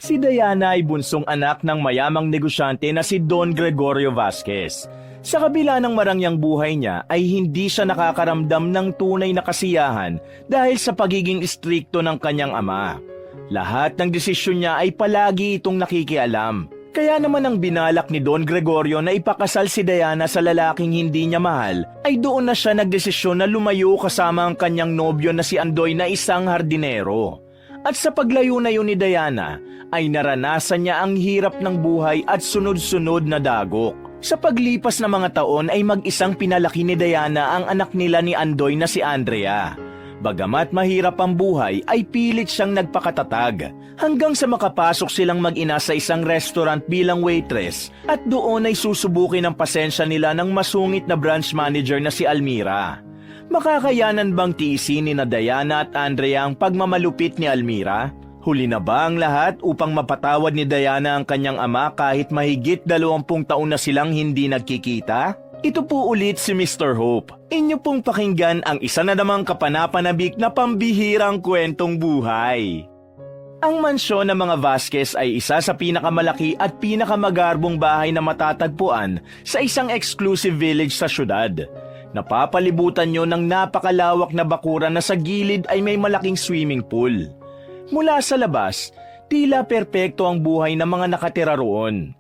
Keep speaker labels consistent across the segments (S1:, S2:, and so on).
S1: Si Diana ay bunsong anak ng mayamang negosyante na si Don Gregorio Vasquez. Sa kabila ng marangyang buhay niya ay hindi siya nakakaramdam ng tunay na kasiyahan dahil sa pagiging istrikto ng kanyang ama. Lahat ng desisyon niya ay palagi itong nakikialam. Kaya naman ang binalak ni Don Gregorio na ipakasal si Diana sa lalaking hindi niya mahal, ay doon na siya nagdesisyon na lumayo kasama ang kanyang nobyo na si Andoy na isang hardinero. At sa paglayo na yun ni Diana, ay naranasan niya ang hirap ng buhay at sunod-sunod na dagok. Sa paglipas ng mga taon ay mag-isang pinalaki ni Diana ang anak nila ni Andoy na si Andrea. Bagamat mahirap ang buhay ay pilit siyang nagpakatatag hanggang sa makapasok silang mag-ina sa isang restaurant bilang waitress at doon ay susubukin ang pasensya nila ng masungit na branch manager na si Almira. Makakayanan bang tiisin ni na Diana at Andrea ang pagmamalupit ni Almira? Huli na ba ang lahat upang mapatawad ni Diana ang kanyang ama kahit mahigit 20 taon na silang hindi nagkikita? Ito po ulit si Mr. Hope. Inyo pong pakinggan ang isa na namang kapanapanabik na pambihirang kwentong buhay. Ang mansyon ng mga Vasquez ay isa sa pinakamalaki at pinakamagarbong bahay na matatagpuan sa isang exclusive village sa syudad. Napapalibutan nyo ng napakalawak na bakuran na sa gilid ay may malaking swimming pool. Mula sa labas, tila perpekto ang buhay ng mga nakatira roon.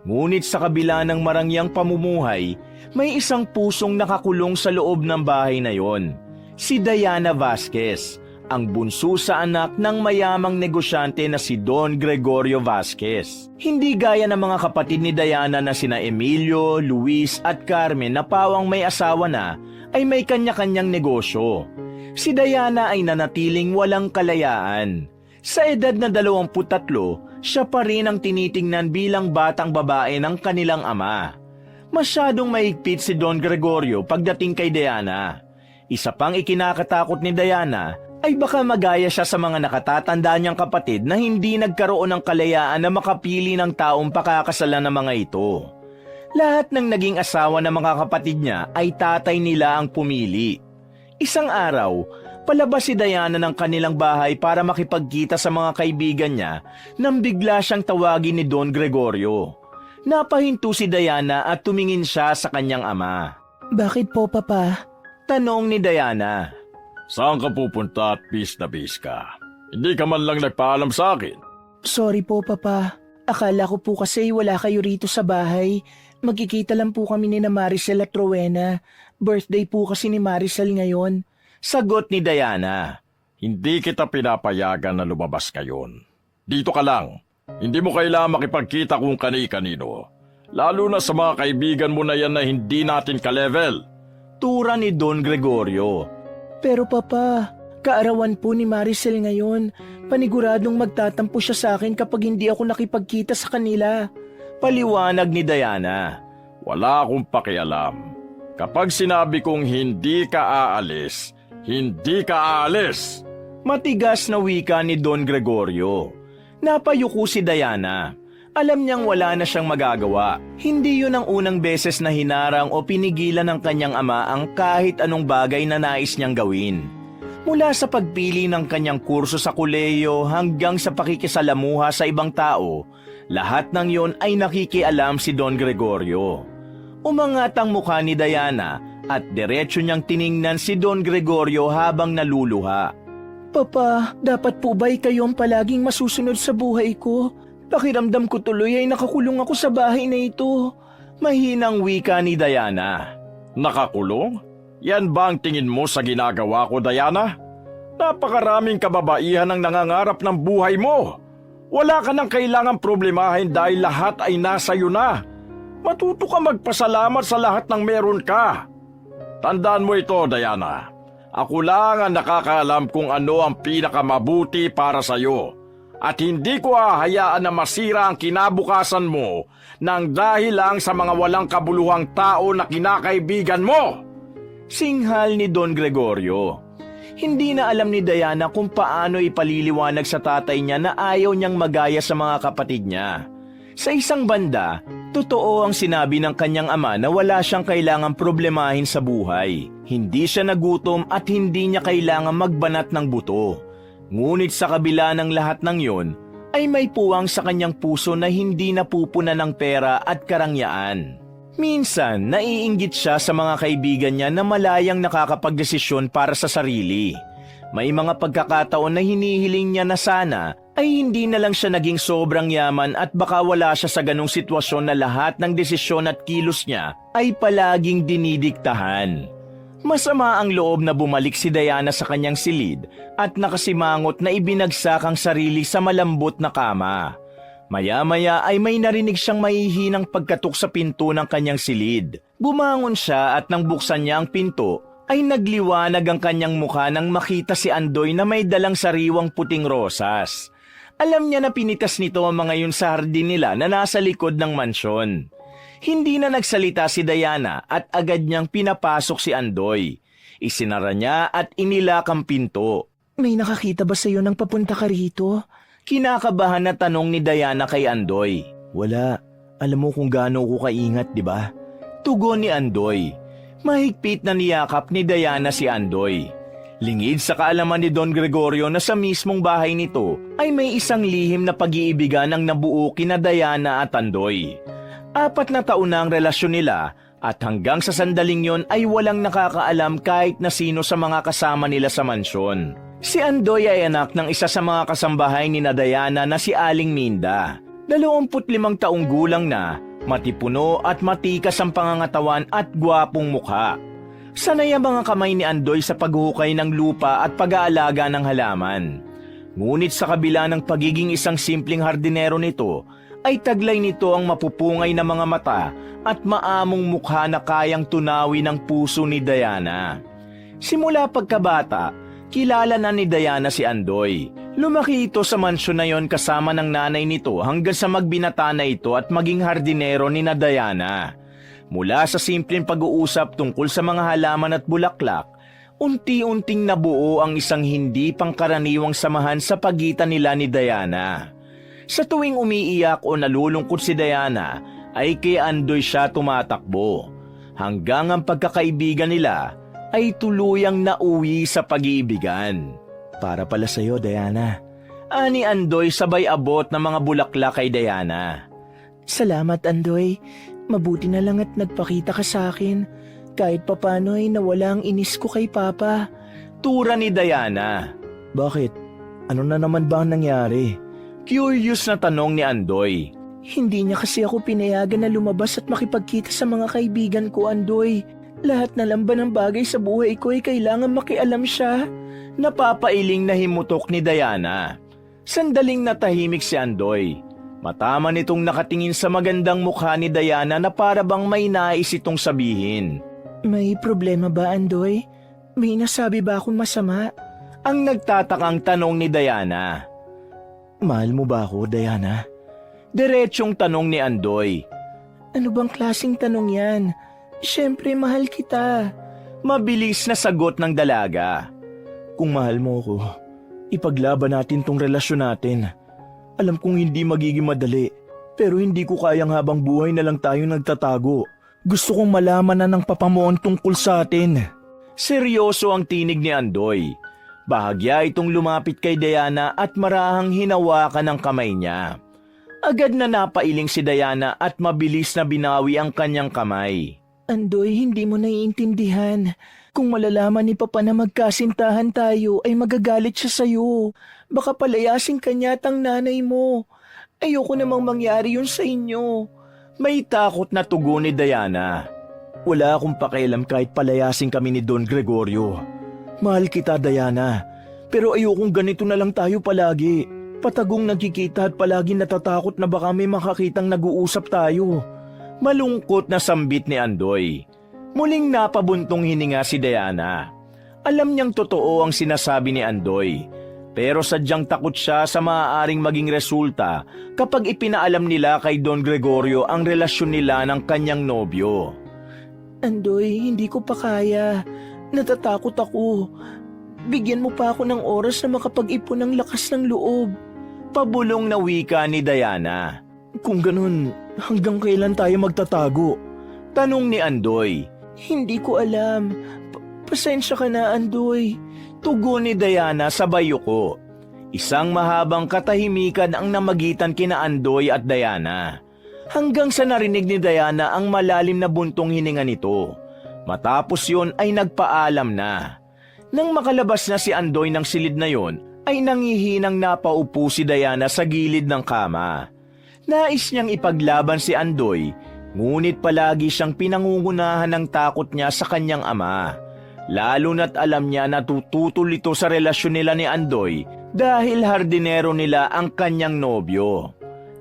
S1: Ngunit sa kabila ng marangyang pamumuhay, may isang pusong nakakulong sa loob ng bahay na yon. Si Diana Vasquez, ang bunso sa anak ng mayamang negosyante na si Don Gregorio Vasquez. Hindi gaya ng mga kapatid ni Diana na sina Emilio, Luis at Carmen na pawang may asawa na, ay may kanya-kanyang negosyo. Si Diana ay nanatiling walang kalayaan. Sa edad na 23, siya pa rin ang tinitingnan bilang batang babae ng kanilang ama. Masyadong mahigpit si Don Gregorio pagdating kay Diana. Isa pang ikinakatakot ni Diana ay baka magaya siya sa mga nakatatanda niyang kapatid na hindi nagkaroon ng kalayaan na makapili ng taong pakakasalan ng mga ito. Lahat ng naging asawa ng mga kapatid niya ay tatay nila ang pumili. Isang araw, palabas si Diana ng kanilang bahay para makipagkita sa mga kaibigan niya nang bigla siyang tawagin ni Don Gregorio. Napahinto si Diana at tumingin siya sa kanyang ama.
S2: Bakit po, Papa?
S1: Tanong ni Diana.
S3: Saan ka pupunta at bis na bis ka? Hindi ka man lang nagpaalam sa akin.
S2: Sorry po, Papa. Akala ko po kasi wala kayo rito sa bahay. Magkikita lang po kami ni na Maricel at Rowena. Birthday po kasi ni Maricel ngayon.
S1: Sagot ni Diana.
S3: Hindi kita pinapayagan na lumabas ngayon. Dito ka lang. Hindi mo kailangan makipagkita kung kani-kanino. Lalo na sa mga kaibigan mo na yan na hindi natin ka-level.
S1: Tura ni Don Gregorio.
S2: Pero Papa, kaarawan po ni Maricel ngayon. Paniguradong magtatampo siya sa akin kapag hindi ako nakipagkita sa kanila.
S1: Paliwanag ni Diana.
S3: Wala akong pakialam. Kapag sinabi kong hindi ka aalis, hindi ka aalis.
S1: Matigas na wika ni Don Gregorio. Napayuko si Diana. Alam niyang wala na siyang magagawa. Hindi yun ang unang beses na hinarang o pinigilan ng kanyang ama ang kahit anong bagay na nais niyang gawin. Mula sa pagpili ng kanyang kurso sa kolehiyo hanggang sa pakikisalamuha sa ibang tao, lahat ng yon ay nakikialam si Don Gregorio. Umangat ang mukha ni Diana at diretso niyang tiningnan si Don Gregorio habang naluluha.
S2: Papa, dapat po ba'y kayo ang palaging masusunod sa buhay ko? Pakiramdam ko tuloy ay nakakulong ako sa bahay na ito.
S1: Mahinang wika ni Diana.
S3: Nakakulong? Yan ba ang tingin mo sa ginagawa ko, Diana? Napakaraming kababaihan ang nangangarap ng buhay mo. Wala ka nang kailangang problemahin dahil lahat ay nasa iyo na. Matuto ka magpasalamat sa lahat ng meron ka. Tandaan mo ito, Diana. Ako lang ang nakakaalam kung ano ang pinakamabuti para sa iyo. At hindi ko hahayaan na masira ang kinabukasan mo nang dahil lang sa mga walang kabuluhang tao na kinakaibigan mo.
S1: Singhal ni Don Gregorio. Hindi na alam ni Diana kung paano ipaliliwanag sa tatay niya na ayaw niyang magaya sa mga kapatid niya. Sa isang banda, totoo ang sinabi ng kanyang ama na wala siyang kailangang problemahin sa buhay. Hindi siya nagutom at hindi niya kailangang magbanat ng buto. Ngunit sa kabila ng lahat ng yon, ay may puwang sa kanyang puso na hindi napupuna ng pera at karangyaan. Minsan, naiinggit siya sa mga kaibigan niya na malayang nakakapagdesisyon para sa sarili. May mga pagkakataon na hinihiling niya na sana ay hindi na lang siya naging sobrang yaman at baka wala siya sa ganong sitwasyon na lahat ng desisyon at kilos niya ay palaging dinidiktahan. Masama ang loob na bumalik si Diana sa kanyang silid at nakasimangot na ibinagsak ang sarili sa malambot na kama. Maya-maya ay may narinig siyang mahihinang pagkatok sa pinto ng kanyang silid. Bumangon siya at nang buksan niya ang pinto, ay nagliwanag ang kanyang mukha nang makita si Andoy na may dalang sariwang puting rosas. Alam niya na pinitas nito ang mga yun sa hardin nila na nasa likod ng mansyon. Hindi na nagsalita si Diana at agad niyang pinapasok si Andoy. Isinara niya at inilak ang pinto.
S2: May nakakita ba sa'yo nang papunta ka rito?
S1: Kinakabahan na tanong ni Diana kay Andoy. Wala. Alam mo kung gaano ko kaingat, di ba? Tugon ni Andoy. Mahigpit na niyakap ni Diana si Andoy. Lingid sa kaalaman ni Don Gregorio na sa mismong bahay nito ay may isang lihim na pag-iibigan ang nabuo kina Diana at Andoy. 4 na taon na ang relasyon nila at hanggang sa sandaling yon ay walang nakakaalam kahit na sino sa mga kasama nila sa mansyon. Si Andoy ay anak ng isa sa mga kasambahay ni Diana na si Aling Minda. 25 taong gulang na, matipuno at matikas ang pangangatawan at gwapong mukha. Sanay ang mga kamay ni Andoy sa paghukay ng lupa at pag-aalaga ng halaman. Ngunit sa kabila ng pagiging isang simpleng hardinero nito, ay taglay nito ang mapupungay na mga mata at maamong mukha na kayang tunawi ng puso ni Diana. Simula pagkabata, kilala na ni Diana si Andoy. Lumaki ito sa mansyon na yon kasama ng nanay nito hanggang sa magbinata na ito at maging hardinero ni Diana. Mula sa simpleng pag-uusap tungkol sa mga halaman at bulaklak, unti-unting nabuo ang isang hindi pangkaraniwang samahan sa pagitan nila ni Diana. Sa tuwing umiiyak o nalulungkot si Diana, ay kay Andoy siya tumatakbo. Hanggang ang pagkakaibigan nila ay tuluyang nauwi sa pag-iibigan. Para pala sa'yo, Diana. Ani Andoy sabay abot ng mga bulaklak kay Diana.
S2: Salamat, Andoy. Mabuti na lang at nagpakita ka sa akin. Kahit papano ay nawala ang inis ko kay Papa.
S1: Tura ni Diana. Bakit? Ano na naman ba ang nangyari? Curious na tanong ni Andoy.
S2: Hindi niya kasi ako pinayagan na lumabas at makipagkita sa mga kaibigan ko, Andoy. Lahat na lang ba ng bagay sa buhay ko ay kailangan makialam siya?
S1: Napapailing na himutok ni Diana. Sandaling natahimik si Andoy. Matama nitong nakatingin sa magandang mukha ni Diana na para bang may nais itong sabihin.
S2: May problema ba, Andoy? May nasabi ba akong masama?
S1: Ang nagtatakang tanong ni Diana. Mahal mo ba ako, Diana? Diretsyong tanong ni Andoy.
S2: Ano bang klaseng tanong yan? Siyempre, mahal kita.
S1: Mabilis na sagot ng dalaga. Kung mahal mo ako, ipaglaban natin tong relasyon natin. Alam kong hindi magiging madali, pero hindi ko kayang habang buhay na lang tayo nagtatago. Gusto kong malaman na ng papa mo ang tungkol sa atin. Seryoso ang tinig ni Andoy. Bahagya itong lumapit kay Diana at marahang hinawakan ang kamay niya. Agad na napailing si Diana at mabilis na binawi ang kanyang kamay.
S2: Andoy, hindi mo naiintindihan. Kung malalaman ni Papa na magkasintahan tayo, ay magagalit siya sa'yo. Baka palayasin ka niya at ang nanay mo. Ayoko namang mangyari yun sa inyo.
S1: May takot na tugon ni Diana. Wala akong pakialam kahit palayasin kami ni Don Gregorio. Mahal kita, Diana. Pero ayokong ganito na lang tayo palagi. Patagong nagkikita at palagi natatakot na baka may makakitang nag-uusap tayo. Malungkot na sambit ni Andoy. Muling napabuntong hininga si Diana. Alam niyang totoo ang sinasabi ni Andoy. Pero sadyang takot siya sa maaaring maging resulta kapag ipinaalam nila kay Don Gregorio ang relasyon nila ng kanyang nobyo.
S2: Andoy, hindi ko pa kaya. Natatakot ako. Bigyan mo pa ako ng oras na makapag-ipon ng lakas ng loob.
S1: Pabulong na wika ni Diana. Kung ganun, hanggang kailan tayo magtatago? Tanong ni Andoy.
S2: Hindi ko alam. Pasensya ka na, Andoy.
S1: Tugon ni Diana sabay yuko. Isang mahabang katahimikan ang namagitan kina Andoy at Diana. Hanggang sa narinig ni Diana ang malalim na buntong hininga nito. Matapos yun ay nagpaalam na. Nang makalabas na si Andoy ng silid na yon, ay nangihinang napaupo si Diana sa gilid ng kama. Nais niyang ipaglaban si Andoy, ngunit palagi siyang pinangungunahan ng takot niya sa kanyang ama. Lalo na't alam niya na tututol ito sa relasyon nila ni Andoy dahil hardinero nila ang kanyang nobyo.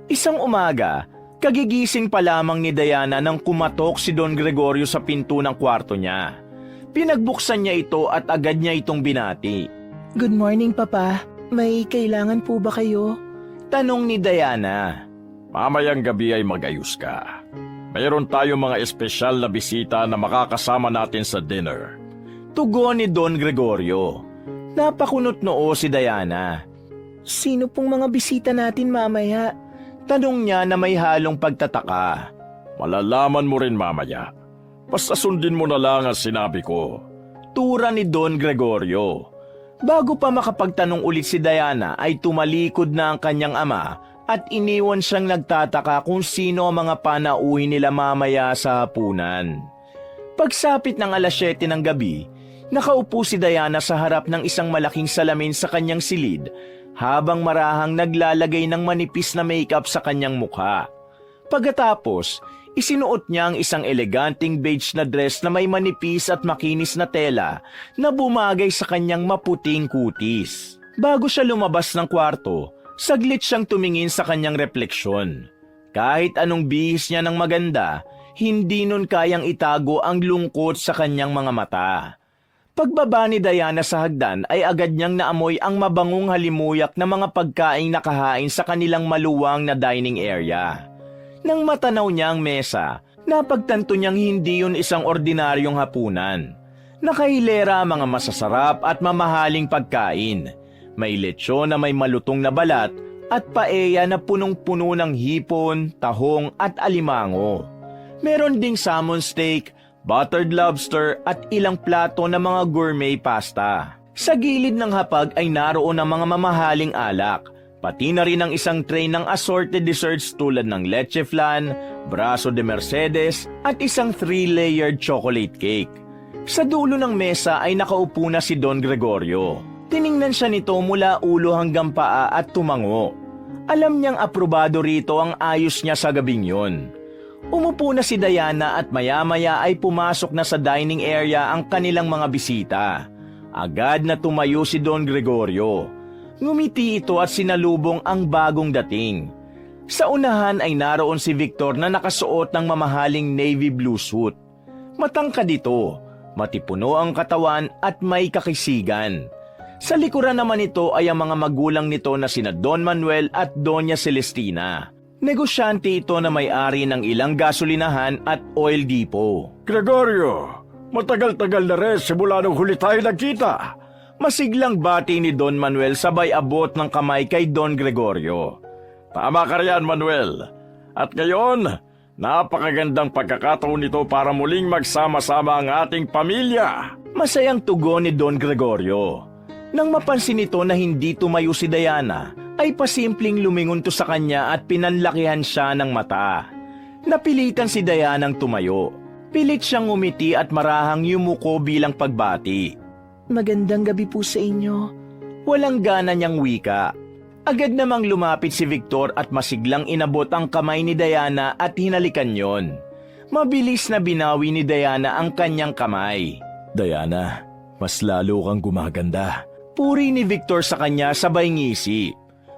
S1: Isang umaga, kagigising pa lamang ni Diana nang kumatok si Don Gregorio sa pinto ng kwarto niya. Pinagbuksan niya ito at agad niya itong binati.
S2: Good morning, Papa. May kailangan po ba kayo?
S1: Tanong ni Diana.
S3: Mamayang gabi ay mag-ayos ka. Mayroon tayong mga espesyal na bisita na makakasama natin sa dinner.
S1: Tugon ni Don Gregorio. Napakunot noo si Diana.
S2: Sino pong mga bisita natin mamaya?
S1: Tanong niya na may halong pagtataka.
S3: Malalaman mo rin mamaya. Basta sundin mo na lang ang sinabi ko.
S1: Tura ni Don Gregorio. Bago pa makapagtanong ulit si Diana ay tumalikod na ang kanyang ama at iniwan siyang nagtataka kung sino ang mga panauhin nila mamaya sa hapunan. Pagsapit ng 7:00 ng gabi, nakaupo si Diana sa harap ng isang malaking salamin sa kanyang silid habang marahang naglalagay ng manipis na makeup sa kanyang mukha. Pagkatapos, isinuot niya ang isang eleganting beige na dress na may manipis at makinis na tela na bumagay sa kanyang maputing kutis. Bago siya lumabas ng kwarto, saglit siyang tumingin sa kanyang refleksyon. Kahit anong bihis niya ng maganda, hindi nun kayang itago ang lungkot sa kanyang mga mata. Pagbaba ni Diana sa hagdan ay agad niyang naamoy ang mabangong halimuyak na mga pagkaing nakahain sa kanilang maluwang na dining area. Nang matanaw niya ang mesa, napagtanto niyang hindi yun isang ordinaryong hapunan. Nakahilera ang mga masasarap at mamahaling pagkain. May lechon na may malutong na balat at paeya na punong-puno ng hipon, tahong at alimango. Meron ding salmon steak, buttered lobster at ilang plato na mga gourmet pasta. Sa gilid ng hapag ay naroon ang mga mamahaling alak. Pati na rin ang isang tray ng assorted desserts tulad ng leche flan, braso de Mercedes at isang 3-layered chocolate cake. Sa dulo ng mesa ay nakaupo na si Don Gregorio. Tiningnan siya nito mula ulo hanggang paa at tumango. Alam niyang aprobado rito ang ayos niya sa gabing yon. Umupo na si Diana at maya-maya ay pumasok na sa dining area ang kanilang mga bisita. Agad na tumayo si Don Gregorio. Ngumiti ito at sinalubong ang bagong dating. Sa unahan ay naroon si Victor na nakasuot ng mamahaling navy blue suit. Matangkad ito, matipuno ang katawan at may kakisigan. Sa likuran naman ito ay ang mga magulang nito na sina Don Manuel at Doña Celestina. Negosyante ito na may-ari ng ilang gasolinahan at oil depot.
S3: Gregorio, matagal-tagal na rin simula nung huli tayo nagkita.
S1: Masiglang bati ni Don Manuel sabay abot ng kamay kay Don Gregorio.
S3: Tama ka riyan, Manuel. At ngayon, napakagandang pagkakataon nito para muling magsama-sama ang ating pamilya.
S1: Masayang tugon ni Don Gregorio. Nang mapansin nito na hindi tumayo si Diana, ay pasimpleng lumingon to sa kanya at pinanlakihan siya ng mata. Napilitan si Dianang tumayo. Pilit siyang ngumiti at marahang yumuko bilang pagbati.
S2: Magandang gabi po sa inyo.
S1: Walang gana niyang wika. Agad namang lumapit si Victor at masiglang inabot ang kamay ni Diana at hinalikan yon. Mabilis na binawi ni Diana ang kanyang kamay. Diana, mas lalo kang gumaganda. Puri ni Victor sa kanya sabay ngisi.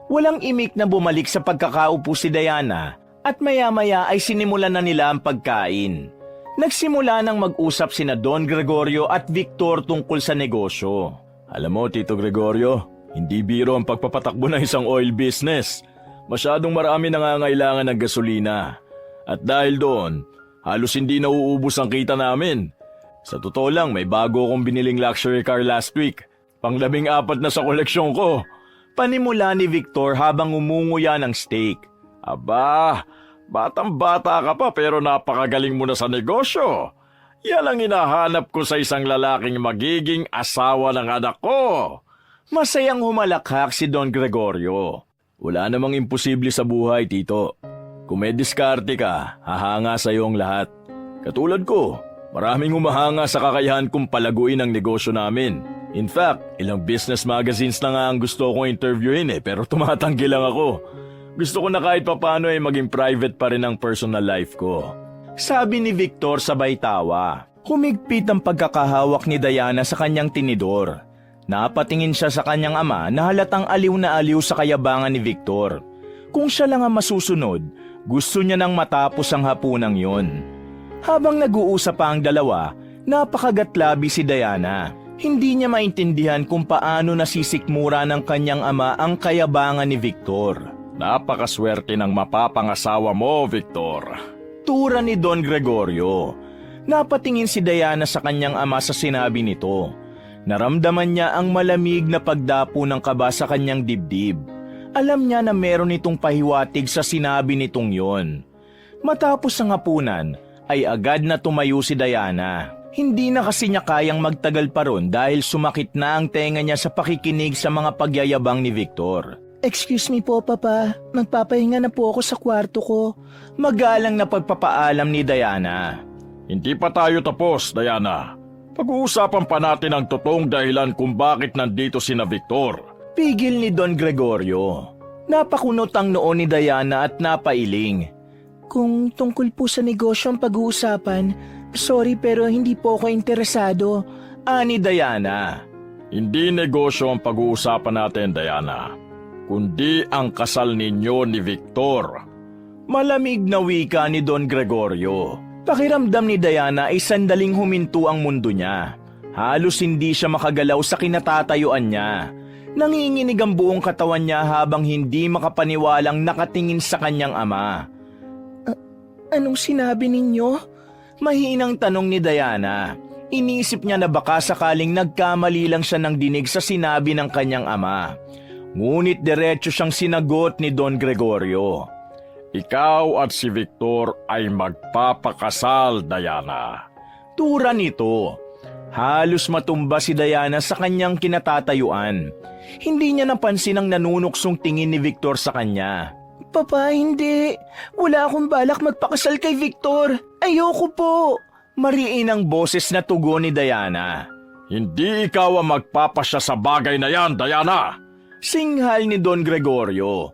S1: Walang imik na bumalik sa pagkakaupo si Diana at maya-maya ay sinimulan na nila ang pagkain. Nagsimula nang mag-usap sina Don Gregorio at Victor tungkol sa negosyo. Alam mo, Tito Gregorio, hindi biro ang pagpapatakbo ng isang oil business. Masyadong marami nangangailangan ng gasolina. At dahil doon, halos hindi nauubos ang kita namin. Sa totoo lang, may bago akong biniling luxury car last week. Pang-14 na sa koleksyon ko. Panimula ni Victor habang umunguya ng steak.
S3: Aba, batang-bata ka pa pero napakagaling mo na sa negosyo. Yan ang hinahanap ko sa isang lalaking magiging asawa ng anak ko.
S1: Masayang humalakhak si Don Gregorio. Wala namang imposible sa buhay, Tito. Kung may diskarte ka, hahanga sa iyo ang lahat. Katulad ko, maraming humahanga sa kakayahan kong palaguin ang negosyo namin. In fact, ilang business magazines na nga ang gusto kong interviewin pero tumatanggi lang ako. Gusto ko na kahit papano maging private pa rin ang personal life ko. Sabi ni Victor sabay tawa. Humigpit ang pagkakahawak ni Diana sa kanyang tinidor. Napatingin siya sa kanyang ama na halatang aliw na aliw sa kayabangan ni Victor. Kung siya lang ang masusunod, gusto niya nang matapos ang hapunang yon. Habang nag-uusap pa ang dalawa, napakagatlabi si Diana. Hindi niya maintindihan kung paano nasisikmura ng kanyang ama ang kayabangan ni Victor.
S3: Napakaswerte ng mapapangasawa mo, Victor.
S1: Tura ni Don Gregorio. Napatingin si Diana sa kanyang ama sa sinabi nito. Naramdaman niya ang malamig na pagdapo ng kaba sa kanyang dibdib. Alam niya na meron itong pahiwatig sa sinabi nitong yon. Matapos ang hapunan, ay agad na tumayo si Diana. Hindi na kasi niya kayang magtagal pa ron dahil sumakit na ang tenga niya sa pakikinig sa mga pagyayabang ni Victor.
S2: Excuse me po, Papa. Magpapahinga na po ako sa kwarto ko.
S1: Magalang na pagpapaalam ni Diana.
S3: Hindi pa tayo tapos, Diana. Pag-uusapan pa natin ang totoong dahilan kung bakit nandito sina Victor.
S1: Pigil ni Don Gregorio. Napakunot ang noon ni Diana at napailing.
S2: Kung tungkol po sa negosyo ang pag-uusapan, sorry pero hindi po ako interesado.
S1: Ani Diana.
S3: Hindi negosyo ang pag-uusapan natin, Diana, kundi ang kasal ninyo ni Victor.
S1: Malamig na wika ni Don Gregorio. Pakiramdam ni Diana ay sandaling huminto ang mundo niya. Halos hindi siya makagalaw sa kinatatayuan niya. Nanginginig ang buong katawan niya habang hindi makapaniwalang nakatingin sa kanyang ama.
S2: Anong sinabi ninyo?
S1: Mahinang tanong ni Diana. Inisip niya na baka sakaling nagkamali lang siya ng dinig sa sinabi ng kanyang ama. Ngunit diretso siyang sinagot ni Don Gregorio.
S3: Ikaw at si Victor ay magpapakasal, Diana.
S1: Tura nito. Halos matumba si Diana sa kanyang kinatatayuan. Hindi niya napansin ang nanunuksong tingin ni Victor sa kanya.
S2: Papa, hindi. Wala akong balak magpakasal kay Victor. Ayoko po.
S1: Mariin ang boses na tugon ni Diana.
S3: Hindi ikaw ang magpapasya sa bagay na yan, Diana.
S1: Singhal ni Don Gregorio.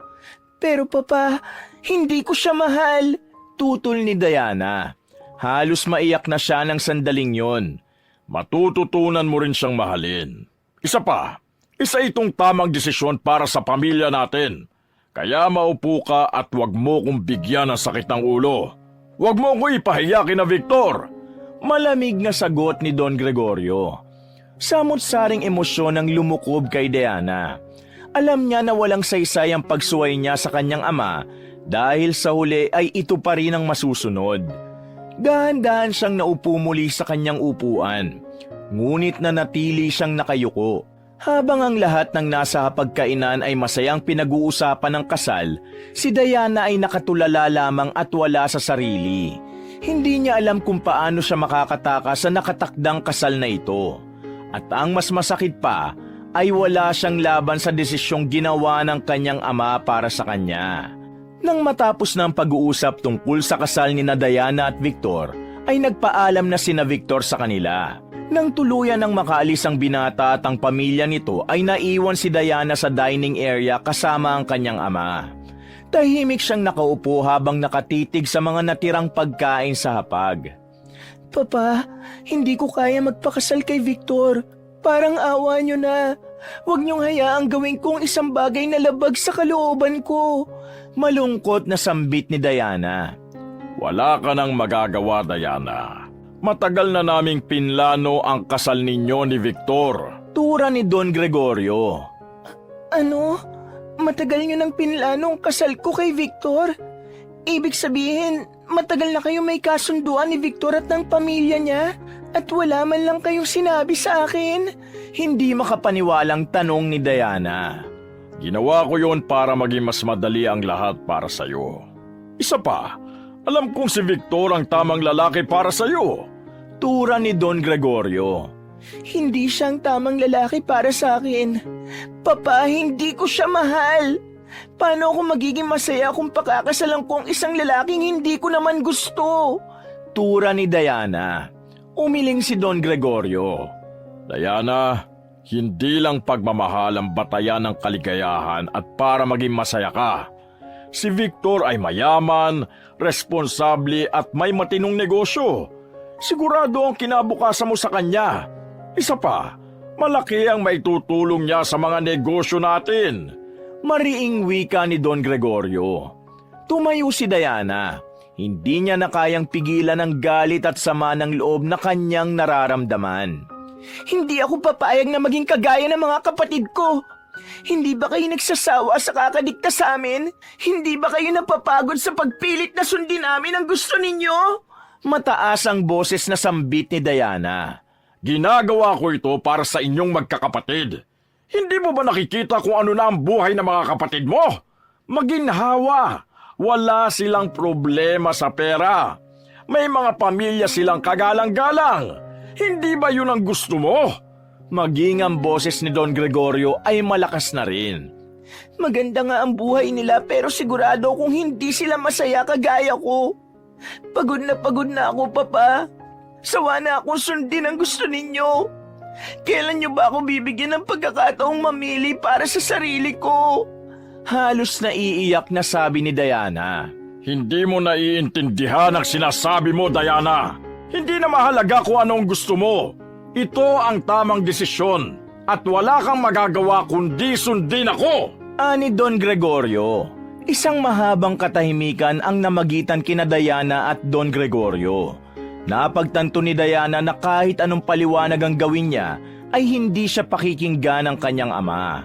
S2: Pero Papa, hindi ko siya mahal.
S1: Tutol ni Diana. Halos maiyak na siya ng sandaling yon.
S3: Matututunan mo rin siyang mahalin. Isa itong tamang desisyon para sa pamilya natin. Kaya maupo ka at wag mo kong bigyan ng sakit ng ulo. Wag mo ko ipahiya kina Victor.
S1: Malamig na sagot ni Don Gregorio. Samot-saring emosyon ang lumukob kay Diana. Alam niya na walang saysay ang pagsuway niya sa kanyang ama dahil sa huli ay ito pa rin ang masusunod. Dahan-dahan siyang naupo muli sa kanyang upuan, ngunit nanatili siyang nakayuko. Habang ang lahat ng nasa hapagkainan ay masayang pinag-uusapan ng kasal, si Diana ay nakatulala lamang at wala sa sarili. Hindi niya alam kung paano siya makakatakas sa nakatakdang kasal na ito. At ang mas masakit pa, ay wala siyang laban sa desisyong ginawa ng kanyang ama para sa kanya. Nang matapos na ang pag-uusap tungkol sa kasal ni Diana at Victor, ay nagpaalam na sina Victor sa kanila. Nang tuluyan ng makaalis ang binata at ang pamilya nito ay naiwan si Diana sa dining area kasama ang kanyang ama. Tahimik siyang nakaupo habang nakatitig sa mga natirang pagkain sa hapag.
S2: Papa, hindi ko kaya magpakasal kay Victor. Parang awa niyo na. Huwag niyong hayaang gawin kong isang bagay na labag sa kalooban ko.
S1: Malungkot na sambit ni Diana.
S3: Wala ka nang magagawa, Diana. Matagal na naming pinlano ang kasal ninyo ni Victor.
S1: Tura ni Don Gregorio.
S2: Ano? Matagal niyo nang pinlano ang kasal ko kay Victor? Ibig sabihin, matagal na kayo may kasunduan ni Victor at ng pamilya niya? At wala man lang kayong sinabi sa akin?
S1: Hindi makapaniwalang tanong ni Diana.
S3: Ginawa ko yon para maging mas madali ang lahat para sa'yo. Isa pa, alam kong si Victor ang tamang lalaki para sa'yo.
S1: Tura ni Don Gregorio.
S2: Hindi siya ang tamang lalaki para sa akin. Papa, hindi ko siya mahal. Paano ako magiging masaya kung pakakasalan ko ang isang lalaking hindi ko naman gusto?
S1: Tura ni Diana. Umiling si Don Gregorio.
S3: Diana, hindi lang pagmamahal ang batayan ng kaligayahan at para maging masaya ka. Si Victor ay mayaman, responsable at may matinong negosyo. Sigurado ang kinabukasan mo sa kanya. Isa pa, malaki ang maitutulong niya sa mga negosyo natin.
S1: Mariing wika ni Don Gregorio. Tumayo si Diana. Hindi niya na kayang pigilan ang galit at sama ng loob na kanyang nararamdaman.
S2: Hindi ako papayag na maging kagaya ng mga kapatid ko. Hindi ba kayo nagsasawa sa kakadikta sa amin? Hindi ba kayo napapagod sa pagpilit na sundin namin ang gusto ninyo?
S1: Mataas ang boses na sambit ni Diana.
S3: Ginagawa ko ito para sa inyong magkakapatid. Hindi mo ba nakikita kung ano na ang buhay ng mga kapatid mo? Maginhawa. Wala silang problema sa pera. May mga pamilya silang kagalang-galang. Hindi ba yun ang gusto mo?
S1: Maging ang boses ni Don Gregorio ay malakas na rin.
S2: Maganda nga ang buhay nila pero sigurado kung hindi sila masaya kagaya ko. Pagod na ako, Papa. Sawa na akong sundin ang gusto ninyo. Kailan niyo ba ako bibigyan ng pagkakataong mamili para sa sarili ko?
S1: Halos naiiyak na sabi ni Diana.
S3: Hindi mo naiintindihan ang sinasabi mo, Diana. Hindi na mahalaga kung anong gusto mo. Ito ang tamang desisyon at wala kang magagawa kundi sundin ako.
S1: Ani Don Gregorio. Isang mahabang katahimikan ang namagitan kina Diana at Don Gregorio. Napagtanto ni Diana na kahit anong paliwanag ang gawin niya ay hindi siya pakikinggan ng kanyang ama.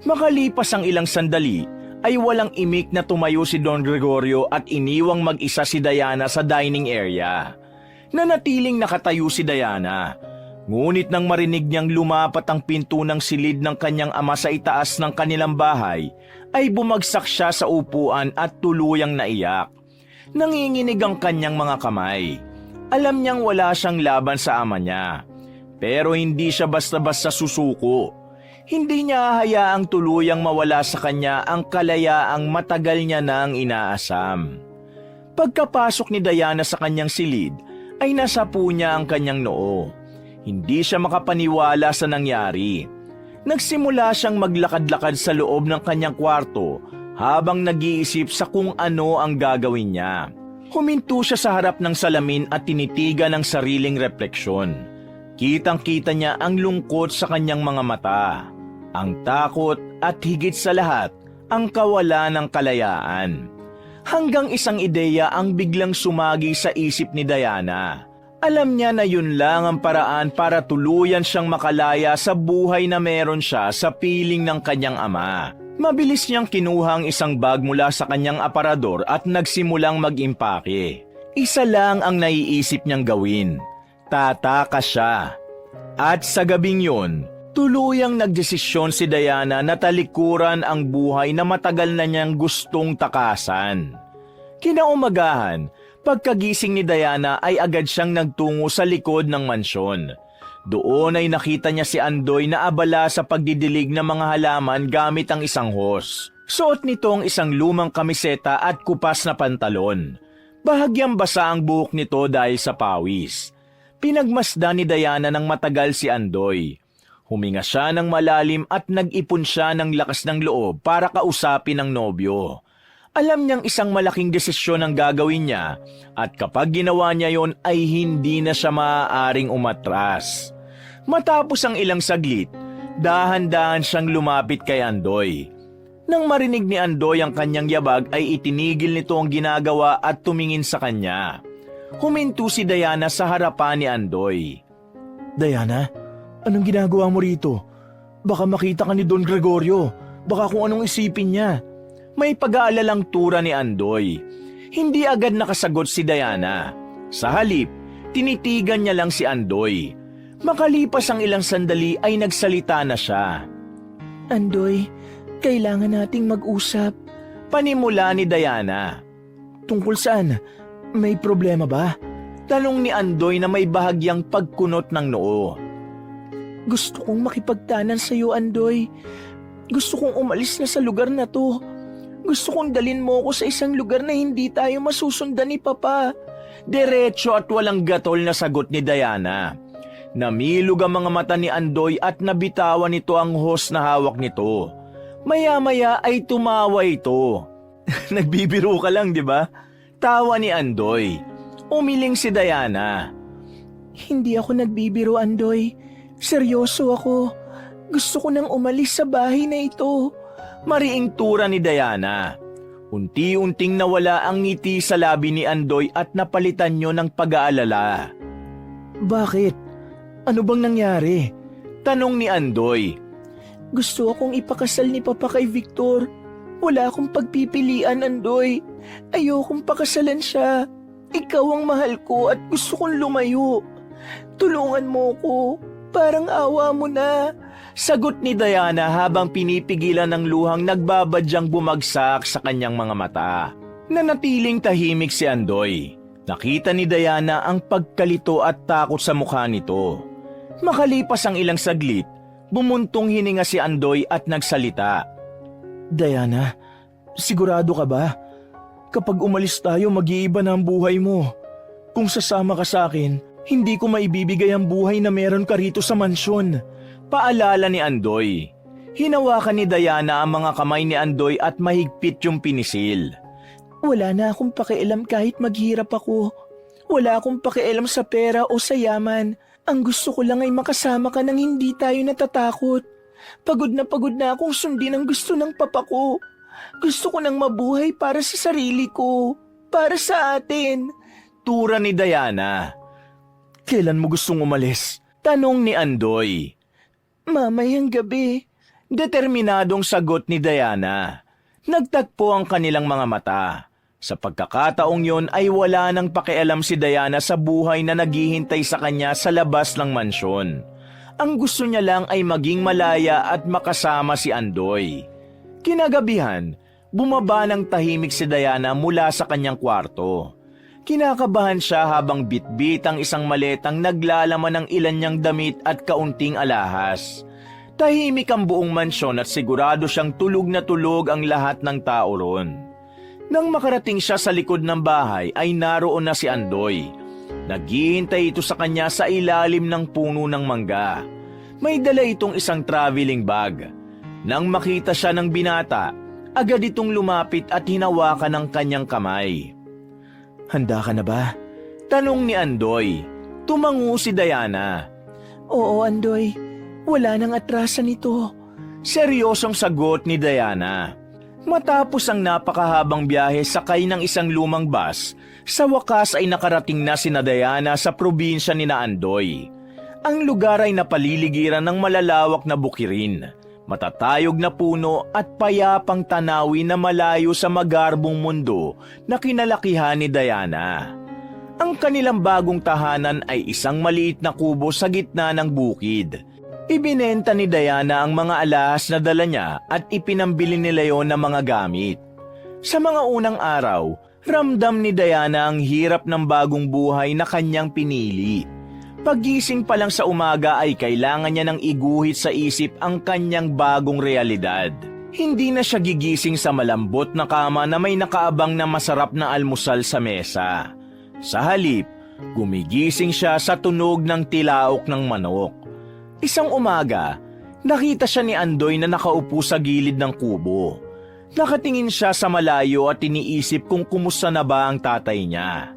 S1: Makalipas ang ilang sandali ay walang imik na tumayo si Don Gregorio at iniwang mag-isa si Diana sa dining area. Nanatiling nakatayo si Diana. Ngunit nang marinig niyang lumapat ang pinto ng silid ng kanyang ama sa itaas ng kanilang bahay, ay bumagsak siya sa upuan at tuluyang naiyak. Nanginginig ang kanyang mga kamay. Alam niyang wala siyang laban sa ama niya. Pero hindi siya basta-basta susuko. Hindi niya hayaang tuluyang mawala sa kanya ang kalayaang matagal niya nang inaasam. Pagkapasok ni Diana sa kanyang silid, ay nasapu niya ang kanyang noo. Hindi siya makapaniwala sa nangyari. Nagsimula siyang maglakad-lakad sa loob ng kanyang kwarto habang nag-iisip sa kung ano ang gagawin niya. Huminto siya sa harap ng salamin at tinitigan ang sariling refleksyon. Kitang-kita niya ang lungkot sa kanyang mga mata, ang takot at higit sa lahat, ang kawalan ng kalayaan. Hanggang isang ideya ang biglang sumagi sa isip ni Diana. Alam niya na yun lang ang paraan para tuluyan siyang makalaya sa buhay na meron siya sa piling ng kanyang ama. Mabilis niyang kinuha ang isang bag mula sa kanyang aparador at nagsimulang mag-impake. Isa lang ang naiisip niyang gawin. Tatakas siya. At sa gabing yun, tuluyang nagdesisyon si Diana na talikuran ang buhay na matagal na niyang gustong takasan. Kinaumagahan, pagkagising ni Diana ay agad siyang nagtungo sa likod ng mansyon. Doon ay nakita niya si Andoy na abala sa pagdidilig ng mga halaman gamit ang isang hose. Suot nito ang isang lumang kamiseta at kupas na pantalon. Bahagyang basa ang buhok nito dahil sa pawis. Pinagmasdan ni Diana ng matagal si Andoy. Huminga siya ng malalim at nag-ipon siya ng lakas ng loob para kausapin ang nobyo. Alam niyang isang malaking desisyon ang gagawin niya at kapag ginawa niya yon ay hindi na siya maaaring umatras. Matapos ang ilang saglit, dahan-dahan siyang lumapit kay Andoy. Nang marinig ni Andoy ang kanyang yabag ay itinigil nito ang ginagawa at tumingin sa kanya. Huminto si Diana sa harapan ni Andoy.
S2: Diana, anong ginagawa mo rito? Baka makita ka ni Don Gregorio. Baka kung anong isipin niya.
S1: May pag-aalalang tura ni Andoy. Hindi agad nakasagot si Diana. Sa halip, tinitigan niya lang si Andoy. Makalipas ang ilang sandali ay nagsalita na siya.
S2: Andoy, kailangan nating mag-usap.
S1: Panimula ni Diana.
S2: Tungkol saan? May problema ba?
S1: Tanong ni Andoy na may bahagyang pagkunot ng noo.
S2: Gusto kong makipagtanan sa iyo, Andoy. Gusto kong umalis na sa lugar na to. Gusto kong dalin mo ako sa isang lugar na hindi tayo masusundan ni Papa.
S1: Diretso at walang gatol na sagot ni Diana. Namilog ang mga mata ni Andoy at nabitawan nito ang hose na hawak nito. Maya-maya ay tumawa ito. Nagbibiro ka lang, di ba? Tawa ni Andoy. Umiling si Diana.
S2: Hindi ako nagbibiro, Andoy. Seryoso ako. Gusto ko nang umalis sa bahay na ito.
S1: Mariing tura ni Diana. Unti-unting nawala ang ngiti sa labi ni Andoy at napalitan niyo ng pag-aalala.
S2: Bakit? Ano bang nangyari?
S1: Tanong ni Andoy.
S2: Gusto akong ipakasal ni Papa kay Victor. Wala akong pagpipilian, Andoy. Ayokong pakasalan siya. Ikaw ang mahal ko at gusto kong lumayo. Tulungan mo ko. Parang awa mo na.
S1: Sagot ni Diana habang pinipigilan ng luhang nagbabadyang bumagsak sa kanyang mga mata. Nanatiling tahimik si Andoy. Nakita ni Diana ang pagkalito at takot sa mukha nito. Makalipas ang ilang saglit, bumuntong hininga si Andoy at nagsalita.
S2: Diana, sigurado ka ba? Kapag umalis tayo, mag-iiba na ang buhay mo. Kung sasama ka sa akin, hindi ko maibibigay ang buhay na meron ka rito sa mansyon.
S1: Paalala ni Andoy. Hinawakan ni Diana ang mga kamay ni Andoy at mahigpit yung pinisil.
S2: Wala na akong pakialam kahit maghirap ako. Wala akong pakialam sa pera o sa yaman. Ang gusto ko lang ay makasama ka nang hindi tayo natatakot. Pagod na akong sundin ang gusto ng papa ko. Gusto ko nang mabuhay para sa sarili ko. Para sa atin.
S1: Tura ni Diana.
S2: Kailan mo gustong umalis?
S1: Tanong ni Andoy.
S2: Mamayang gabi.
S1: Determinadong sagot ni Diana. Nagtagpo ang kanilang mga mata. Sa pagkakataong yon ay wala nang pakialam si Diana sa buhay na naghihintay sa kanya sa labas ng mansyon. Ang gusto niya lang ay maging malaya at makasama si Andoy. Kinagabihan, bumaba ng tahimik si Diana mula sa kanyang kwarto. Kinakabahan siya habang bitbit ang isang maletang naglalaman ng ilan niyang damit at kaunting alahas. Tahimik ang buong mansyon at sigurado siyang tulog na tulog ang lahat ng tao ron. Nang makarating siya sa likod ng bahay ay naroon na si Andoy. Naghihintay ito sa kanya sa ilalim ng puno ng mangga. May dala itong isang traveling bag. Nang makita siya ng binata, agad itong lumapit at hinawakan ng kanyang kamay.
S2: Handa ka na ba?
S1: Tanong ni Andoy. Tumango si Diana.
S2: Oo, Andoy. Wala nang atrasan ito.
S1: Seryosong sagot ni Diana. Matapos ang napakahabang biyahe sakay ng isang lumang bus, sa wakas ay nakarating na sina Diana sa probinsya ni Andoy. Ang lugar ay napaliligiran ng malalawak na bukirin, matatayog na puno at payapang tanawin na malayo sa magarbong mundo na kinalakihan ni Diana. Ang kanilang bagong tahanan ay isang maliit na kubo sa gitna ng bukid. Ibinenta ni Diana ang mga alahas na dala niya at ipinambili ni Leon ng mga gamit. Sa mga unang araw, ramdam ni Diana ang hirap ng bagong buhay na kanyang pinili. Paggising pa lang sa umaga ay kailangan niya ng iguhit sa isip ang kanyang bagong realidad. Hindi na siya gigising sa malambot na kama na may nakaabang na masarap na almusal sa mesa. Sa halip, gumigising siya sa tunog ng tilaok ng manok. Isang umaga, nakita siya ni Andoy na nakaupo sa gilid ng kubo. Nakatingin siya sa malayo at iniisip kung kumusta na ba ang tatay niya.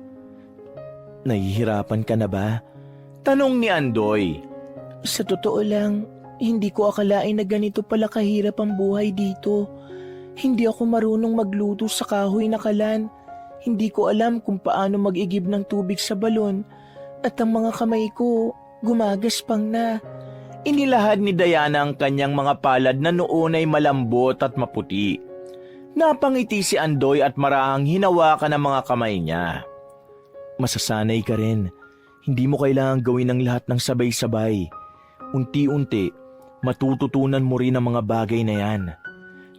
S2: Nahihirapan ka na ba?
S1: Tanong ni Andoy.
S2: Sa totoo lang, hindi ko akalain na ganito pala kahirap ang buhay dito. Hindi ako marunong magluto sa kahoy na kalan. Hindi ko alam kung paano mag-igib ng tubig sa balon. At ang mga kamay ko, gumagaspang na.
S1: Inilahad ni Diana ang kanyang mga palad na noon ay malambot at maputi. Napangiti si Andoy at marahang hinawakan ang mga kamay niya.
S2: Masasanay ka rin. Hindi mo kailangang gawin ang lahat ng sabay-sabay. Unti-unti, matututunan mo rin ang mga bagay na yan.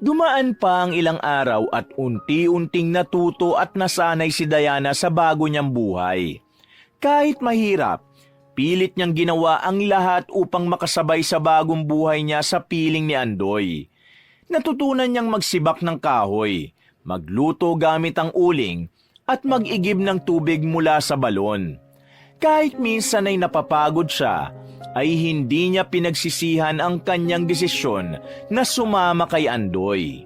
S1: Dumaan pa ang ilang araw at unti-unting natuto at nasanay si Diana sa bago niyang buhay. Kahit mahirap, pilit niyang ginawa ang lahat upang makasabay sa bagong buhay niya sa piling ni Andoy. Natutunan niyang magsibak ng kahoy, magluto gamit ang uling, at mag-igib ng tubig mula sa balon. Kahit minsan ay napapagod siya, ay hindi niya pinagsisihan ang kanyang desisyon na sumama kay Andoy.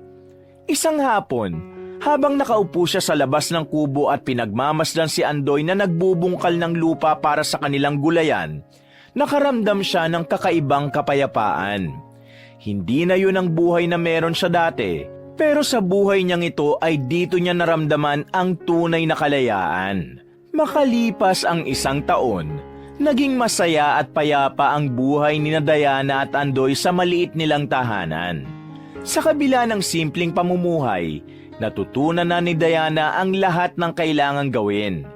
S1: Isang hapon, habang nakaupo siya sa labas ng kubo at pinagmamasdan si Andoy na nagbubungkal ng lupa para sa kanilang gulayan, nakaramdam siya ng kakaibang kapayapaan. Hindi na yun ang buhay na meron siya dati, pero sa buhay niyang ito ay dito niya naramdaman ang tunay na kalayaan. Makalipas ang 1 taon, naging masaya at payapa ang buhay ni Diana at Andoy sa maliit nilang tahanan. Sa kabila ng simpleng pamumuhay, natutunan na ni Diana ang lahat ng kailangang gawin,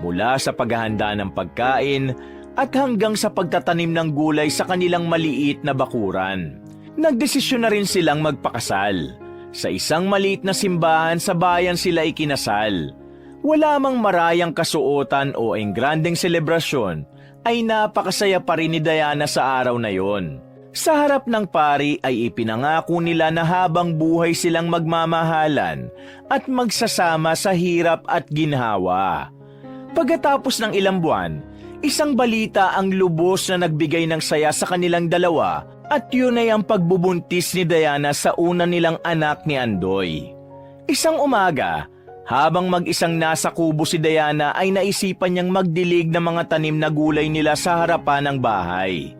S1: mula sa paghahanda ng pagkain at hanggang sa pagtatanim ng gulay sa kanilang maliit na bakuran. Nagdesisyon na rin silang magpakasal. Sa isang maliit na simbahan sa bayan sila ikinasal. Wala mang marayang kasuotan o engrandeng selebrasyon, ay napakasaya pa rin ni Diana sa araw na yon. Sa harap ng pari ay ipinangako nila na habang buhay silang magmamahalan at magsasama sa hirap at ginhawa. Pagkatapos ng ilang buwan, isang balita ang lubos na nagbigay ng saya sa kanilang dalawa at yun ay ang pagbubuntis ni Diana sa una nilang anak ni Andoy. Isang umaga, habang mag-isang nasa kubo si Diana ay naisipan niyang magdilig ng mga tanim na gulay nila sa harapan ng bahay.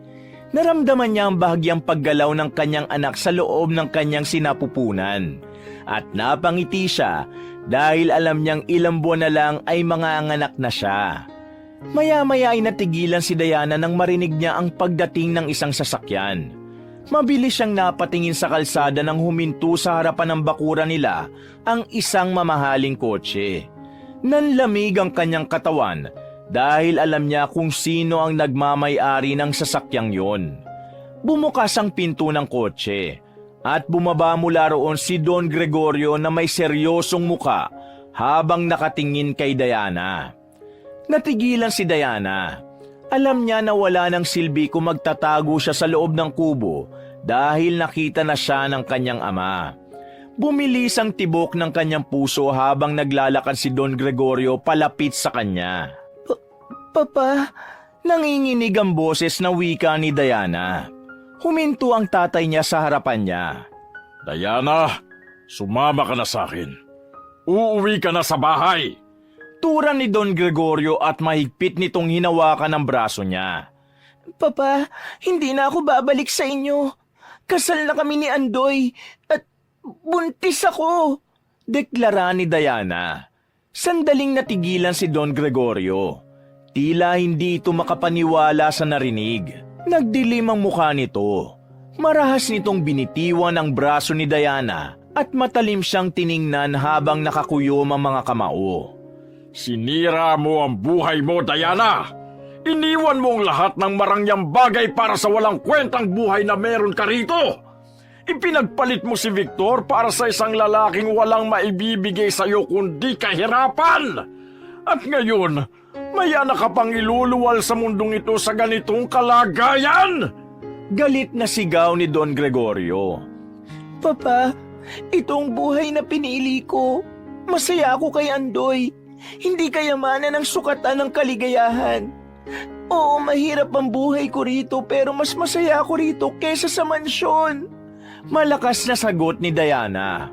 S1: Naramdaman niya ang bahagyang paggalaw ng kanyang anak sa loob ng kanyang sinapupunan. At napangiti siya dahil alam niyang ilang buwan na lang ay manganganak na siya. Maya-maya ay natigilan si Diana nang marinig niya ang pagdating ng isang sasakyan. Mabilis siyang napatingin sa kalsada nang huminto sa harapan ng bakuran nila ang isang mamahaling kotse. Nanlamig ang kanyang katawan dahil alam niya kung sino ang nagmamay-ari ng sasakyang yon. Bumukas ang pinto ng kotse at bumaba mula roon si Don Gregorio na may seryosong muka habang nakatingin kay Diana. Natigilan si Diana. Alam niya na wala ng silbi kung magtatago siya sa loob ng kubo dahil nakita na siya ng kanyang ama. Bumilis ang tibok ng kanyang puso habang naglalakad si Don Gregorio palapit sa kanya.
S2: Papa,
S1: Nanginginig ang boses na wika ni Diana. Huminto ang tatay niya sa harapan niya.
S3: Diana, sumama ka na sa akin. Uuwi ka na sa bahay.
S1: Turan ni Don Gregorio at mahigpit nitong hinawakan ang braso niya.
S2: Papa, hindi na ako babalik sa inyo. Kasal na kami ni Andoy at buntis ako.
S1: Deklara ni Diana. Sandaling natigilan si Don Gregorio. Tila hindi ito makapaniwala sa narinig. Nagdilim ang mukha nito. Marahas nitong binitiwan ang braso ni Diana at matalim siyang tiningnan habang nakakuyom ang mga kamao.
S3: Sinira mo ang buhay mo, Diana. Iniwan mo ang lahat ng marangyang bagay para sa walang kwentang buhay na meron ka rito. Ipinagpalit mo si Victor para sa isang lalaking walang maibibigay sa iyo kundi kahirapan. At ngayon, may anak ka pang iluluwal sa mundong ito sa ganitong kalagayan.
S1: Galit na sigaw ni Don Gregorio.
S2: Papa, itong buhay na pinili ko. Masaya ako kay Andoy. Hindi kayamanan ang sukatan ng kaligayahan. Oo, mahirap ang buhay ko rito pero mas masaya ako rito kesa sa mansyon.
S1: Malakas na sagot ni Diana.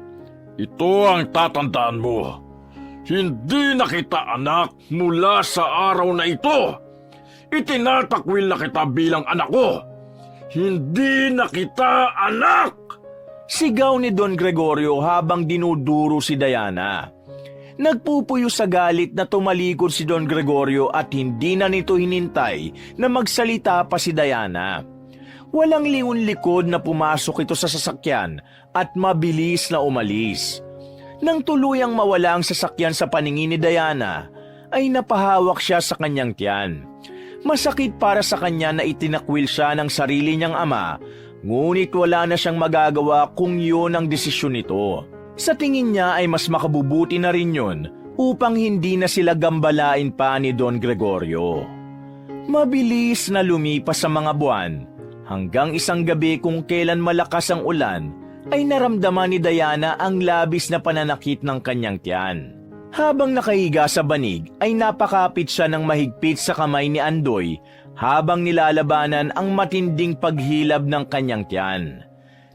S3: Ito ang tatandaan mo. Hindi na kita anak mula sa araw na ito. Itinatakwil na kita bilang anak ko. Hindi na kita anak!
S1: Sigaw ni Don Gregorio habang dinuduro si Diana. Nagpupuyo sa galit na tumalikod si Don Gregorio at hindi na nito hinintay na magsalita pa si Diana. Walang lingon-likod na pumasok ito sa sasakyan at mabilis na umalis. Nang tuluyang mawala ang sasakyan sa paningin ni Diana, ay napahawak siya sa kanyang tiyan. Masakit para sa kanya na itinakwil siya ng sarili niyang ama, ngunit wala na siyang magagawa kung yun ang desisyon nito. Sa tingin niya ay mas makabubuti na rin yun upang hindi na sila gambalain pa ni Don Gregorio. Mabilis na lumipas sa mga buwan, hanggang isang gabi kung kailan malakas ang ulan, ay naramdaman ni Diana ang labis na pananakit ng kanyang tiyan. Habang nakahiga sa banig, ay napakapit siya ng mahigpit sa kamay ni Andoy habang nilalabanan ang matinding paghilab ng kanyang tiyan.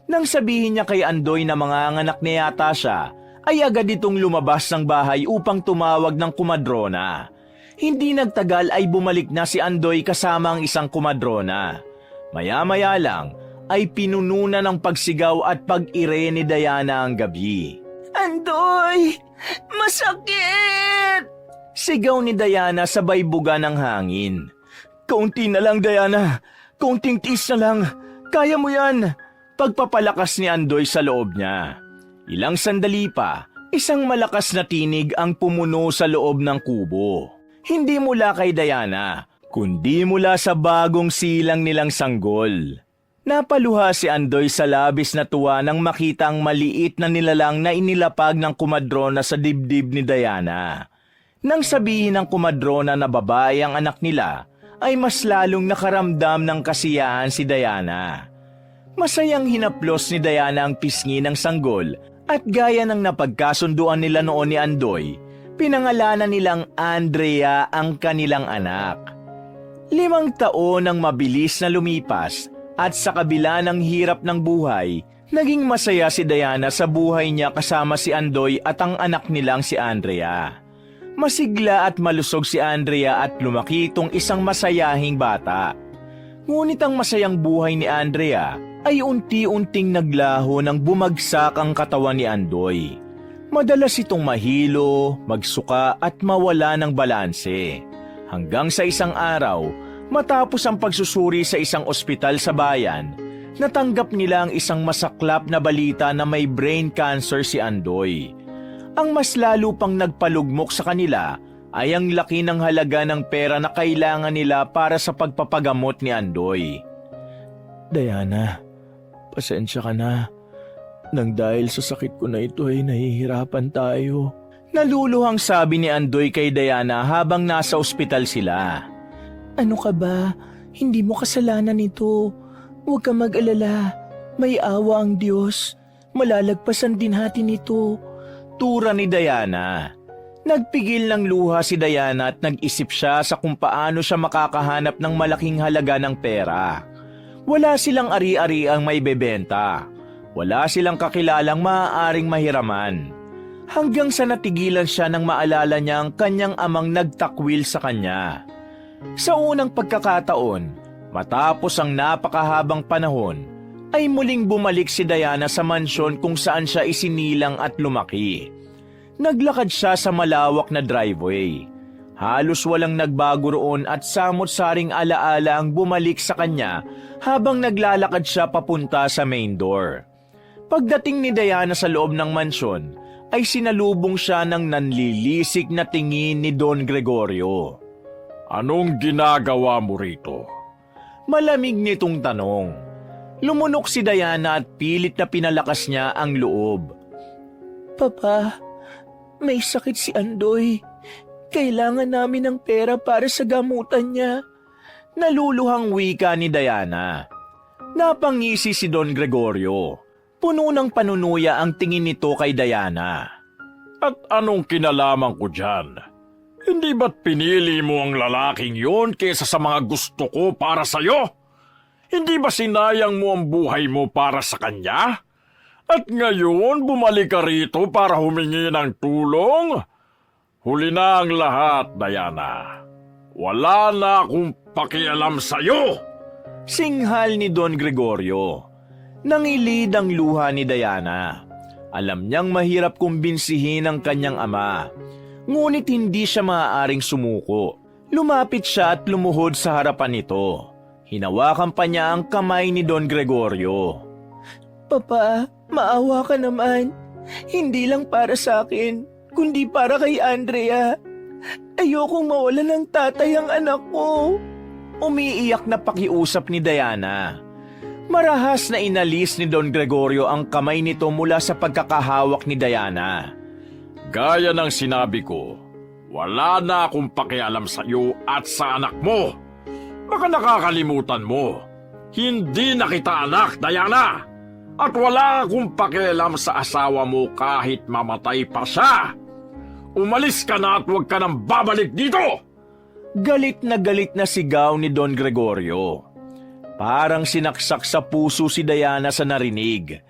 S1: Nang sabihin niya kay Andoy na manganganak na yata siya, ay agad itong lumabas ng bahay upang tumawag ng kumadrona. Hindi nagtagal ay bumalik na si Andoy kasama ang isang kumadrona. Maya-maya lang ay pinuno na ng pagsigaw at pag-ire ni Diana ang gabi.
S2: Andoy! Masakit!
S1: Sigaw ni Diana sabay buga ng hangin. Kaunti na lang, Diana. Kaunting tiis na lang. Kaya mo yan. Pagpapalakas ni Andoy sa loob niya. Ilang sandali pa, isang malakas na tinig ang pumuno sa loob ng kubo. Hindi mula kay Diana, kundi mula sa bagong silang nilang sanggol. Napaluha si Andoy sa labis na tuwa nang makita ang maliit na nilalang na inilapag ng kumadrona sa dibdib ni Diana. Nang sabihin ng kumadrona na babae ang anak nila, ay mas lalong nakaramdam ng kasiyahan si Diana. Masayang hinaplos ni Diana ang pisngi ng sanggol at gaya ng napagkasunduan nila noon ni Andoy, pinangalanan nilang Andrea ang kanilang anak. 5 taon ang mabilis na lumipas at sa kabila ng hirap ng buhay, naging masaya si Diana sa buhay niya kasama si Andoy at ang anak nilang si Andrea. Masigla at malusog si Andrea at lumaki itong isang masayahing bata. Ngunit ang masayang buhay ni Andrea ay unti-unting naglaho nang bumagsak ang katawan ni Andoy. Madalas itong mahilo, magsuka at mawala ng balanse. Hanggang sa isang araw, matapos ang pagsusuri sa isang ospital sa bayan, natanggap nila ang isang masaklap na balita na may brain cancer si Andoy. Ang mas lalo pang nagpalugmok sa kanila ay ang laki ng halaga ng pera na kailangan nila para sa pagpapagamot ni Andoy.
S2: Diana, pasensya ka na. Nang dahil sa sakit ko na ito ay nahihirapan tayo.
S1: Naluluhang sabi ni Andoy kay Diana habang nasa ospital sila.
S2: Ano ka ba? Hindi mo kasalanan ito. Huwag ka mag-alala. May awa ang Diyos. Malalagpasan din natin ito.
S1: Tura ni Diana. Nagpigil ng luha si Diana at nag-isip siya sa kung paano siya makakahanap ng malaking halaga ng pera. Wala silang ari-ari ang may bebenta. Wala silang kakilalang maaaring mahiraman. Hanggang sa natigilan siya nang maalala niya ang kanyang amang nagtakwil sa kanya. Sa unang pagkakataon, matapos ang napakahabang panahon, ay muling bumalik si Diana sa mansyon kung saan siya isinilang at lumaki. Naglakad siya sa malawak na driveway. Halos walang nagbago roon at samot-saring alaala ang bumalik sa kanya habang naglalakad siya papunta sa main door. Pagdating ni Diana sa loob ng mansyon, ay sinalubong siya ng nanlilisik na tingin ni Don Gregorio.
S3: Anong ginagawa mo rito?
S1: Malamig nitong tanong. Lumunok si Diana at pilit na pinalakas niya ang loob.
S2: Papa, may sakit si Andoy. Kailangan namin ng pera para sa gamutan niya.
S1: Naluluhang wika ni Diana. Napangisi si Don Gregorio. Puno ng panunuya ang tingin nito kay Diana.
S3: At anong kinalaman ko dyan? Hindi ba't pinili mo ang lalaking yon kesa sa mga gusto ko para sa'yo? Hindi ba sinayang mo ang buhay mo para sa kanya? At ngayon bumalik ka rito para humingi ng tulong? Huli na ang lahat, Diana. Wala na akong pakialam sa'yo!
S1: Singhal ni Don Gregorio. Nangilid ang luha ni Diana. Alam niyang mahirap kumbinsihin ang kanyang ama. Ngunit hindi siya maaaring sumuko. Lumapit siya at lumuhod sa harapan nito. Hinawakan pa niya ang kamay ni Don Gregorio.
S2: Papa, maawa ka naman. Hindi lang para sa akin, kundi para kay Andrea. Ayokong mawalan ng tatay ang anak ko.
S1: Umiiyak na pakiusap ni Diana. Marahas na inalis ni Don Gregorio ang kamay nito mula sa pagkakahawak ni Diana.
S3: Gaya ng sinabi ko, wala na akong pakialam sa iyo at sa anak mo. Baka nakakalimutan mo. Hindi na kita anak, Diana. At wala akong pakialam sa asawa mo kahit mamatay pa siya. Umalis ka na at huwag ka nang babalik dito!
S1: Galit na sigaw ni Don Gregorio. Parang sinaksak sa puso si Diana sa narinig.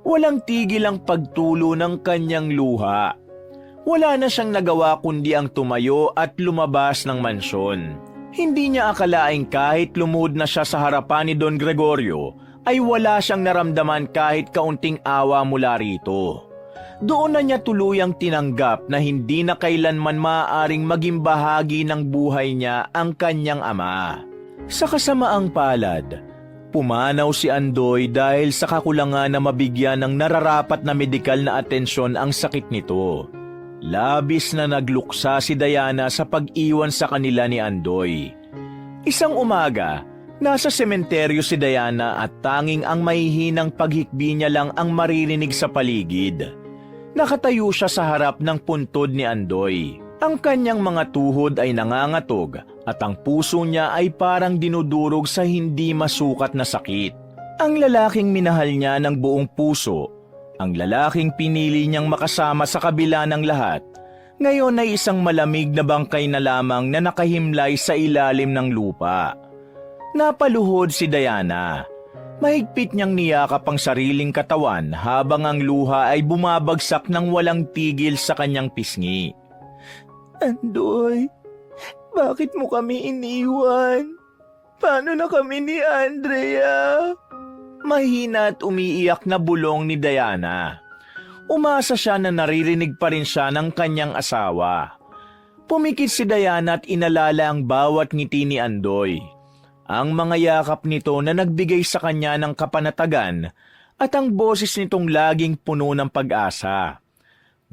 S1: Walang tigil ang pagtulo ng kanyang luha. Wala na siyang nagawa kundi ang tumayo at lumabas ng mansyon. Hindi niya akalaing kahit lumuhod na siya sa harapan ni Don Gregorio, ay wala siyang naramdaman kahit kaunting awa mula rito. Doon na niya tuluyang tinanggap na hindi na kailanman maaaring maging bahagi ng buhay niya ang kanyang ama. Sa kasamaang palad, pumanaw si Andoy dahil sa kakulangan na mabigyan ng nararapat na medikal na atensyon ang sakit nito. Labis na nagluksa si Diana sa pag-iwan sa kanila ni Andoy. Isang umaga, nasa sementeryo si Diana at tanging ang mahihinang paghikbi niya lang ang maririnig sa paligid. Nakatayo siya sa harap ng puntod ni Andoy. Ang kanyang mga tuhod ay nangangatog at ang puso niya ay parang dinudurog sa hindi masukat na sakit. Ang lalaking minahal niya ng buong puso, ang lalaking pinili niyang makasama sa kabila ng lahat, ngayon ay isang malamig na bangkay na lamang na nakahimlay sa ilalim ng lupa. Napaluhod si Diana. Mahigpit niyang niyakap ang sariling katawan habang ang luha ay bumabagsak ng walang tigil sa kanyang pisngi.
S2: Andoy, bakit mo kami iniwan? Paano na kami ni Andrea?
S1: Mahina at umiiyak na bulong ni Diana. Umasa siya na naririnig pa rin siya ng kanyang asawa. Pumikit si Diana at inalala ang bawat ngiti ni Andoy. Ang mga yakap nito na nagbigay sa kanya ng kapanatagan at ang boses nitong laging puno ng pag-asa.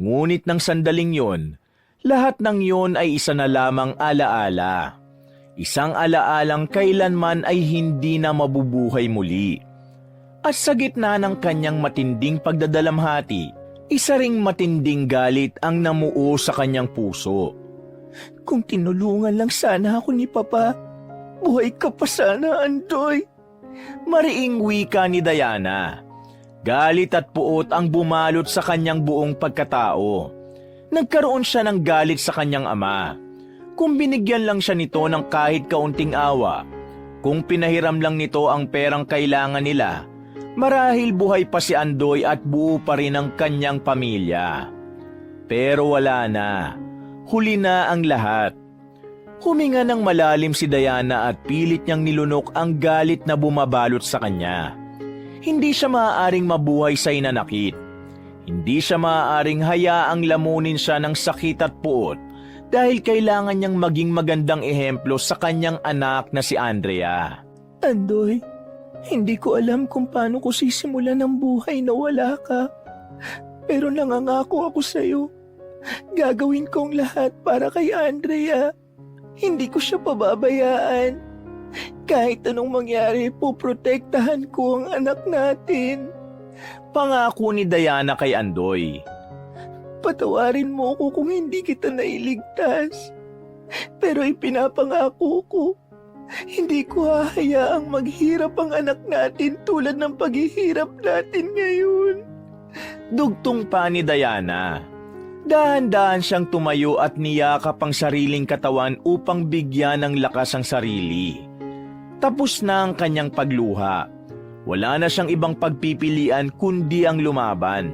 S1: Ngunit ng sandaling yon, lahat ng yon ay isa na lamang alaala. Isang alaalang kailanman ay hindi na mabubuhay muli. At sa gitna ng kanyang matinding pagdadalamhati, isa ring matinding galit ang namuo sa kanyang puso.
S2: Kung tinulungan lang sana ako ni Papa, buhay ka pa sana, Andoy.
S1: Mariing wika ni Diana. Galit at puot ang bumalot sa kanyang buong pagkatao. Nagkaroon siya ng galit sa kanyang ama. Kung binigyan lang siya nito ng kahit kaunting awa, kung pinahiram lang nito ang perang kailangan nila, marahil buhay pa si Andoy at buo pa rin ang kanyang pamilya. Pero wala na. Huli na ang lahat. Huminga ng malalim si Diana at pilit niyang nilunok ang galit na bumabalot sa kanya. Hindi siya maaaring mabuhay sa inanakit. Hindi siya maaaring hayaang lamunin siya ng sakit at puot dahil kailangan niyang maging magandang ehemplo sa kanyang anak na si Andrea.
S2: Andoy, hindi ko alam kung paano ko sisimulan ang buhay na wala ka. Pero nangangako ako sa'yo. Gagawin kong lahat para kay Andrea. Hindi ko siya pababayaan. Kahit anong mangyari, poprotektahan ko ang anak natin.
S1: Pangako ni Diana kay Andoy.
S2: Patawarin mo ko kung hindi kita nailigtas. Pero ipinapangako ko, hindi ko hahayaang maghirap ang anak natin tulad ng paghihirap natin ngayon.
S1: Dugtong pa ni Diana. Dahan-dahan siyang tumayo at niyakap ang sariling katawan upang bigyan ng lakas ang sarili. Tapos na ang kanyang pagluha. Wala na siyang ibang pagpipilian kundi ang lumaban.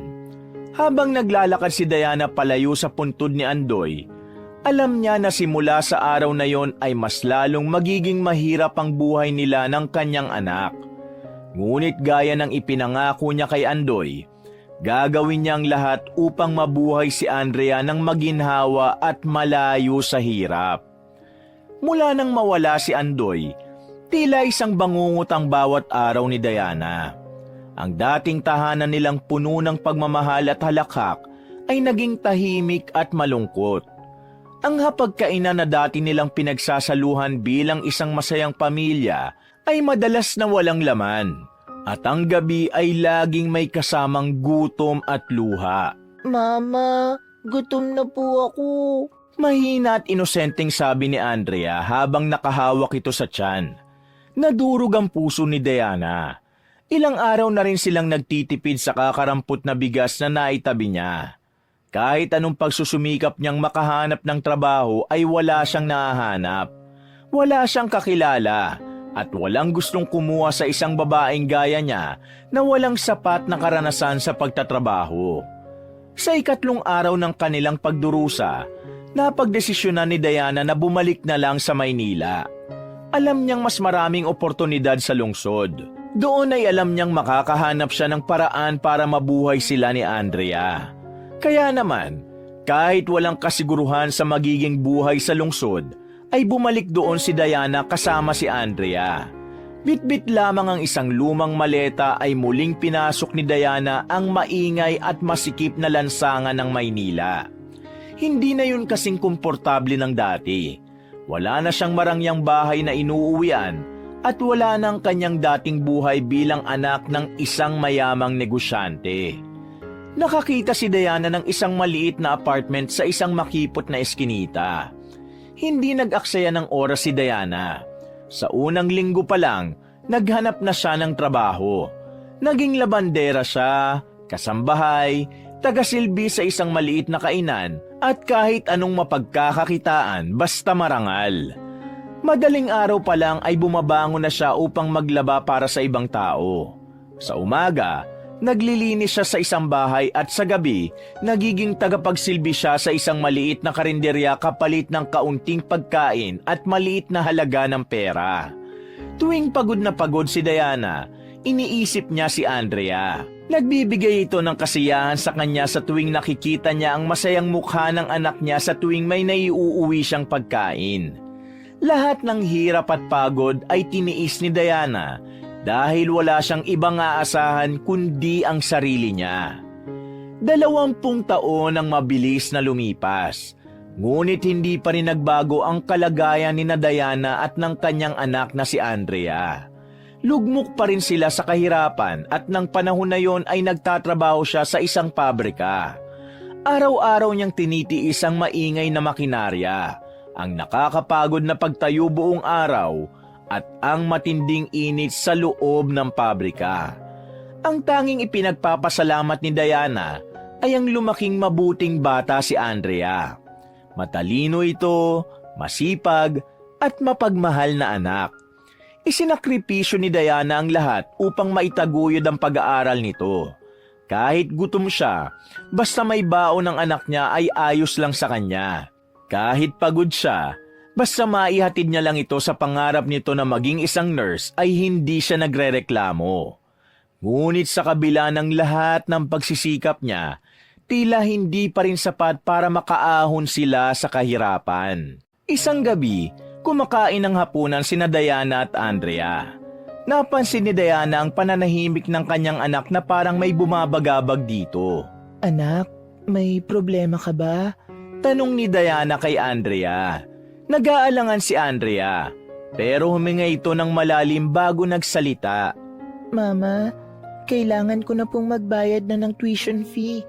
S1: Habang naglalakad si Diana palayo sa puntod ni Andoy, alam niya na simula sa araw na yon ay mas lalong magiging mahirap ang buhay nila ng kanyang anak. Ngunit gaya ng ipinangako niya kay Andoy, gagawin niya ang lahat upang mabuhay si Andrea ng maginhawa at malayo sa hirap. Mula nang mawala si Andoy, tila isang bangungot ang bawat araw ni Diana. Ang dating tahanan nilang puno ng pagmamahal at halakhak ay naging tahimik at malungkot. Ang hapagkainan na dati nilang pinagsasaluhan bilang isang masayang pamilya ay madalas na walang laman. At ang gabi ay laging may kasamang gutom at luha.
S2: Mama, gutom na po ako.
S1: Mahina at inosenteng sabi ni Andrea habang nakahawak ito sa tiyan. Nadurog ang puso ni Diana. Ilang araw na rin silang nagtitipid sa kakarampot na bigas na naitabi niya. Kahit anong pagsusumikap niyang makahanap ng trabaho ay wala siyang nahahanap. Wala siyang kakilala at walang gustong kumuha sa isang babaeng gaya niya na walang sapat na karanasan sa pagtatrabaho. Sa ikatlong araw ng kanilang pagdurusa, napagdesisyonan ni Diana na bumalik na lang sa Maynila. Alam niyang mas maraming oportunidad sa lungsod. Doon ay alam niyang makakahanap siya ng paraan para mabuhay sila ni Andrea. Kaya naman, kahit walang kasiguruhan sa magiging buhay sa lungsod, ay bumalik doon si Diana kasama si Andrea. Bit-bit lamang ang isang lumang maleta ay muling pinasok ni Diana ang maingay at masikip na lansangan ng Maynila. Hindi na yun kasing komportable ng dati. Wala na siyang marangyang bahay na inuuwian at wala na ang kanyang dating buhay bilang anak ng isang mayamang negosyante. Nakakita si Diana ng isang maliit na apartment sa isang makipot na eskinita. Hindi nag-aksaya ng oras si Diana. Sa unang linggo pa lang, naghanap na siya ng trabaho. Naging labandera siya, kasambahay, tagasilbi sa isang maliit na kainan at kahit anong mapagkakakitaan basta marangal. Madaling araw pa lang ay bumabangon na siya upang maglaba para sa ibang tao. Sa umaga, naglilinis siya sa isang bahay at sa gabi, nagiging tagapagsilbi siya sa isang maliit na karinderya kapalit ng kaunting pagkain at maliit na halaga ng pera. Tuwing pagod na pagod si Diana, iniisip niya si Andrea. Nagbibigay ito ng kasiyahan sa kanya sa tuwing nakikita niya ang masayang mukha ng anak niya sa tuwing may naiuuwi siyang pagkain. Lahat ng hirap at pagod ay tiniis ni Diana dahil wala siyang ibang aasahan kundi ang sarili niya. 20 taon ang mabilis na lumipas, ngunit hindi pa rin nagbago ang kalagayan ni Diana at ng kanyang anak na si Andrea. Lugmok pa rin sila sa kahirapan at ng panahon na yon ay nagtatrabaho siya sa isang pabrika. Araw-araw niyang tinitiis ang maingay na makinarya, ang nakakapagod na pagtayo buong araw at ang matinding init sa loob ng pabrika. Ang tanging ipinagpapasalamat ni Diana ay ang lumaking mabuting bata si Andrea. Matalino ito, masipag at mapagmahal na anak. Isinakripisyo ni Diana ang lahat upang maitaguyod ang pag-aaral nito. Kahit gutom siya, basta may baon ng anak niya ay ayos lang sa kanya. Kahit pagod siya, basta maihatid niya lang ito sa pangarap nito na maging isang nurse ay hindi siya nagrereklamo. Ngunit sa kabila ng lahat ng pagsisikap niya, tila hindi pa rin sapat para makaahon sila sa kahirapan. Isang gabi, kumakain ng hapunan sina Diana at Andrea. Napansin ni Diana ang pananahimik ng kanyang anak na parang may bumabagabag dito.
S2: Anak, may problema ka ba?
S1: Tanong ni Diana kay Andrea. Nag-aalangan si Andrea, pero huminga ito ng malalim bago nagsalita.
S2: Mama, kailangan ko na pong magbayad na ng tuition fee.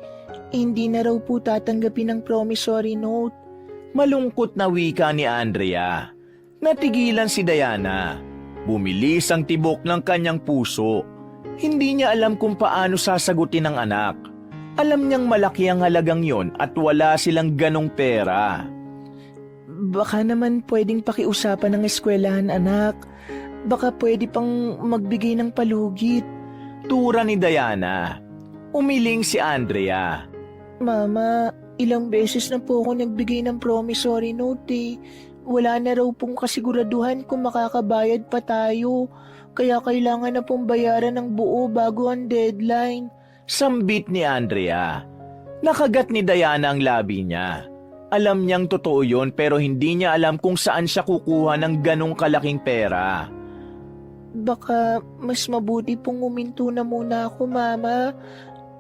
S2: Hindi na raw po tatanggapin ng promissory note. Malungkot na wika ni Andrea. Natigilan si Diana. Bumilis ang tibok ng kanyang puso. Hindi niya alam kung paano sasagutin ang anak. Alam niyang malaki ang halagang yon at wala silang ganong pera. Baka naman pwedeng pakiusapan ng eskwelahan, anak. Baka pwede pang magbigay ng palugit.
S1: Tura ni Diana. Umiling si Andrea.
S2: Mama, ilang beses na po ako nagbigay ng promissory note eh. Wala na raw pong kasiguraduhan kung makakabayad pa tayo. Kaya kailangan na pong bayaran ng buo bago ang deadline.
S1: Sambit ni Andrea. Nakagat ni Diana ang labi niya. Alam niyang totoo yun pero hindi niya alam kung saan siya kukuha ng ganong kalaking pera.
S2: Baka mas mabuti pong uminto na muna ako, Mama.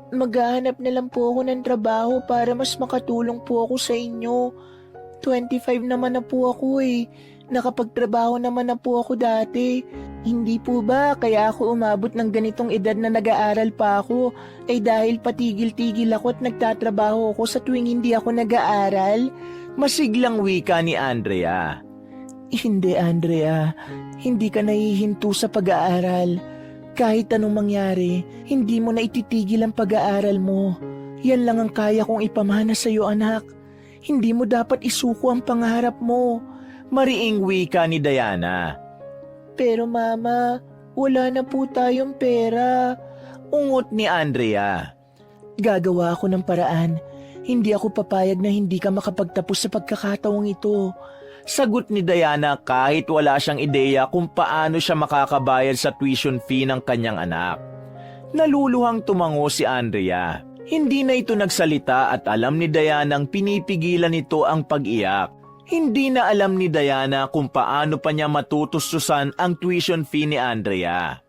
S2: Maghahanap na lang po ako ng trabaho para mas makatulong po ako sa inyo. 25 naman na po ako eh. Nakapagtrabaho naman na po ako dati. Hindi po ba kaya ako umabot ng ganitong edad na nag-aaral pa ako ay dahil patigil-tigil ako at nagtatrabaho ako sa tuwing hindi ako nag-aaral?
S1: Masiglang wika ni Andrea.
S2: Hindi, Andrea. Hindi ka nahihinto sa pag-aaral. Kahit anong mangyari, hindi mo na ititigil ang pag-aaral mo. Yan lang ang kaya kong ipamana sa iyo, anak. Hindi mo dapat isuko ang pangarap mo.
S1: Mariing wika ni Diana.
S2: Pero mama, wala na po tayong pera.
S1: Ungot ni Andrea.
S2: Gagawa ako ng paraan. Hindi ako papayag na hindi ka makapagtapos sa pagkakataong ito.
S1: Sagot ni Diana kahit wala siyang ideya kung paano siya makakabayad sa tuition fee ng kanyang anak. Naluluhang tumango si Andrea. Hindi na ito nagsalita at alam ni Diana ang pinipigilan nito ang pag-iyak. Hindi na alam ni Diana kung paano pa niya matutustusan ang tuition fee ni Andrea.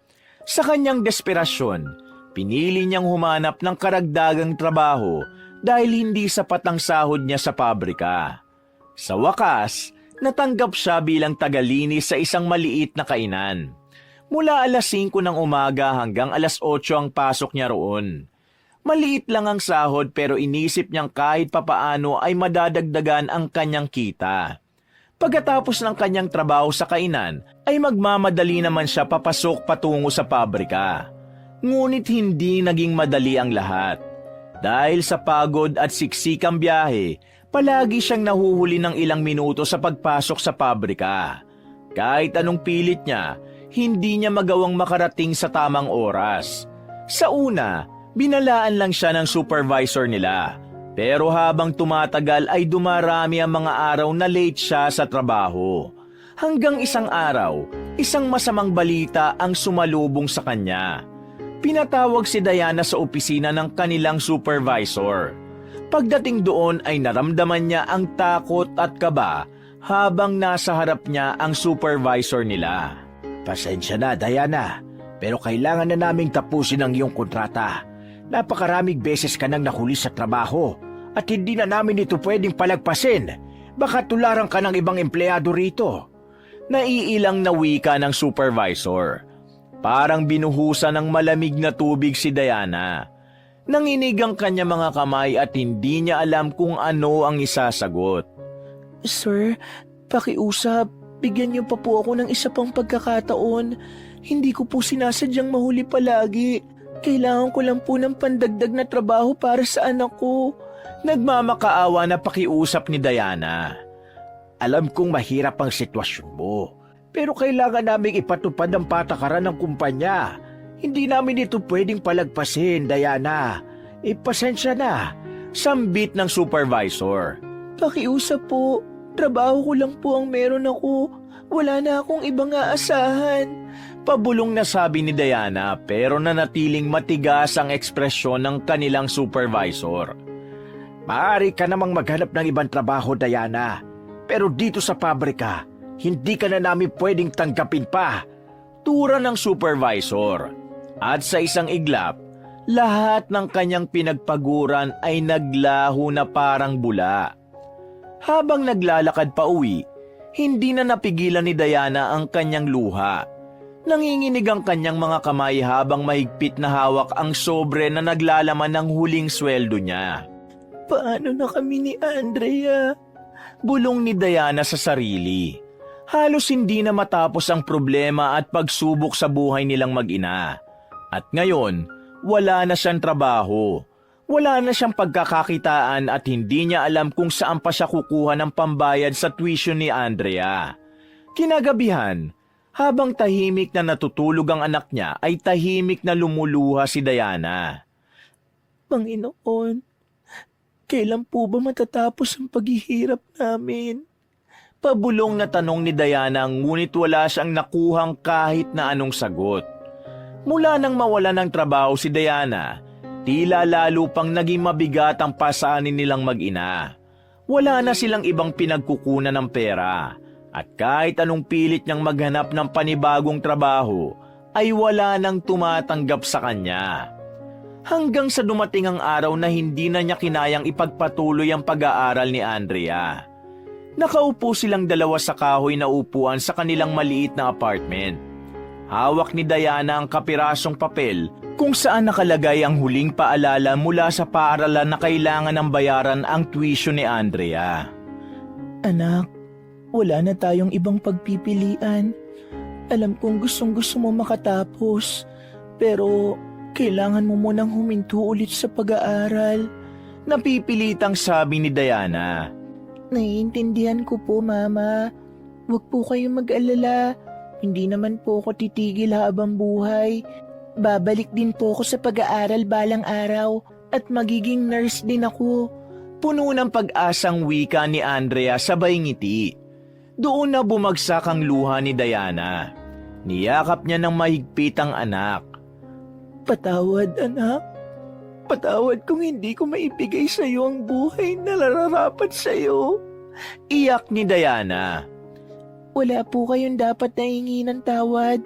S1: Sa kanyang desperasyon, pinili niyang humanap ng karagdagang trabaho dahil hindi sapat ang sahod niya sa pabrika. Sa wakas, natanggap siya bilang tagalinis sa isang maliit na kainan. Mula alas 5 ng umaga hanggang alas 8 ang pasok niya roon. Maliit lang ang sahod pero inisip niyang kahit papaano ay madadagdagan ang kanyang kita. Pagkatapos ng kanyang trabaho sa kainan, ay magmamadali naman siya papasok patungo sa pabrika. Ngunit hindi naging madali ang lahat. Dahil sa pagod at siksikang biyahe, palagi siyang nahuhuli ng ilang minuto sa pagpasok sa pabrika. Kahit anong pilit niya, hindi niya magawang makarating sa tamang oras. Sa una, binalaan lang siya ng supervisor nila. Pero habang tumatagal ay dumarami ang mga araw na late siya sa trabaho. Hanggang isang araw, isang masamang balita ang sumalubong sa kanya. Pinatawag si Diana sa opisina ng kanilang supervisor. Pagdating doon ay naramdaman niya ang takot at kaba habang nasa harap niya ang supervisor nila.
S3: Pasensya na, Diana, pero kailangan na naming tapusin ang iyong kontrata. Napakaraming beses ka nang nahuli sa trabaho at hindi na namin ito pwedeng palagpasin. Baka tularan ka ng ibang empleyado rito.
S1: Naiilang na wika ng supervisor. Parang binuhusan ng malamig na tubig si Diana. Nanginig ang kanya mga kamay at hindi niya alam kung ano ang isasagot.
S2: Sir, pakiusap. Bigyan niyo pa po ako ng isa pang pagkakataon. Hindi ko po sinasadyang mahuli palagi. Kailangan ko lang po ng pandagdag na trabaho para sa anak ko.
S1: Nagmamakaawa na pakiusap ni Diana.
S3: Alam kong mahirap ang sitwasyon mo, pero kailangan naming ipatupad ang patakaran ng kumpanya. Hindi namin ito pwedeng palagpasin, Diana. Pasensya na.
S1: Sambit ng supervisor.
S2: Pakiusap po. Trabaho ko lang po ang meron ako. Wala na akong ibang aasahan.
S1: Pabulong na sabi ni Diana pero nanatiling matigas ang ekspresyon ng kanilang supervisor.
S3: Maaari ka namang maghanap ng ibang trabaho, Diana. Pero dito sa pabrika, hindi ka na namin pwedeng tanggapin pa.
S1: Tura ng supervisor. At sa isang iglap, lahat ng kanyang pinagpaguran ay naglaho na parang bula. Habang naglalakad pa uwi, hindi na napigilan ni Diana ang kanyang luha. Nanginginig ang kanyang mga kamay habang mahigpit na hawak ang sobre na naglalaman ng huling sweldo niya.
S2: Paano na kami ni Andrea?
S1: Bulong ni Diana sa sarili. Halos hindi na matapos ang problema at pagsubok sa buhay nilang mag-ina. At ngayon, wala na siyang trabaho. Wala na siyang pagkakakitaan at hindi niya alam kung saan pa siya kukuha ng pambayad sa tuition ni Andrea. Kinagabihan, habang tahimik na natutulog ang anak niya ay tahimik na lumuluha si Diana.
S2: Panginoon, kailan po ba matatapos ang paghihirap namin?
S1: Pabulong na tanong ni Diana ngunit wala siyang nakuhang kahit na anong sagot. Mula nang mawala ng trabaho si Diana, tila lalo pang naging mabigat ang pasanin nilang mag-ina. Wala na silang ibang pinagkukunan ng pera at kahit anong pilit niyang maghanap ng panibagong trabaho ay wala nang tumatanggap sa kanya. Hanggang sa dumating ang araw na hindi na niya kinayang ipagpatuloy ang pag-aaral ni Andrea. Nakaupo silang dalawa sa kahoy na upuan sa kanilang maliit na apartment. Hawak ni Diana ang kapirasong papel kung saan nakalagay ang huling paalala mula sa paaralan na kailangan ng bayaran ang tuition ni Andrea.
S2: Anak, wala na tayong ibang pagpipilian. Alam kong gustong-gusto mo makatapos, pero kailangan mo munang huminto ulit sa pag-aaral.
S1: Napipilitang sabi ni Diana.
S2: Naiintindihan ko po, Mama. Huwag po kayong mag-alala. Hindi naman po ako titigil habang buhay. Babalik din po ako sa pag-aaral balang araw at magiging nurse din ako.
S1: Puno ng pag-asang wika ni Andrea sabay ngiti. Doon na bumagsak ang luha ni Diana. Niyakap niya ng mahigpit ang anak.
S2: Patawad, anak. Patawad kung hindi ko maibigay sa iyo ang buhay na nararapat sa iyo.
S1: Iyak ni Diana.
S2: Wala po kayong dapat nahingi ng tawad.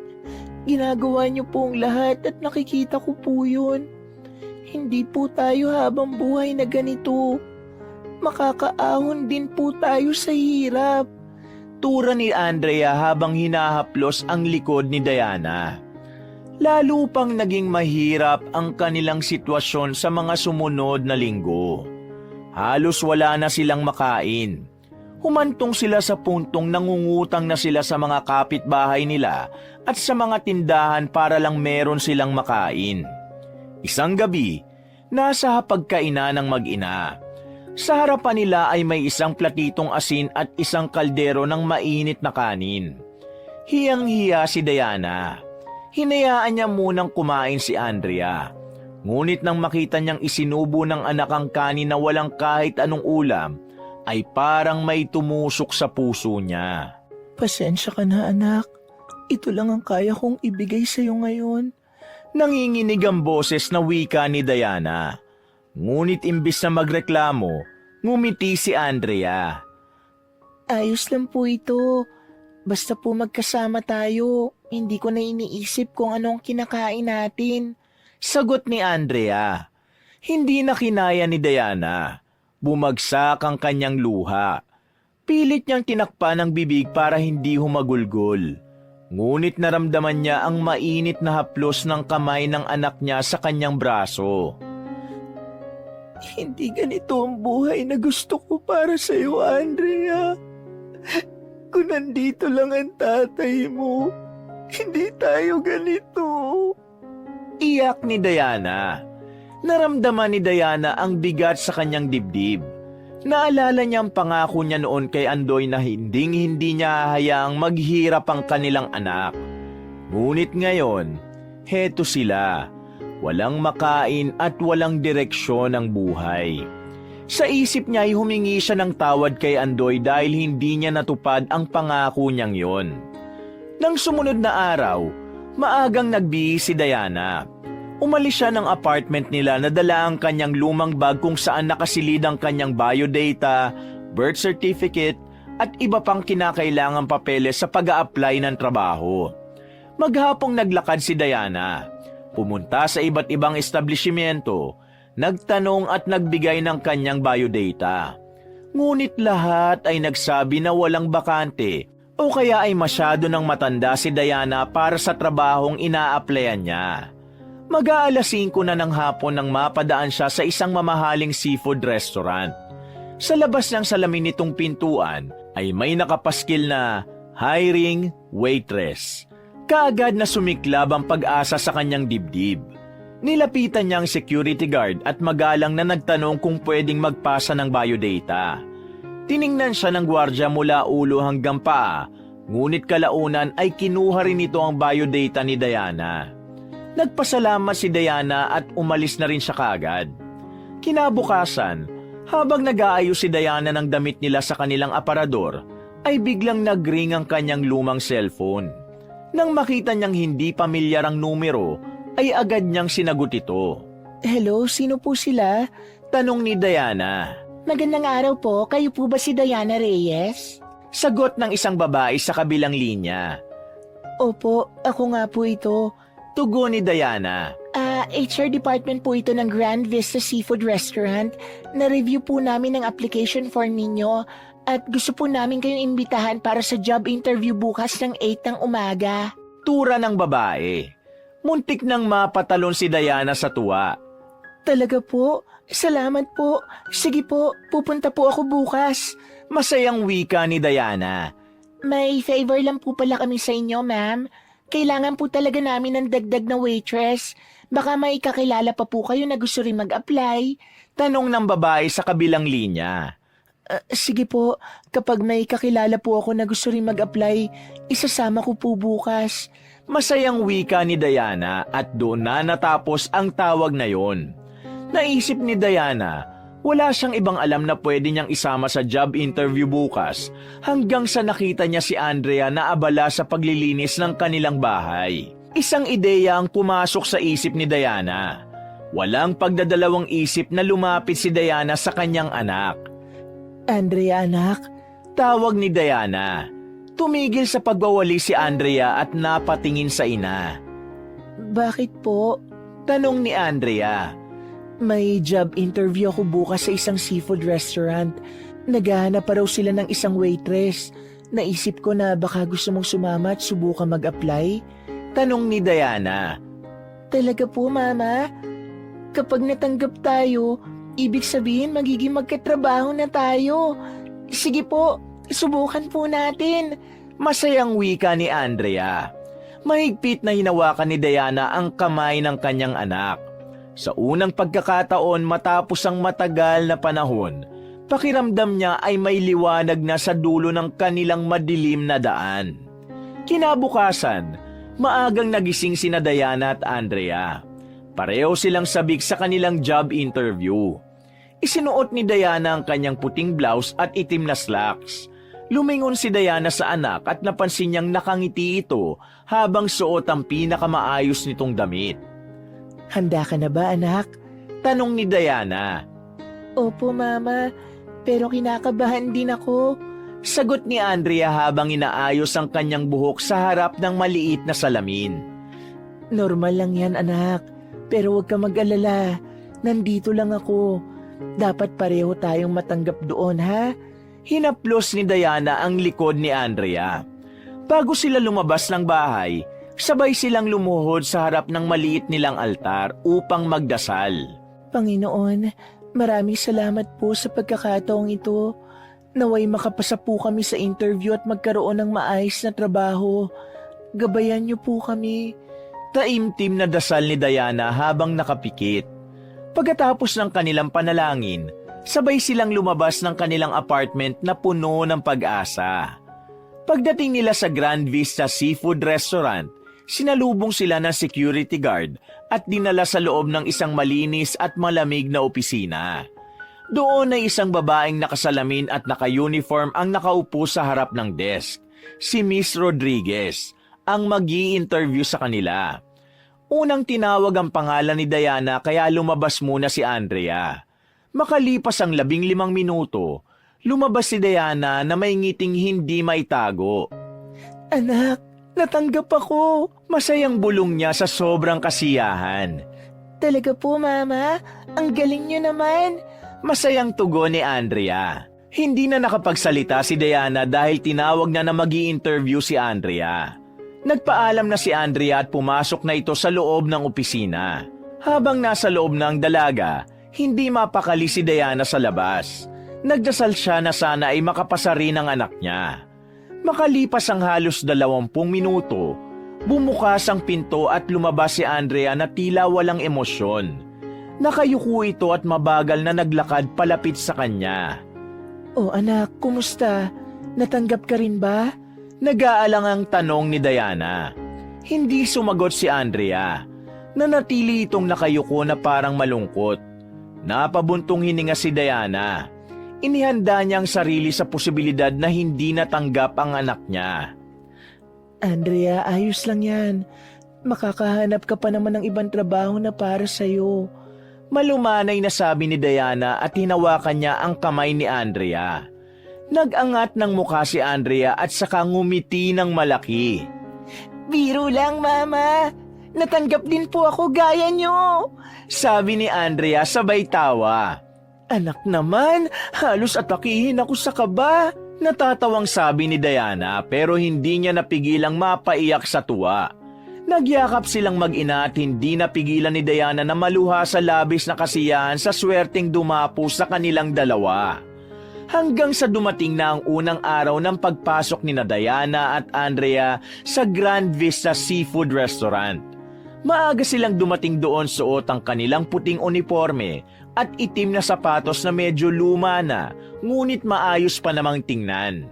S2: Ginagawa niyo po ang lahat at nakikita ko po yun. Hindi po tayo habang buhay na ganito. Makakaahon din po tayo sa hirap.
S1: Tura ni Andrea habang hinahaplos ang likod ni Diana. Lalo pang naging mahirap ang kanilang sitwasyon sa mga sumunod na linggo. Halos wala na silang makain. Humantong sila sa puntong nangungutang na sila sa mga kapitbahay nila at sa mga tindahan para lang meron silang makain. Isang gabi, nasa hapagkainan ng mag-ina. Sa harapan nila ay may isang platitong asin at isang kaldero ng mainit na kanin. Hiyang-hiya si Diana. Hinayaan niya munang kumain si Andrea. Ngunit nang makita niyang isinubo ng anak ang kanin na walang kahit anong ulam, ay parang may tumusok sa puso niya.
S2: Pasensya ka na, anak. Ito lang ang kaya kong ibigay sa iyo ngayon.
S1: Nanginginig ang boses na wika ni Diana. Ngunit imbis na magreklamo, ngumiti si Andrea.
S2: Ayos lang po ito. Basta po magkasama tayo. Hindi ko na iniisip kung anong kinakain natin.
S1: Sagot ni Andrea. Hindi na kinaya ni Diana. Bumagsak ang kanyang luha. Pilit niyang tinakpan ang bibig para hindi humagulgol. Ngunit naramdaman niya ang mainit na haplos ng kamay ng anak niya sa kanyang braso.
S2: Hindi ganito ang buhay na gusto ko para sa iyo, Andrea. Kung nandito lang ang tatay mo, hindi tayo ganito.
S1: Iyak ni Diana. Naramdaman ni Diana ang bigat sa kanyang dibdib. Naalala niya ang pangako niya noon kay Andoy na hindi niya hayaang maghirap ang kanilang anak. Ngunit ngayon, heto sila. Walang makain at walang direksyon ang buhay. Sa isip niya ay humingi siya ng tawad kay Andoy dahil hindi niya natupad ang pangako niyang yon. Nang sumunod na araw, maagang nagbihis si Diana. Umalis siya ng apartment nila na dala ang kanyang lumang bag kung saan nakasilid ang kanyang biodata, birth certificate at iba pang kinakailangang papeles sa pag-a-apply ng trabaho. Maghapong naglakad si Diana. Pumunta sa iba't ibang establishmento, nagtanong at nagbigay ng kanyang biodata. Ngunit lahat ay nagsabi na walang bakante o kaya ay masyado nang matanda si Diana para sa trabahong ina-applyan niya. Mag-aalas 5 na ng hapon nang mapadaan siya sa isang mamahaling seafood restaurant. Sa labas ng salamin nitong pintuan ay may nakapaskil na hiring waitress. Kaagad na sumiklab ang pag-asa sa kanyang dibdib. Nilapitan niya ang security guard at magalang na nagtanong kung pwedeng magpasa ng biodata. Tiningnan siya ng gwardya mula ulo hanggang paa, ngunit kalaunan ay kinuha rin ito ang biodata ni Diana. Nagpasalamat si Diana at umalis na rin siya kaagad. Kinabukasan, habang nag-aayos si Diana ng damit nila sa kanilang aparador, ay biglang nag-ring ang kanyang lumang cellphone. Nang makita niyang hindi pamilyar ang numero, ay agad niyang sinagot ito.
S2: Hello, sino po sila?
S1: Tanong ni Diana.
S2: Magandang araw po, kayo po ba si Diana Reyes?
S1: Sagot ng isang babae sa kabilang linya.
S2: Opo, ako nga po ito.
S1: Tugon ni Diana.
S2: HR department po ito ng Grand Vista Seafood Restaurant. Na-review po namin ang application form ninyo at gusto po namin kayong imbitahan para sa job interview bukas ng 8 ng umaga.
S1: Tura ng babae. Muntik nang mapatalon si Diana sa tuwa.
S2: Talaga po? Salamat po. Sige po, pupunta po ako bukas.
S1: Masayang wika ni Diana.
S2: May favor lang po pala kami sa inyo, ma'am. Kailangan po talaga namin ng dagdag na waitress. Baka may kakilala pa po kayo na gusto rin mag-apply.
S1: Tanong ng babae sa kabilang linya.
S2: Sige po, kapag may kakilala po ako na gusto rin mag-apply, isasama ko po bukas.
S1: Masayang wika ni Diana at doon na natapos ang tawag na yon. Naisip ni Diana, wala siyang ibang alam na pwede niyang isama sa job interview bukas hanggang sa nakita niya si Andrea na abala sa paglilinis ng kanilang bahay. Isang ideya ang pumasok sa isip ni Diana. Walang pagdadalawang isip na lumapit si Diana sa kanyang anak.
S2: Andrea, anak.
S1: Tawag ni Diana. Tumigil sa pagwawali si Andrea at napatingin sa ina.
S2: Bakit po?
S1: Tanong ni Andrea.
S2: May job interview ako bukas sa isang seafood restaurant. Naghahanap pa raw sila ng isang waitress. Naisip ko na baka gusto mong sumama at subukan mag-apply.
S1: Tanong ni Diana.
S2: Talaga po, Mama? Kapag natanggap tayo, ibig sabihin magiging magkatrabaho na tayo. Sige po, subukan po natin.
S1: Masayang wika ni Andrea. Mahigpit na hinawakan ni Diana ang kamay ng kanyang anak. Sa unang pagkakataon matapos ang matagal na panahon, pakiramdam niya ay may liwanag na sa dulo ng kanilang madilim na daan. Kinabukasan, maagang nagising sina Diana at Andrea. Pareho silang sabik sa kanilang job interview. Isinuot ni Diana ang kanyang puting blouse at itim na slacks. Lumingon si Diana sa anak at napansin niyang nakangiti ito habang suot ang pinakamaayos nitong damit.
S2: Handa ka na ba, anak?
S1: Tanong ni Diana.
S2: Opo, Mama. Pero kinakabahan din ako.
S1: Sagot ni Andrea habang inaayos ang kanyang buhok sa harap ng maliit na salamin.
S2: Normal lang yan, anak. Pero huwag ka mag-alala. Nandito lang ako. Dapat pareho tayong matanggap doon, ha?
S1: Hinaplos ni Diana ang likod ni Andrea. Bago sila lumabas ng bahay, sabay silang lumuhod sa harap ng maliit nilang altar upang magdasal.
S2: Panginoon, maraming salamat po sa pagkakataong ito. Naway makapasa po kami sa interview at magkaroon ng maayos na trabaho. Gabayan niyo po kami.
S1: Taimtim na dasal ni Diana habang nakapikit. Pagkatapos ng kanilang panalangin, sabay silang lumabas ng kanilang apartment na puno ng pag-asa. Pagdating nila sa Grand Vista Seafood Restaurant, sinalubong sila ng security guard at dinala sa loob ng isang malinis at malamig na opisina. Doon ay isang babaeng nakasalamin at naka-uniform ang nakaupo sa harap ng desk, si Miss Rodriguez, ang mag-i-interview sa kanila. Unang tinawag ang pangalan ni Diana kaya lumabas muna si Andrea. Makalipas ang 15 minuto, lumabas si Diana na may ngiting hindi maitago.
S2: Anak, natanggap ako.
S1: Masayang bulong niya sa sobrang kasiyahan.
S2: Talaga po, Mama. Ang galing niyo naman.
S1: Masayang tugon ni Andrea. Hindi na nakapagsalita si Diana dahil tinawag na mag-i-interview si Andrea. Nagpaalam na si Andrea at pumasok na ito sa loob ng opisina. Habang nasa loob ng dalaga, hindi mapakali si Diana sa labas. Nagdasal siya na sana ay makapasa rin ang anak niya. Makalipas ang halos 20 minuto, bumukas ang pinto at lumabas si Andrea na tila walang emosyon. Nakayuko ito at mabagal na naglakad palapit sa kanya.
S2: Oh anak, kumusta? Natanggap ka rin ba?
S1: Nag-aalang ang tanong ni Diana. Hindi sumagot si Andrea. Nanatili itong nakayuko na parang malungkot. Napabuntong hininga si Diana. Inihanda niya ang sarili sa posibilidad na hindi natanggap ang anak niya.
S2: Andrea, ayos lang yan. Makakahanap ka pa naman ng ibang trabaho na para sa'yo.
S1: Malumanay na sabi ni Diana at hinawakan niya ang kamay ni Andrea. Nag-angat ng mukha si Andrea at saka ngumiti ng malaki.
S2: Biro lang, Mama. Natanggap din po ako gaya nyo.
S1: Sabi ni Andrea sabay tawa.
S2: Anak naman, halos atakihin ako sa kaba.
S1: Natatawang sabi ni Diana pero hindi niya napigilang mapaiyak sa tuwa. Nagyakap silang mag-ina at hindi napigilan ni Diana na maluha sa labis na kasiyahan sa swerteng dumapo sa kanilang dalawa. Hanggang sa dumating na ang unang araw ng pagpasok ni Diana at Andrea sa Grand Vista Seafood Restaurant. Maaga silang dumating doon, suot ang kanilang puting uniforme at itim na sapatos na medyo luma na, ngunit maayos pa namang tingnan.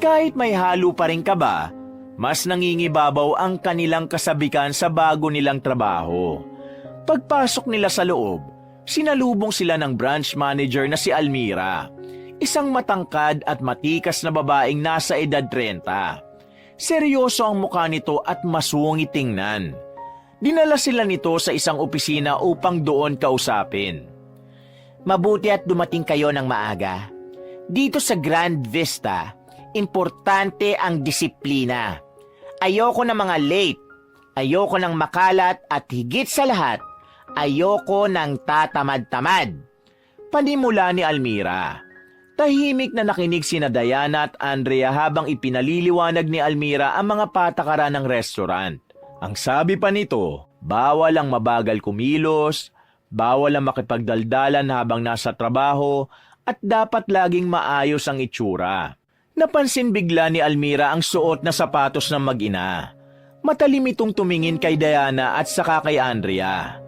S1: Kahit may halo pa rin kaba, mas nangingibabaw ang kanilang kasabikan sa bago nilang trabaho. Pagpasok nila sa loob, sinalubong sila ng branch manager na si Almira, isang matangkad at matikas na babaeng nasa edad 30. Seryoso ang mukha nito at masungit tingnan. Dinala sila nito sa isang opisina upang doon kausapin.
S2: Mabuti at dumating kayo ng maaga. Dito sa Grand Vista, importante ang disiplina. Ayoko ng mga late, ayoko ng makalat at higit sa lahat, ayoko ng tatamad-tamad. Panimula ni Almira. Tahimik na nakinig sina Diana at Andrea habang ipinaliliwanag ni Almira ang mga patakaran ng restaurant. Ang sabi pa nito, bawal ang mabagal kumilos, bawal ang makipagdaldalan habang nasa trabaho, at dapat laging maayos ang itsura. Napansin bigla ni Almira ang suot na sapatos ng mag-ina. Matalim itong tumingin kay Diana at saka kay Andrea.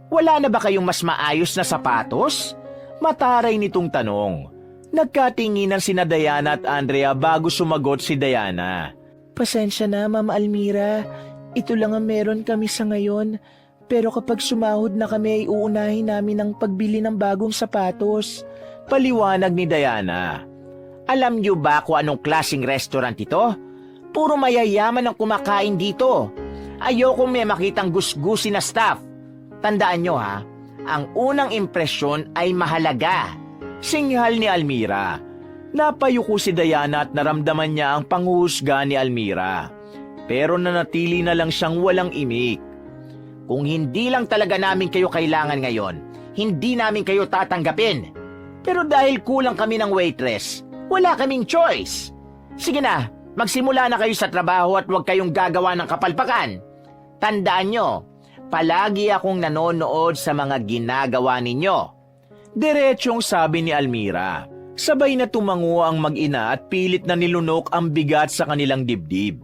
S2: Wala na ba kayong mas maayos na sapatos? Mataray nitong tanong. Nagkatinginan sina Diana at Andrea bago sumagot si Diana.
S4: Pasensya na, Ma'am Almira. Ito lang ang meron kami sa ngayon. Pero kapag sumahod na kami ay uunahin namin ang pagbili ng bagong sapatos.
S1: Paliwanag ni Diana.
S2: Alam niyo ba kung anong klaseng restaurant ito? Puro mayayaman ang kumakain dito. Ayoko may makitang gusgusi na staff. Tandaan niyo ha, ang unang impresyon ay mahalaga.
S1: Singhal ni Almira. Napayuko si Diana at naramdaman niya ang panghuhusga ni Almira. Pero nanatili na lang siyang walang imik.
S2: Kung hindi lang talaga namin kayo kailangan ngayon, hindi namin kayo tatanggapin. Pero dahil kulang kami ng waitress, wala kaming choice. Sige na, magsimula na kayo sa trabaho at huwag kayong gagawa ng kapalpakan. Tandaan nyo, palagi akong nanonood sa mga ginagawa ninyo.
S1: Diretsyong sabi ni Almira. Sabay na tumango ang mag-ina at pilit na nilunok ang bigat sa kanilang dibdib.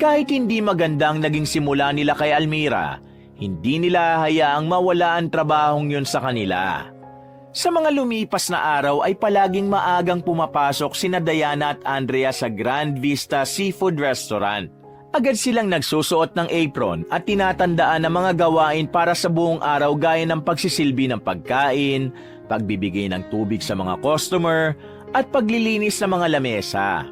S1: Kahit hindi magandang naging simula nila kay Almira, hindi nila hayaang mawala ang trabahong yun sa kanila. Sa mga lumipas na araw ay palaging maagang pumapasok sina Diana at Andrea sa Grand Vista Seafood Restaurant. Agad silang nagsusuot ng apron at tinatandaan ang mga gawain para sa buong araw gaya ng pagsisilbi ng pagkain, pagbibigay ng tubig sa mga customer, at paglilinis ng mga lamesa.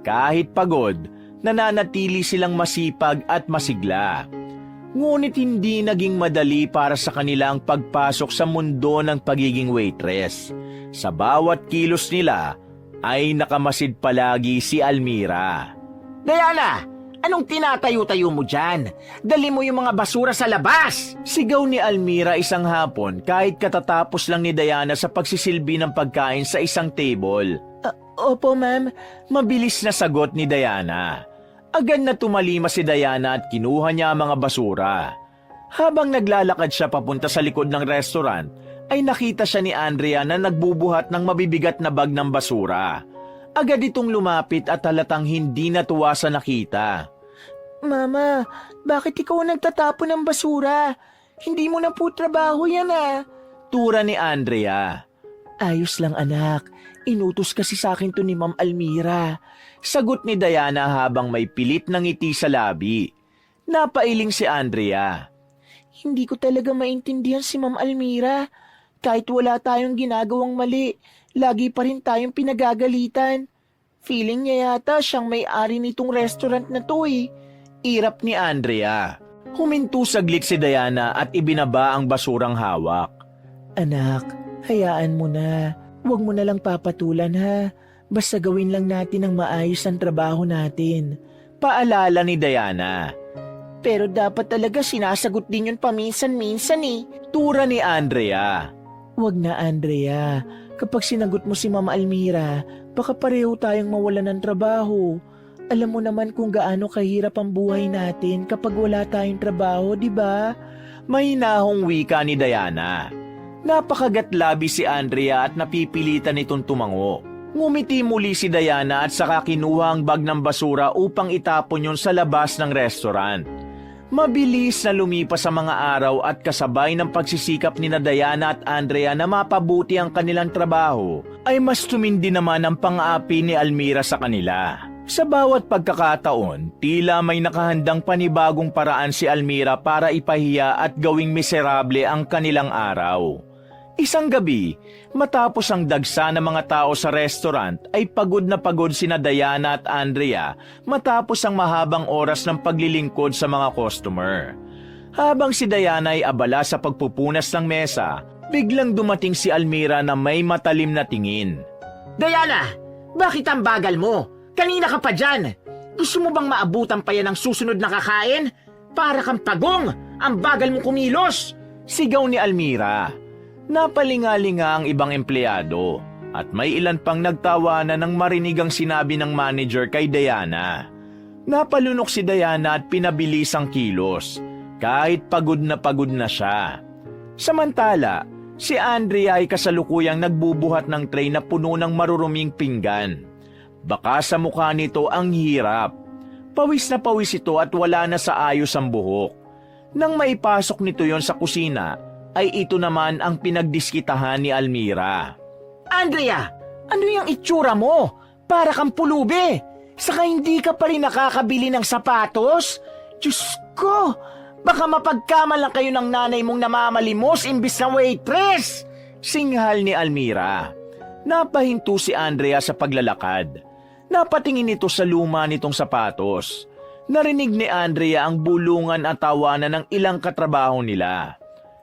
S1: Kahit pagod, nananatili silang masipag at masigla. Ngunit hindi naging madali para sa kanila ang pagpasok sa mundo ng pagiging waitress. Sa bawat kilos nila ay nakamasid palagi si Almira.
S2: Diana, anong tinatayo-tayo mo dyan? Dali mo yung mga basura sa labas!
S1: Sigaw ni Almira isang hapon kahit katatapos lang ni Diana sa pagsisilbi ng pagkain sa isang table.
S4: Opo, ma'am.
S1: Mabilis na sagot ni Diana. Agad na tumalima si Diana at kinuha niya ang mga basura. Habang naglalakad siya papunta sa likod ng restaurant, ay nakita siya ni Andrea na nagbubuhat ng mabibigat na bag ng basura. Agad itong lumapit at halatang hindi natuwa sa nakita.
S4: Mama, bakit ikaw nagtatapon ng basura? Hindi mo na po trabaho yan ah.
S1: Tura ni Andrea.
S4: Ayos lang anak. Inutos kasi sa akin to ni Ma'am Almira.
S1: Sagot ni Diana habang may pilit na ngiti sa labi. Napailing si Andrea.
S4: Hindi ko talaga maintindihan si Ma'am Almira. Kahit wala tayong ginagawang mali, lagi pa rin tayong pinagagalitan. Feeling niya yata siyang may-ari nitong restaurant na to eh.
S1: Irap ni Andrea. Huminto saglit si Diana at ibinaba ang basurang hawak.
S4: Anak, hayaan mo na. Huwag mo na lang papatulan ha. Basta gawin lang natin ang maayos ang trabaho natin.
S1: Paalala ni Diana.
S4: Pero dapat talaga sinasagot din yun paminsan-minsan eh.
S1: Tura ni Andrea.
S4: Huwag na Andrea. Kapag sinagot mo si Mama Almira, baka pareho tayong mawalan ng trabaho. Alam mo naman kung gaano kahirap ang buhay natin kapag wala tayong trabaho, di ba?
S1: Mahinahong wika ni Diana. Napakagat labi si Andrea at napipilitan itong tumango. Ngumiti muli si Diana at saka kinuha ang bag ng basura upang itapon yon sa labas ng restaurant. Mabilis na lumipas ang mga araw at kasabay ng pagsisikap ni Diana at Andrea na mapabuti ang kanilang trabaho, ay mas tumindi naman ang pang-aapi ni Almira sa kanila. Sa bawat pagkakataon, tila may nakahandang panibagong paraan si Almira para ipahiya at gawing miserable ang kanilang araw. Isang gabi, matapos ang dagsa ng mga tao sa restaurant, ay pagod na pagod sina Diana at Andrea matapos ang mahabang oras ng paglilingkod sa mga customer. Habang si Diana ay abala sa pagpupunas ng mesa, biglang dumating si Almira na may matalim na tingin.
S4: Diana, bakit ang bagal mo? Kanina ka pa dyan. Gusto mo bang maabutan pa yan ang susunod na kakain? Para kang pagong, ang bagal mo kumilos.
S1: Sigaw ni Almira. Napalingalinga ang ibang empleyado at may ilan pang nagtawanan nang marinig ang sinabi ng manager kay Diana. Napalunok si Diana at pinabilis ang kilos kahit pagod na siya. Samantala, si Andrea ay kasalukuyang nagbubuhat ng tray na puno ng maruruming pinggan. Baka sa mukha nito ang hirap. Pawis na pawis ito at wala na sa ayos ang buhok. Nang maipasok nito yon sa kusina, ay ito naman ang pinagdiskitahan ni Almira.
S4: Andrea, ano yung itsura mo? Para kang pulubi. Saka hindi ka pa rin nakakabili ng sapatos? Diyos ko, baka mapagkamalan kayo ng nanay mong namamalimos imbis na waitress.
S1: Singhal ni Almira. Napahinto si Andrea sa paglalakad. Napatingin ito sa luma nitong sapatos. Narinig ni Andrea ang bulungan at tawanan ng ilang katrabaho nila.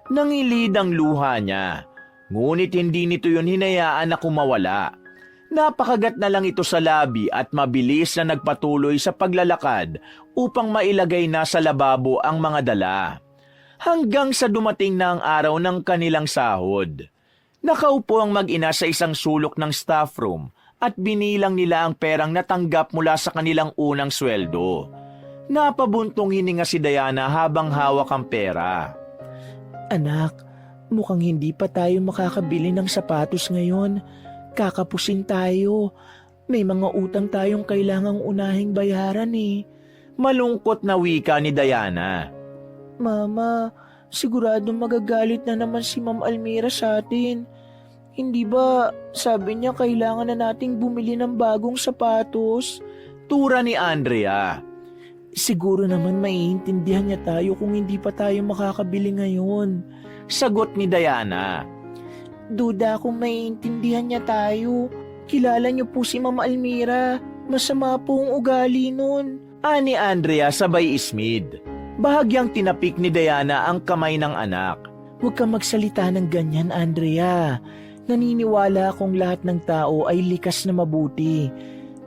S1: Nangilid ang luha niya, ngunit hindi nito yun hinayaan na kumawala. Napakagat na lang ito sa labi at mabilis na nagpatuloy sa paglalakad upang mailagay na sa lababo ang mga dala. Hanggang sa dumating na ang araw ng kanilang sahod. Nakaupo ang mag-ina sa isang sulok ng staff room at binilang nila ang perang natanggap mula sa kanilang unang sweldo. Napabuntong hininga si Diana habang hawak ang pera.
S2: Anak, mukhang hindi pa tayo makakabili ng sapatos ngayon. Kakapusin tayo. May mga utang tayong kailangang unahing bayaran eh.
S1: Malungkot na wika ni Diana.
S2: Mama, sigurado magagalit na naman si Ma'am Almira sa atin. Hindi ba sabi niya kailangan na nating bumili ng bagong sapatos?
S1: Tura ni Andrea.
S2: Siguro naman maiintindihan niya tayo kung hindi pa tayo makakabili ngayon.
S1: Sagot ni Diana.
S2: Duda kung maiintindihan niya tayo. Kilala niyo po si Ma'am Almira. Masama po ang ugali nun.
S1: Ani Andrea sabay ismid. Bahagyang tinapik ni Diana ang kamay ng anak.
S2: Huwag kang magsalita ng ganyan, Andrea. Naniniwala akong lahat ng tao ay likas na mabuti.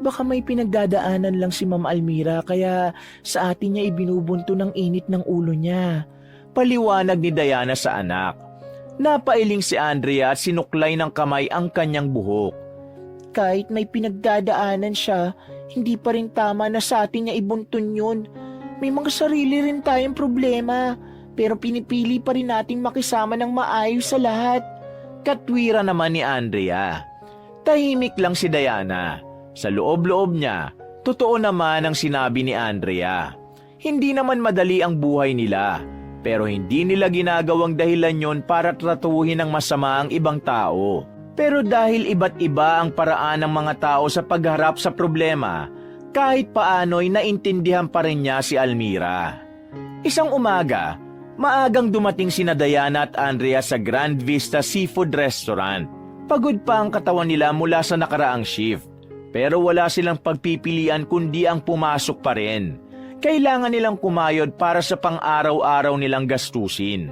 S2: Baka may pinagdadaanan lang si Ma'am Almira kaya sa atin niya ibinubunto ng init ng ulo niya.
S1: Paliwanag ni Diana sa anak. Napailing si Andrea at sinuklay ng kamay ang kanyang buhok.
S2: Kahit may pinagdadaanan siya, hindi pa rin tama na sa atin niya ibuntun yun. May mga sarili rin tayong problema, pero pinipili pa rin nating makisama ng maayos sa lahat.
S1: Katwira naman ni Andrea. Tahimik lang si Diana. Sa loob-loob niya, totoo naman ang sinabi ni Andrea. Hindi naman madali ang buhay nila, pero hindi nila ginagawang dahilan yon para tratuhin ng masama ang ibang tao. Pero dahil iba't iba ang paraan ng mga tao sa pagharap sa problema, kahit paano'y naintindihan pa rin niya si Almira. Isang umaga, maagang dumating sina Diana at Andrea sa Grand Vista Seafood Restaurant. Pagod pa ang katawan nila mula sa nakaraang shift. Pero wala silang pagpipilian kundi ang pumasok pa rin. Kailangan nilang kumayod para sa pang-araw-araw nilang gastusin.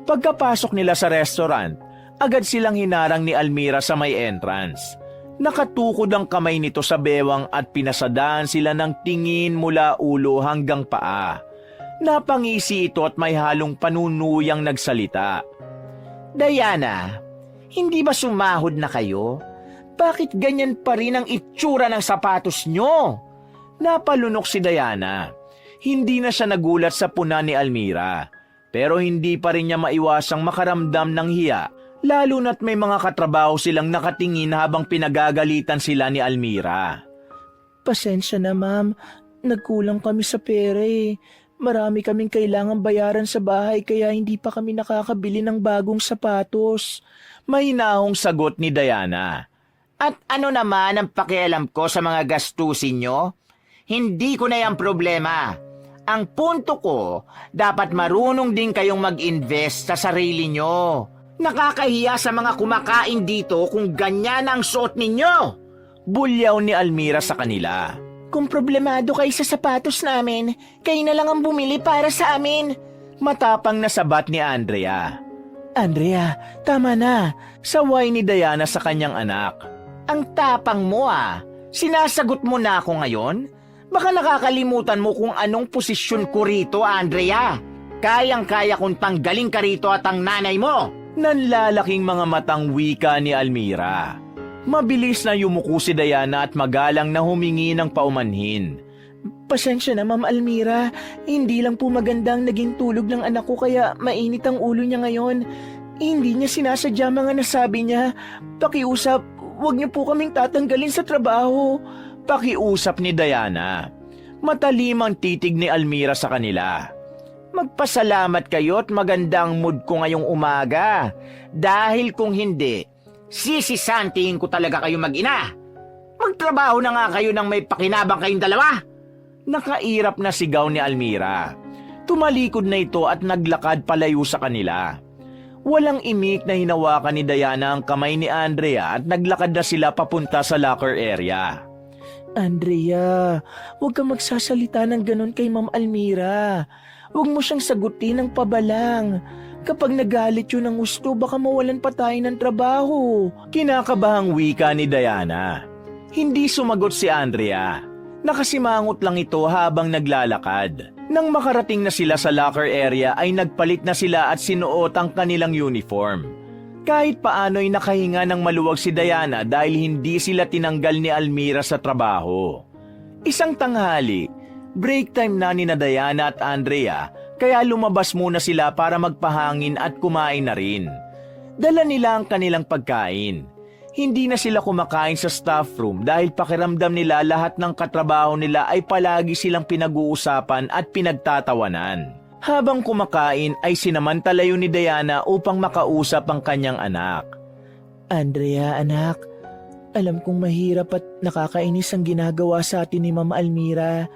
S1: Pagkapasok nila sa restaurant, agad silang hinarang ni Almira sa may entrance. Nakatukod ang kamay nito sa bewang at pinasadaan sila ng tingin mula ulo hanggang paa. Napangisi ito at may halong panunuyang nagsalita.
S4: Diana, hindi ba sumahod na kayo? Bakit ganyan pa rin ang itsura ng sapatos nyo?
S1: Napalunok si Diana. Hindi na siya nagulat sa puna ni Almira. Pero hindi pa rin niya maiwasang makaramdam ng hiya lalo na't may mga katrabaho silang nakatingin habang pinagagalitan sila ni Almira.
S2: Pasensya na, ma'am. Nagkulang kami sa pera eh. Marami kaming kailangan bayaran sa bahay kaya hindi pa kami nakakabili ng bagong sapatos.
S1: Mahinahong sagot ni Diana.
S5: At ano naman ang pakialam ko sa mga gastusin nyo? Hindi ko na yung problema. Ang punto ko, dapat marunong din kayong mag-invest sa sarili nyo. Nakakahiya sa mga kumakain dito kung ganyan ang suot ninyo.
S1: Bulyaw ni Almira sa kanila.
S4: Kung problemado kayo sa sapatos namin, kayo na lang ang bumili para sa amin.
S1: Matapang na sabat ni Andrea.
S2: Andrea, tama na.
S1: Saway ni Diana sa kanyang anak.
S5: Ang tapang mo Sinasagot mo na ako ngayon? Baka nakakalimutan mo kung anong posisyon ko rito, Andrea. Kayang-kaya kong tanggalin ka rito at ang nanay mo.
S1: Nanlalaking mga matang wika ni Almira. Mabilis na yumuko si Diana at magalang na humingi ng paumanhin.
S2: Pasensya na, Ma'am Almira. Hindi lang po magandang naging tulog ng anak ko kaya mainit ang ulo niya ngayon. Hindi niya sinasadya mga nasabi niya. Pakiusap, huwag niyo po kaming tatanggalin sa trabaho.
S1: Pakiusap ni Diana. Matalim ang titig ni Almira sa kanila.
S5: Magpasalamat kayo at magandang mood ko ngayong umaga. Dahil kung hindi, sisisantiin ko talaga kayo mag-ina. Magtrabaho na nga kayo nang may pakinabang kayong dalawa.
S1: Nakairap na sigaw ni Almira. Tumalikod na ito at naglakad palayo sa kanila. Walang imik na hinawakan ni Diana ang kamay ni Andrea at naglakad na sila papunta sa locker area.
S2: Andrea, huwag kang magsasalita ng ganon kay Ma'am Almira. Huwag mo siyang sagutin ng pabalang. Kapag nagalit yun ng gusto, baka mawalan pa tayo ng trabaho.
S1: Kinakabahang wika ni Diana. Hindi sumagot si Andrea. Nakasimangot lang ito habang naglalakad. Nang makarating na sila sa locker area ay nagpalit na sila at sinuot ang kanilang uniform. Kahit paano'y nakahinga ng maluwag si Diana dahil hindi sila tinanggal ni Almira sa trabaho. Isang tanghali, break time na ni Diana at Andrea kaya lumabas muna sila para magpahangin at kumain na rin. Dala nila ang kanilang pagkain. Hindi na sila kumakain sa staff room dahil pakiramdam nila lahat ng katrabaho nila ay palagi silang pinag-uusapan at pinagtatawanan. Habang kumakain ay sinamantalayo ni Diana upang makausap ang kanyang anak.
S2: Andrea, anak, alam kong mahirap at nakakainis ang ginagawa sa atin ni Ma'am Almira,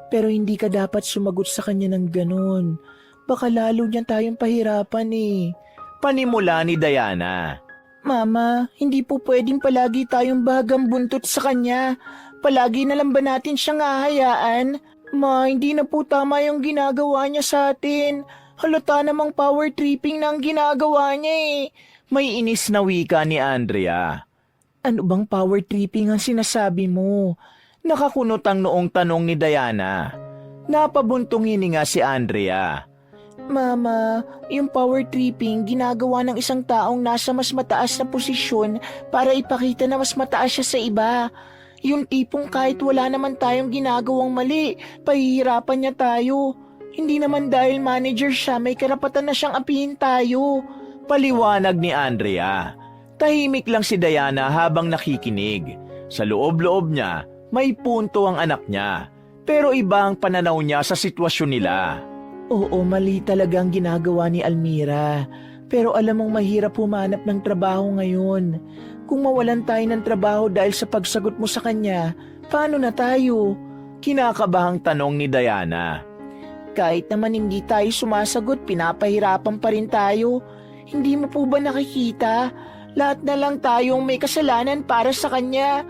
S2: pero hindi ka dapat sumagot sa kanya ng ganon. Baka lalo niyan tayong pahirapan eh.
S1: Panimula ni Diana.
S4: Mama, hindi po pwedeng palagi tayong bahagang buntot sa kanya. Palagi na lang ba natin siyang hahayaan? Ma, hindi na po tama yung ginagawa niya sa atin. Halata namang power tripping na ang ginagawa niya eh.
S1: May inis na wika ni Andrea.
S2: Ano bang power tripping ang sinasabi mo?
S1: Nakakunot ang noong tanong ni Diana. Napabuntong hininga si Andrea.
S4: Mama, yung power tripping ginagawa ng isang taong nasa mas mataas na posisyon para ipakita na mas mataas siya sa iba. Yung tipong kahit wala naman tayong ginagawang mali, pahihirapan niya tayo. Hindi naman dahil manager siya, may karapatan na siyang apihin tayo.
S1: Paliwanag ni Andrea. Tahimik lang si Diana habang nakikinig. Sa loob-loob niya, may punto ang anak niya. Pero iba ang pananaw niya sa sitwasyon nila.
S2: Oo, mali talaga ang ginagawa ni Almira. Pero alam mong mahirap humanap ng trabaho ngayon. Kung mawalan tayo ng trabaho dahil sa pagsagot mo sa kanya, paano na tayo?
S1: Kinakabahang tanong ni Diana.
S4: Kahit naman hindi tayo sumasagot, pinapahirapan pa rin tayo. Hindi mo po ba nakikita? Lahat na lang tayong may kasalanan para sa kanya.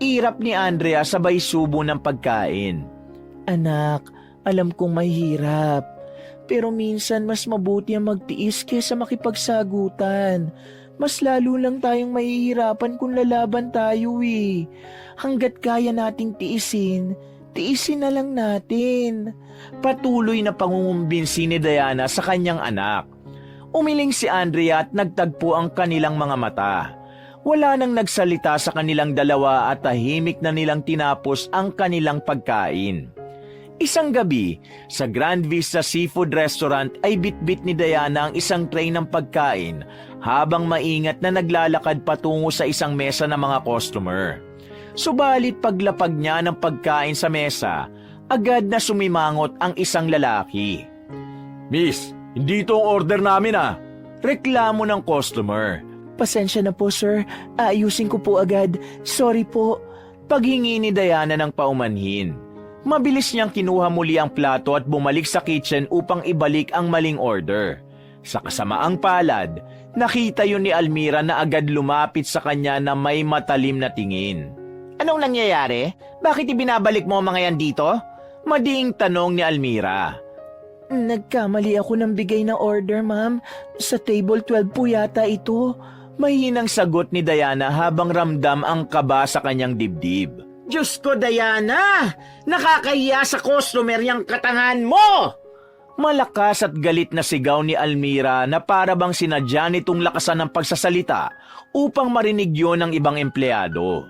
S1: Irap ni Andrea sabay subo ng pagkain.
S2: Anak, alam kong mahirap. Pero minsan mas mabuti ang magtiis kaysa makipagsagutan. Mas lalo lang tayong mahihirapan kung lalaban tayo eh. Hanggat kaya nating tiisin, tiisin na lang natin.
S1: Patuloy na pangungumbinsi ni Diana sa kanyang anak. Umiling si Andrea at nagtagpo ang kanilang mga mata. Wala nang nagsalita sa kanilang dalawa at tahimik na nilang tinapos ang kanilang pagkain. Isang gabi, sa Grand Vista Seafood Restaurant ay bitbit ni Diana ang isang tray ng pagkain habang maingat na naglalakad patungo sa isang mesa ng mga customer. Subalit paglapag niya ng pagkain sa mesa, agad na sumimangot ang isang lalaki.
S3: Miss, hindi ito ang order namin
S1: Reklamo ng customer.
S2: Pasensya na po, sir. Aayusin ko po agad. Sorry po.
S1: Paghingi ni Diana ng paumanhin. Mabilis niyang kinuha muli ang plato at bumalik sa kitchen upang ibalik ang maling order. Sa kasamaang palad, nakita yun ni Almira na agad lumapit sa kanya na may matalim na tingin.
S5: Anong nangyayari? Bakit ibinabalik mo ang mga yan dito?
S1: Madiing tanong ni Almira.
S2: Nagkamali ako ng bigay na order, ma'am. Sa table 12 po yata ito.
S1: Mahinang sagot ni Diana habang ramdam ang kaba sa kanyang dibdib.
S5: Diyos ko, Diana! Nakakahiya sa customer yung katangan mo!
S1: Malakas at galit na sigaw ni Almira na para bang sinadya nitong lakasan ng pagsasalita upang marinig yon ng ibang empleyado.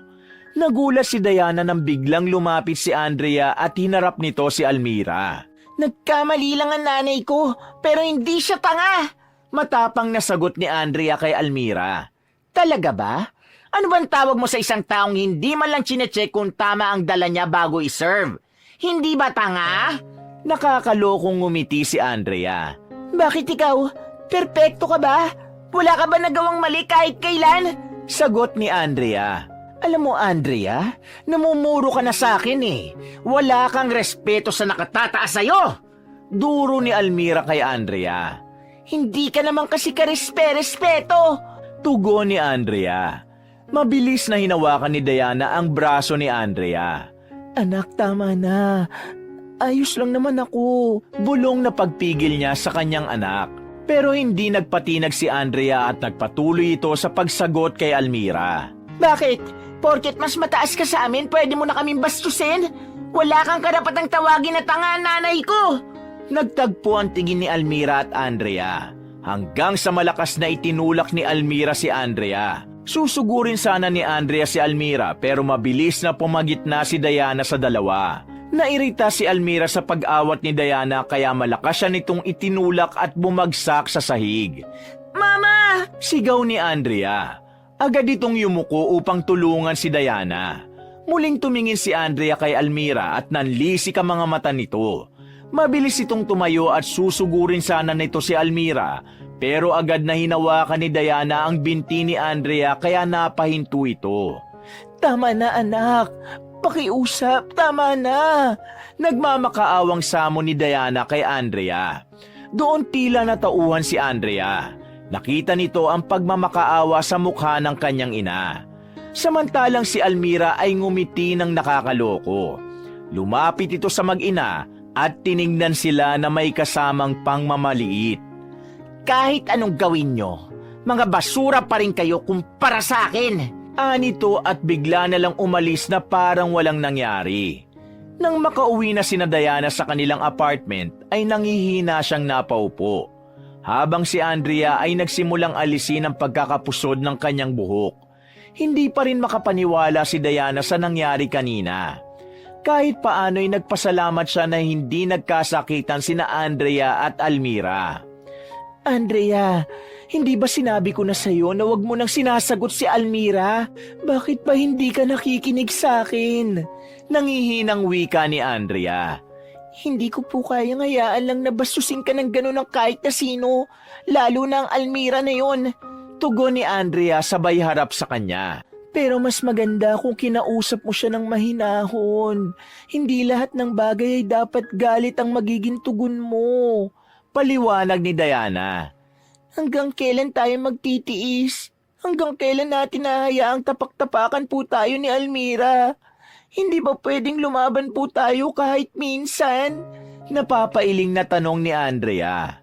S1: Nagulat si Diana nang biglang lumapit si Andrea at hinarap nito si Almira.
S4: Nagkamali lang ang nanay ko, pero hindi siya tanga.
S1: Matapang na sagot ni Andrea kay Almira.
S5: Talaga ba? Ano bang tawag mo sa isang taong hindi man lang chinecheck kung tama ang dala niya bago iserve? Hindi ba tanga?
S1: Nakakalokong ngumiti si Andrea.
S4: Bakit ikaw? Perpekto ka ba? Wala ka ba nagawang mali kahit kailan?
S1: Sagot ni Andrea.
S5: Alam mo, Andrea, namumuro ka na sa akin eh. Wala kang respeto sa nakatataas sa'yo.
S1: Duro ni Almira kay Andrea.
S4: Hindi ka naman kasi karespe-respeto.
S1: Tugon ni Andrea. Mabilis na hinawakan ni Diana ang braso ni Andrea.
S2: Anak, tama na. Ayos lang naman ako.
S1: Bulong na pagpigil niya sa kanyang anak. Pero hindi nagpatinag si Andrea at nagpatuloy ito sa pagsagot kay Almira.
S4: Bakit? Porket mas mataas ka sa amin, pwede mo na kaming bastusin? Wala kang karapatang tawagin na tanga ang nanay ko.
S1: Nagtagpo ang tingin ni Almira at Andrea. Hanggang sa malakas na itinulak ni Almira si Andrea. Susugurin sana ni Andrea si Almira pero mabilis na pumagitna si Diana sa dalawa. Nairita si Almira sa pag-awat ni Diana kaya malakas siya nitong itinulak at bumagsak sa sahig.
S4: Mama!
S1: Sigaw ni Andrea. Agad itong yumuko upang tulungan si Diana. Muling tumingin si Andrea kay Almira at nanlisik ang mga mata nito. Mabilis itong tumayo at susugurin sana nito si Almira. Pero agad na hinawakan ni Diana ang binti ni Andrea kaya napahinto ito.
S2: Tama na, anak. Pakiusap, tama na.
S1: Nagmamakaawang samon ni Diana kay Andrea. Doon tila natauhan si Andrea. Nakita nito ang pagmamakaawa sa mukha ng kanyang ina. Samantalang si Almira ay ngumiti ng nakakaloko. Lumapit ito sa mag-ina at tiningnan sila na may kasamang pangmamaliit.
S5: Kahit anong gawin nyo, mga basura pa rin kayo kumpara sa akin.
S1: Anito at bigla na lang umalis na parang walang nangyari. Nang makauwi na sina Diana sa kanilang apartment ay nangihina siyang napaupo. Habang si Andrea ay nagsimulang alisin ang pagkakapusod ng kanyang buhok. Hindi pa rin makapaniwala si Diana sa nangyari kanina. Kahit paano'y nagpasalamat siya na hindi nagkasakitan sina Andrea at Almira.
S2: Andrea, hindi ba sinabi ko na sa'yo na wag mo nang sinasagot si Almira? Bakit ba hindi ka nakikinig sa akin?
S1: Nangihinang wika ni Andrea.
S4: Hindi ko po kayang hayaan lang na bastusin ka ng gano'n ng kahit na sino, lalo na ang Almira na yon.
S1: Tugon ni Andrea sabay harap sa kanya.
S2: Pero mas maganda kung kinausap mo siya ng mahinahon. Hindi lahat ng bagay ay dapat galit ang magiging tugon mo. Paliwanag ni Diana.
S4: Hanggang kailan tayo magtitiis? Hanggang kailan natin nahayaang tapak-tapakan po tayo ni Almira? Hindi ba pwedeng lumaban po tayo kahit minsan?
S1: Napapailing na tanong ni Andrea.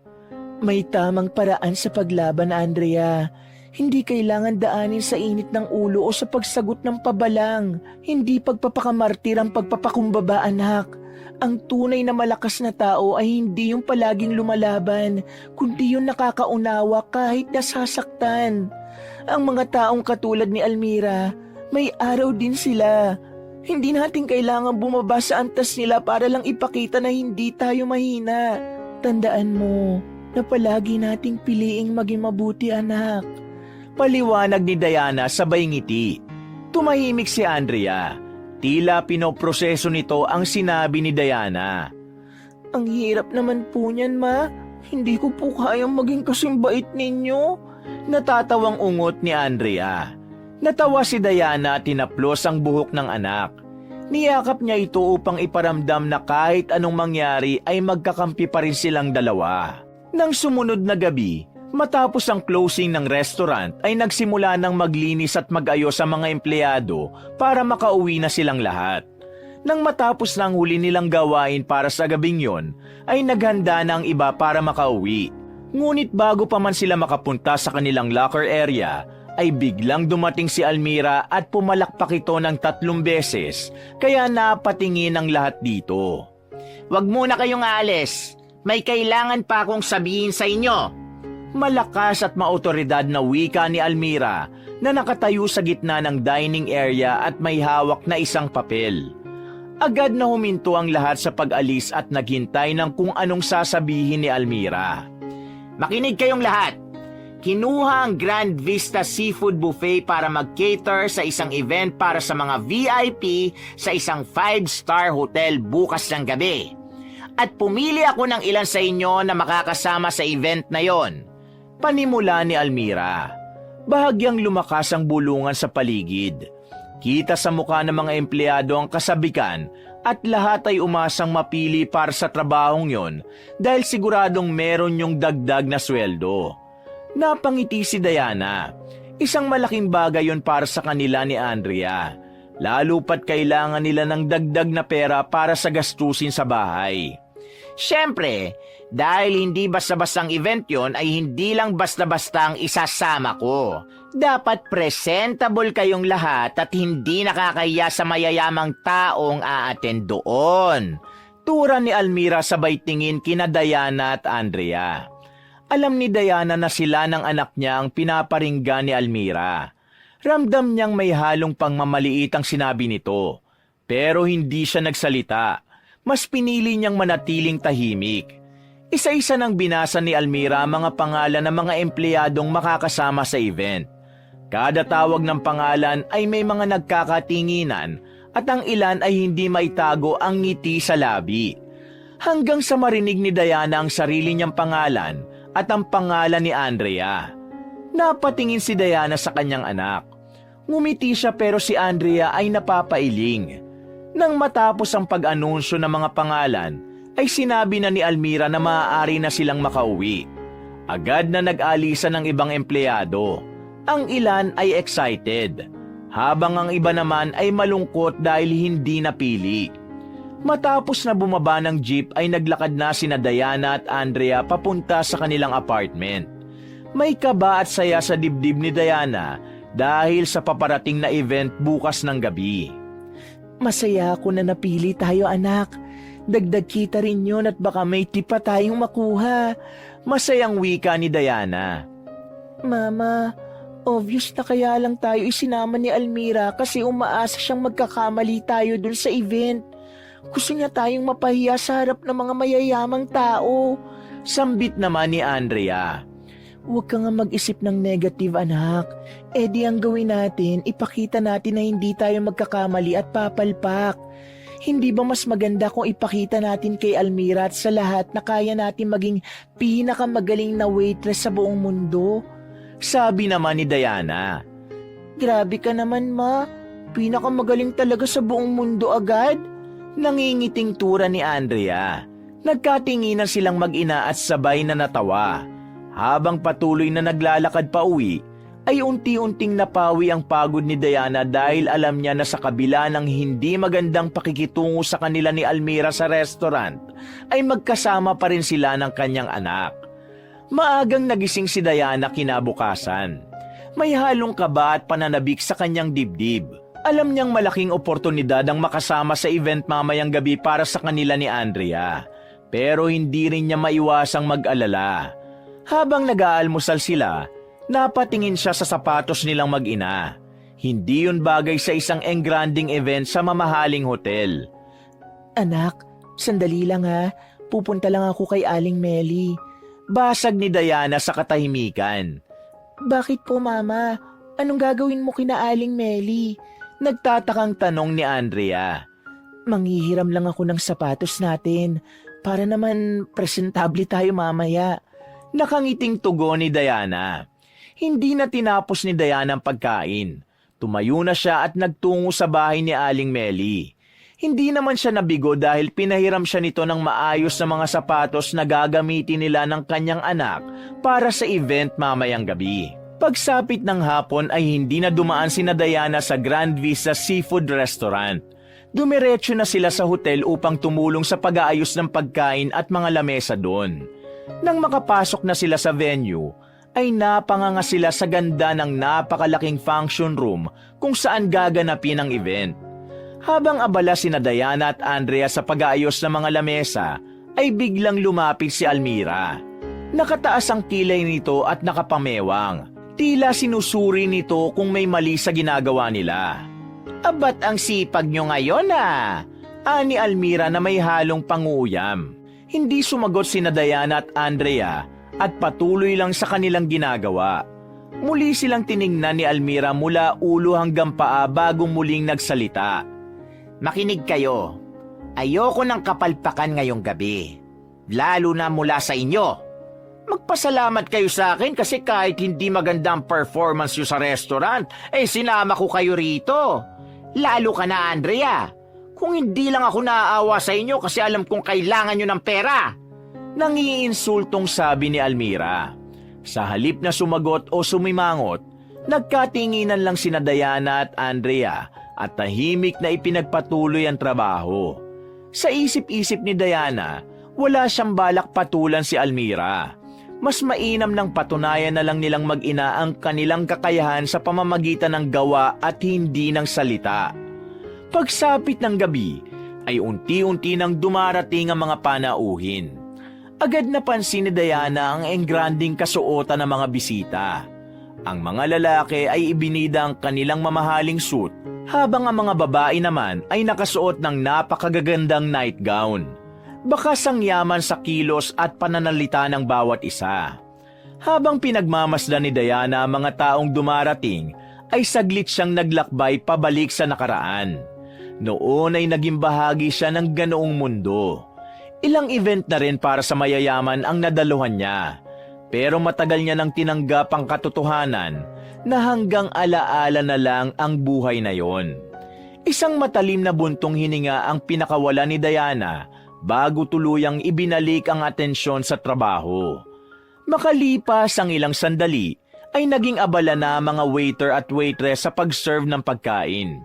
S2: May tamang paraan sa paglaban, Andrea. Hindi kailangan daanin sa init ng ulo o sa pagsagot ng pabalang. Hindi pagpapakamartir ang pagpapakumbaba, anak. Ang tunay na malakas na tao ay hindi yung palaging lumalaban, kundi yung nakakaunawa kahit nasasaktan. Ang mga taong katulad ni Almira, may araw din sila. Hindi natin kailangan bumaba sa antas nila para lang ipakita na hindi tayo mahina. Tandaan mo na palagi nating piliing maging mabuti, anak.
S1: Paliwanag ni Diana sabay ngiti. Tumahimik si Andrea. Tila pinoproseso nito ang sinabi ni Diana.
S2: Ang hirap naman po niyan, ma. Hindi ko po kayang maging kasing bait ninyo.
S1: Natatawang ungot ni Andrea. Natawa si Diana at tinaplos ang buhok ng anak. Niyakap niya ito upang iparamdam na kahit anong mangyari ay magkakampi pa rin silang dalawa. Nang sumunod na gabi, matapos ang closing ng restaurant ay nagsimula ng maglinis at mag-ayos sa mga empleyado para makauwi na silang lahat. Nang matapos na ang huli nilang gawain para sa gabing yon, ay naghanda na ang iba para makauwi. Ngunit bago pa man sila makapunta sa kanilang locker area, ay biglang dumating si Almira at pumalakpak ito ng 3 beses, kaya napatingin ang lahat dito.
S5: Huwag muna kayong aalis. May kailangan pa akong sabihin sa inyo.
S1: Malakas at maotoridad na wika ni Almira na nakatayo sa gitna ng dining area at may hawak na isang papel. Agad na huminto ang lahat sa pag-alis at naghintay ng kung anong sasabihin ni Almira.
S5: Makinig kayong lahat. Kinuha ang Grand Vista Seafood Buffet para mag-cater sa isang event para sa mga VIP sa isang 5-star hotel bukas ng gabi. At pumili ako ng ilan sa inyo na makakasama sa event na yon.
S1: Panimula ni Almira. Bahagyang lumakas ang bulungan sa paligid. Kita sa mukha ng mga empleyado ang kasabikan at lahat ay umasang mapili para sa trabahong yon dahil siguradong meron yung dagdag na sweldo. Napangiti si Diana. Isang malaking bagay yon para sa kanila ni Andrea. Lalo pat kailangan nila ng dagdag na pera para sa gastusin sa bahay.
S5: Siyempre, dahil hindi basta-bastang event yon ay hindi lang basta-basta ang isasama ko. Dapat presentable kayong lahat at hindi nakakahiya sa mayayamang taong a-attend doon.
S1: Tura ni Almira sabay tingin kina Diana at Andrea. Alam ni Diana na sila ng anak niya ang pinaparinggan ni Almira. Ramdam niyang may halong pangmamaliit ang sinabi nito. Pero hindi siya nagsalita. Mas pinili niyang manatiling tahimik. Isa-isa nang binasa ni Almira ang mga pangalan ng mga empleyadong makakasama sa event. Kada tawag ng pangalan ay may mga nagkakatinginan at ang ilan ay hindi maitago ang ngiti sa labi. Hanggang sa marinig ni Diana ang sarili niyang pangalan at ang pangalan ni Andrea. Napatingin si Diana sa kanyang anak. Ngumiti siya pero si Andrea ay napapailing. Nang matapos ang pag-anunsyo ng mga pangalan, ay sinabi na ni Almira na maaari na silang makauwi. Agad na nag-alisan ng ibang empleyado. Ang ilan ay excited, habang ang iba naman ay malungkot dahil hindi napili. Matapos na bumaba ng jeep ay naglakad na sina Diana at Andrea papunta sa kanilang apartment. May kaba at saya sa dibdib ni Diana dahil sa paparating na event bukas ng gabi.
S2: Masaya ako na napili tayo, anak. Dagdag kita rin yun at baka may tip pa tayong makuha.
S1: Masayang wika ni Diana.
S2: Mama, obvious na kaya lang tayo isinama ni Almira kasi umaasa siyang magkakamali tayo dun sa event. Gusto niya tayong mapahiya sa harap ng mga mayayamang tao.
S1: Sambit naman ni Andrea.
S2: Huwag ka nga mag-isip ng negative, anak. E di ang gawin natin, ipakita natin na hindi tayo magkakamali at papalpak. Hindi ba mas maganda kung ipakita natin kay Almira at sa lahat na kaya natin maging pinakamagaling na waitress sa buong mundo?
S1: Sabi naman ni Diana.
S2: Grabe ka naman, ma. Pinakamagaling talaga sa buong mundo agad.
S1: Nangingiting tura ni Andrea. Nagkatinginan silang mag-ina at sabay na natawa. Habang patuloy na naglalakad pa uwi, ay unti-unting napawi ang pagod ni Diana dahil alam niya na sa kabila ng hindi magandang pakikitungo sa kanila ni Almira sa restaurant, ay magkasama pa rin sila ng kanyang anak. Maagang nagising si Diana kinabukasan. May halong kaba at pananabik sa kanyang dibdib. Alam niyang malaking oportunidad ang makasama sa event mamayang gabi para sa kanila ni Andrea. Pero hindi rin niya maiwasang mag-alala. Habang nag-aalmusal sila, napatingin siya sa sapatos nilang mag-ina. Hindi yun bagay sa isang engranding event sa mamahaling hotel.
S2: Anak, sandali lang ha. Pupunta lang ako kay Aling Melly.
S1: Basag ni Diana sa katahimikan.
S2: Bakit po, Mama? Anong gagawin mo kina Aling Melly?
S1: Nagtatakang tanong ni Andrea.
S2: Manghihiram lang ako ng sapatos natin para naman presentable tayo mamaya.
S1: Nakangiting tugon ni Diana. Hindi na tinapos ni Diana ang pagkain. Tumayo na siya at nagtungo sa bahay ni Aling Melly. Hindi naman siya nabigo dahil pinahiram siya nito ng maayos na mga sapatos na gagamitin nila ng kanyang anak para sa event mamayang gabi. Pagsapit ng hapon ay hindi na dumaan sina Diana sa Grand Vista Seafood Restaurant. Dumiretso na sila sa hotel upang tumulong sa pag-aayos ng pagkain at mga lamesa doon. Nang makapasok na sila sa venue, ay napanganga sila sa ganda ng napakalaking function room kung saan gaganapin ang event. Habang abala sina Diana at Andrea sa pag-aayos ng mga lamesa, ay biglang lumapit si Almira. Nakataas ang kilay nito at nakapamewang. Tila sinusuri nito kung may mali sa ginagawa nila.
S5: Abat ang sipag nyo ngayon
S1: Ani Almira na may halong panguyam. Hindi sumagot sina Diana at Andrea at patuloy lang sa kanilang ginagawa. Muli silang tiningnan ni Almira mula ulo hanggang paa bago muling nagsalita.
S5: Makinig kayo. Ayoko ng kapalpakan ngayong gabi. Lalo na mula sa inyo. Magpasalamat kayo sa akin kasi kahit hindi maganda ang performance nyo sa restaurant, sinama ko kayo rito. Lalo ka na, Andrea. Kung hindi lang ako naaawa sa inyo kasi alam kong kailangan nyo ng pera.
S1: Nangiinsultong sabi ni Almira. Sa halip na sumagot o sumimangot, nagkatinginan lang sina Diana at Andrea at tahimik na ipinagpatuloy ang trabaho. Sa isip-isip ni Diana, wala siyang balak patulan si Almira. Mas mainam nang patunayan na lang nilang mag-ina ang kanilang kakayahan sa pamamagitan ng gawa at hindi ng salita. Pagsapit ng gabi, ay unti-unti nang dumarating ang mga panauhin. Agad napansin ni Diana ang engranding kasuotan ng mga bisita. Ang mga lalaki ay ibinida ang kanilang mamahaling suit, habang ang mga babae naman ay nakasuot ng napakagagandang nightgown. Bakas ang yaman sa kilos at pananalita ng bawat isa. Habang pinagmamasdan ni Diana ang mga taong dumarating, ay saglit siyang naglakbay pabalik sa nakaraan. Noon ay naging bahagi siya ng ganoong mundo. Ilang event na rin para sa mayayaman ang nadaluhan niya. Pero matagal niya nang tinanggap ang katotohanan na hanggang alaala na lang ang buhay na yon. Isang matalim na buntong hininga ang pinakawala ni Diana bago tuluyang ibinalik ang atensyon sa trabaho. Makalipas ang ilang sandali, ay naging abala na mga waiter at waitress sa pag-serve ng pagkain.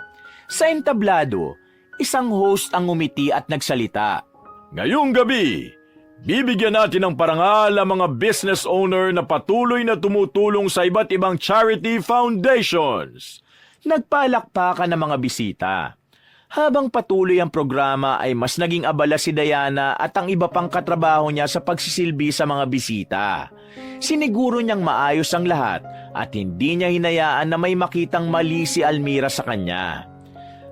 S1: Sa entablado, isang host ang umiti at nagsalita.
S3: Ngayong gabi, bibigyan natin ng parangal ang mga business owner na patuloy na tumutulong sa iba't ibang charity foundations.
S1: Nagpalakpakan ng mga bisita. Habang patuloy ang programa ay mas naging abala si Diana at ang iba pang katrabaho niya sa pagsisilbi sa mga bisita. Siniguro niyang maayos ang lahat at hindi niya hinayaan na may makitang mali si Almira sa kanya.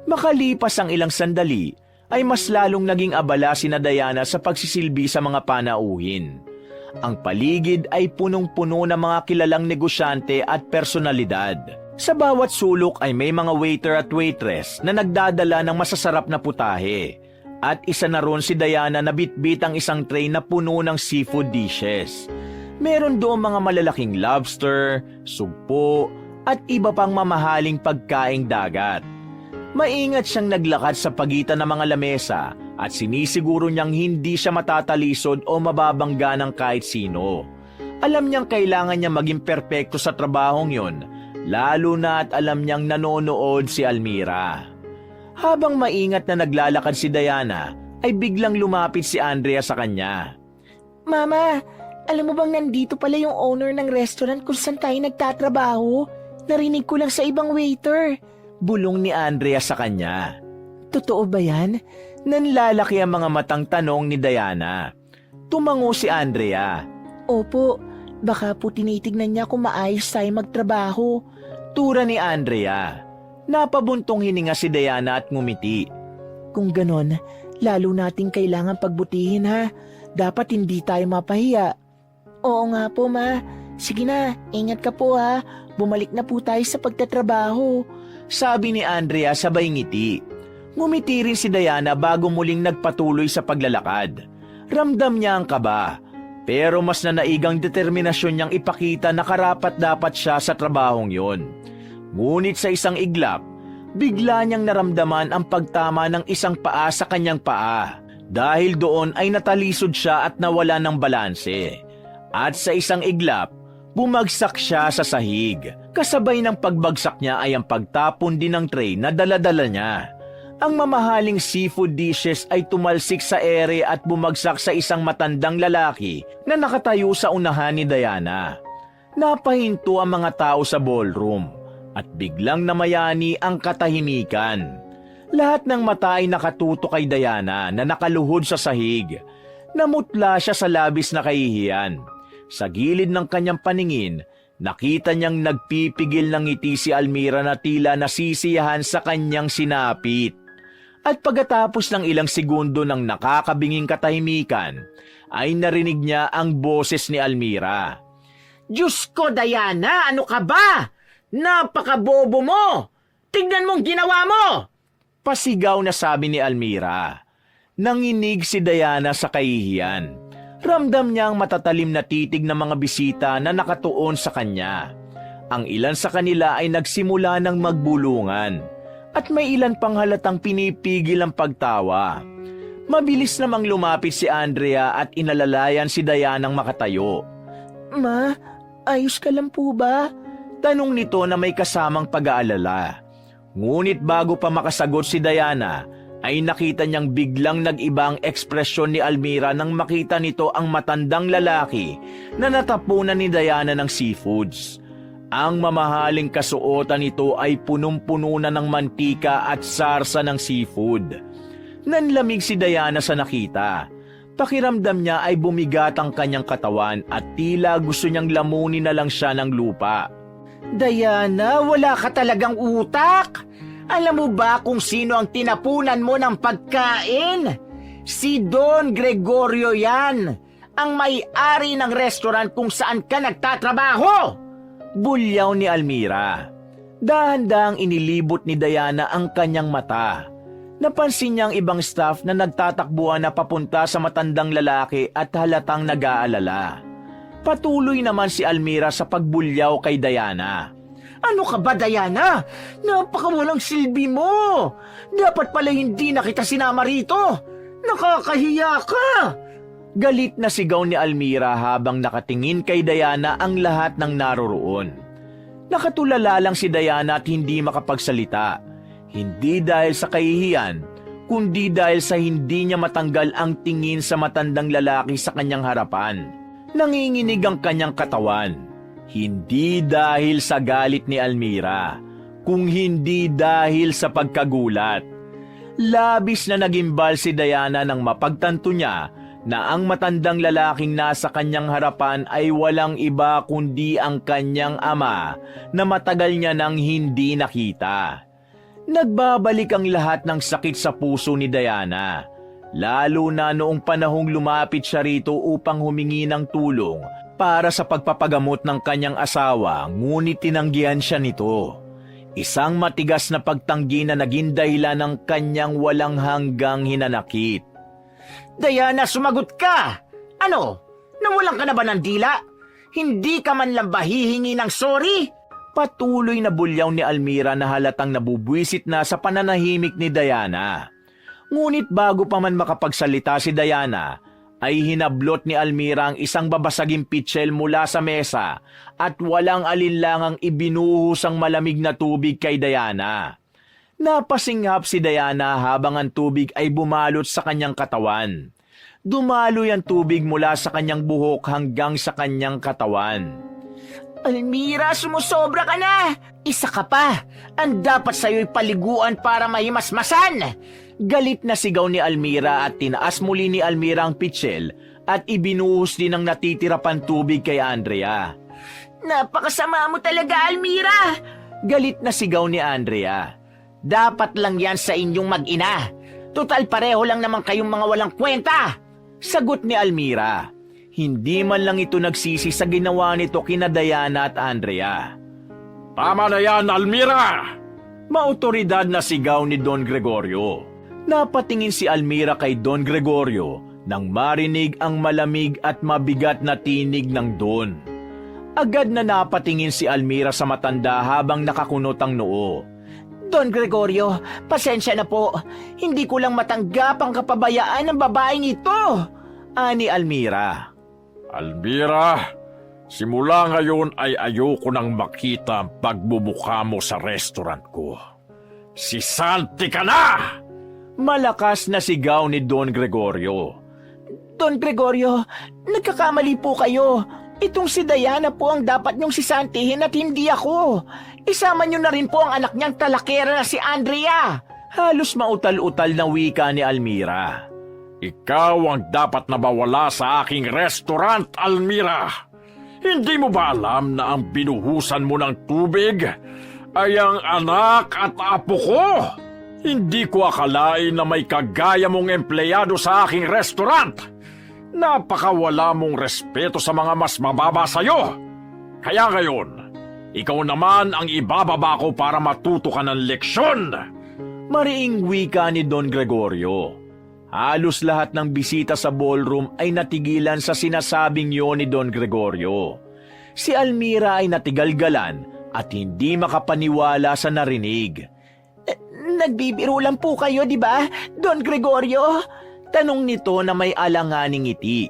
S1: Makalipas ang ilang sandali, ay mas lalong naging abala sina Diana sa pagsisilbi sa mga panauhin. Ang paligid ay punong-puno ng mga kilalang negosyante at personalidad. Sa bawat sulok ay may mga waiter at waitress na nagdadala ng masasarap na putahe. At isa na ron si Diana na bitbit ang isang tray na puno ng seafood dishes. Meron doon mga malalaking lobster, sugpo, at iba pang mamahaling pagkaing dagat. Maingat siyang naglakad sa pagitan ng mga lamesa at sinisiguro niyang hindi siya matatalisod o mababangga ng kahit sino. Alam niyang kailangan niya maging perpekto sa trabahong yon, lalo na at alam niyang nanonood si Almira. Habang maingat na naglalakad si Diana, ay biglang lumapit si Andrea sa kanya.
S4: Mama, alam mo bang nandito pala yung owner ng restaurant kung saan tayo nagtatrabaho? Narinig ko lang sa ibang waiter.
S1: Bulong ni Andrea sa kanya.
S2: Totoo ba yan?
S1: Nanlalaki ang mga matang tanong ni Diana. Tumango si Andrea.
S4: Opo, baka po tinitignan niya kung maayos tayo magtrabaho.
S1: Tura ni Andrea. Napabuntong hininga si Diana at ngumiti.
S4: Kung ganon, lalo nating kailangan pagbutihin ha. Dapat hindi tayo mapahiya. Oo nga po, ma. Sige na, ingat ka po ha. Bumalik na po tayo sa pagtatrabaho.
S1: Sabi ni Andrea sabay ngiti. Ngumiti rin si Diana bago muling nagpatuloy sa paglalakad. Ramdam niya ang kaba, pero mas nanaigang determinasyon niyang ipakita na karapat-dapat siya sa trabahong yon. Ngunit sa isang iglap, bigla niyang naramdaman ang pagtama ng isang paa sa kanyang paa. Dahil doon ay natalisod siya at nawala ng balanse. At sa isang iglap, bumagsak siya sa sahig. Kasabay ng pagbagsak niya ay ang pagtapon din ng tray na dala-dala niya. Ang mamahaling seafood dishes ay tumalsik sa ere at bumagsak sa isang matandang lalaki na nakatayo sa unahan ni Diana. Napahinto ang mga tao sa ballroom at biglang namayani ang katahimikan. Lahat ng mata ay nakatuto kay Diana na nakaluhod sa sahig. Namutla siya sa labis na kahihiyan. Sa gilid ng kanyang paningin, nakita niyang nagpipigil ng ngiti si Almira na tila nasisiyahan sa kanyang sinapit. At pagkatapos ng ilang segundo ng nakakabinging katahimikan, ay narinig niya ang boses ni Almira.
S5: Diyos ko, Diana, ano ka ba? Napakabobo mo! Tignan mong ginawa mo!
S1: Pasigaw na sabi ni Almira. Nanginig si Diana sa kahihiyan. Ramdam niya ang matatalim na titig ng mga bisita na nakatuon sa kanya. Ang ilan sa kanila ay nagsimula ng magbulungan at may ilan pang halatang pinipigil ang pagtawa. Mabilis namang lumapit si Andrea at inalalayan si Dianang makatayo.
S4: Ma, ayos ka lang po ba?
S1: Tanong nito na may kasamang pag-aalala. Ngunit bago pa makasagot si Diana, ay nakita niyang biglang nag-iba ang ekspresyon ni Almira nang makita nito ang matandang lalaki na natapunan ni Diana ng seafoods. Ang mamahaling kasuotan nito ay punong-puno na ng mantika at sarsa ng seafood. Nanlamig si Diana sa nakita. Pakiramdam niya ay bumigat ang kanyang katawan at tila gusto niyang lamunin na lang siya ng lupa.
S5: Diana, wala ka talagang utak. Alam mo ba kung sino ang tinapunan mo ng pagkain? Si Don Gregorio yan, ang may-ari ng restaurant kung saan ka nagtatrabaho.
S1: Bulyaw ni Almira. Dahan-dahang inilibot ni Diana ang kanyang mata. Napansin niyang ibang staff na nagtatakbuhan na papunta sa matandang lalaki at halatang nag-aalala. Patuloy naman si Almira sa pagbulyaw kay Diana.
S5: Ano ka ba, Diana? Napakawalang silbi mo. Dapat pala hindi na kita sinama rito. Nakakahiya ka.
S1: Galit na sigaw ni Almira habang nakatingin kay Diana ang lahat ng naroroon. Nakatulala lang si Diana at hindi makapagsalita. Hindi dahil sa kahihiyan, kundi dahil sa hindi niya matanggal ang tingin sa matandang lalaki sa kanyang harapan. Nanginginig ang kanyang katawan. Hindi dahil sa galit ni Almira, kung hindi dahil sa pagkagulat. Labis na nagimbal si Diana nang mapagtanto niya na ang matandang lalaking nasa kanyang harapan ay walang iba kundi ang kanyang ama na matagal niya nang hindi nakita. Nagbabalik ang lahat ng sakit sa puso ni Diana, lalo na noong panahong lumapit siya rito upang humingi ng tulong para sa pagpapagamot ng kanyang asawa, ngunit tinanggihan siya nito. Isang matigas na pagtanggi na naging dahilan ng kanyang walang hanggang hinanakit.
S5: Diana, sumagot ka! Ano? Nawalan ka na ba ng dila? Hindi ka man lang ba hihingi ng sorry?
S1: Patuloy na bulyaw ni Almira na halatang nabubwisit na sa pananahimik ni Diana. Ngunit bago pa man makapagsalita si Diana, ay hinablot ni Almira ang isang babasaging pitchel mula sa mesa at walang alinlangang ibinuhos ang malamig na tubig kay Diana. Napasinghap si Diana habang ang tubig ay bumalot sa kanyang katawan. Dumaloy ang tubig mula sa kanyang buhok hanggang sa kanyang katawan.
S5: Almira, sumusobra ka na! Isa ka pa! Ang dapat sa'yo'y paliguan para mahimasmasan!
S1: Galit na sigaw ni Almira at tinaas muli ni Almira ang pitchel at ibinuhos din ang natitira pang tubig kay Andrea.
S5: Napakasama mo talaga, Almira! Galit na sigaw ni Andrea. Dapat lang yan sa inyong mag-ina. Total pareho lang naman kayong mga walang kwenta. Sagot ni Almira. Hindi man lang ito nagsisi sa ginawa nito kina Diana at Andrea.
S3: Tama na yan, Almira!
S1: Maotoridad na sigaw ni Don Gregorio. Napatingin si Almira kay Don Gregorio nang marinig ang malamig at mabigat na tinig ng Don. Agad na napatingin si Almira sa matanda habang nakakunot ang noo.
S4: Don Gregorio, pasensya na po. Hindi ko lang matanggap ang kapabayaan ng babaeng ito.
S1: Ani Almira.
S3: Almira, simula ngayon ay ayoko nang makita ang pagmumukha mo sa restaurant ko. Si Santi ka na!
S1: Malakas na sigaw ni Don Gregorio.
S4: Don Gregorio, nagkakamali po kayo. Itong si Diana po ang dapat niyong sisantihin at hindi ako. Isama niyo na rin po ang anak niyang talakera na si Andrea.
S1: Halos mautal-utal na wika ni Almira.
S3: Ikaw ang dapat na mawala sa aking restaurant, Almira. Hindi mo ba alam na ang binuhusan mo ng tubig ay ang anak at apo ko? Hindi ko akalain na may kagaya mong empleyado sa aking restaurant. Napakawala mong respeto sa mga mas mababa sa'yo. Kaya ngayon, ikaw naman ang ibababa ko para matuto ka ng leksyon.
S1: Mariing wika ni Don Gregorio. Halos lahat ng bisita sa ballroom ay natigilan sa sinasabing yon ni Don Gregorio. Si Almira ay natigalgalan at hindi makapaniwala sa narinig.
S4: Nagbibiro lang po kayo, di ba, Don Gregorio?
S1: Tanong nito na may alanganing ngiti.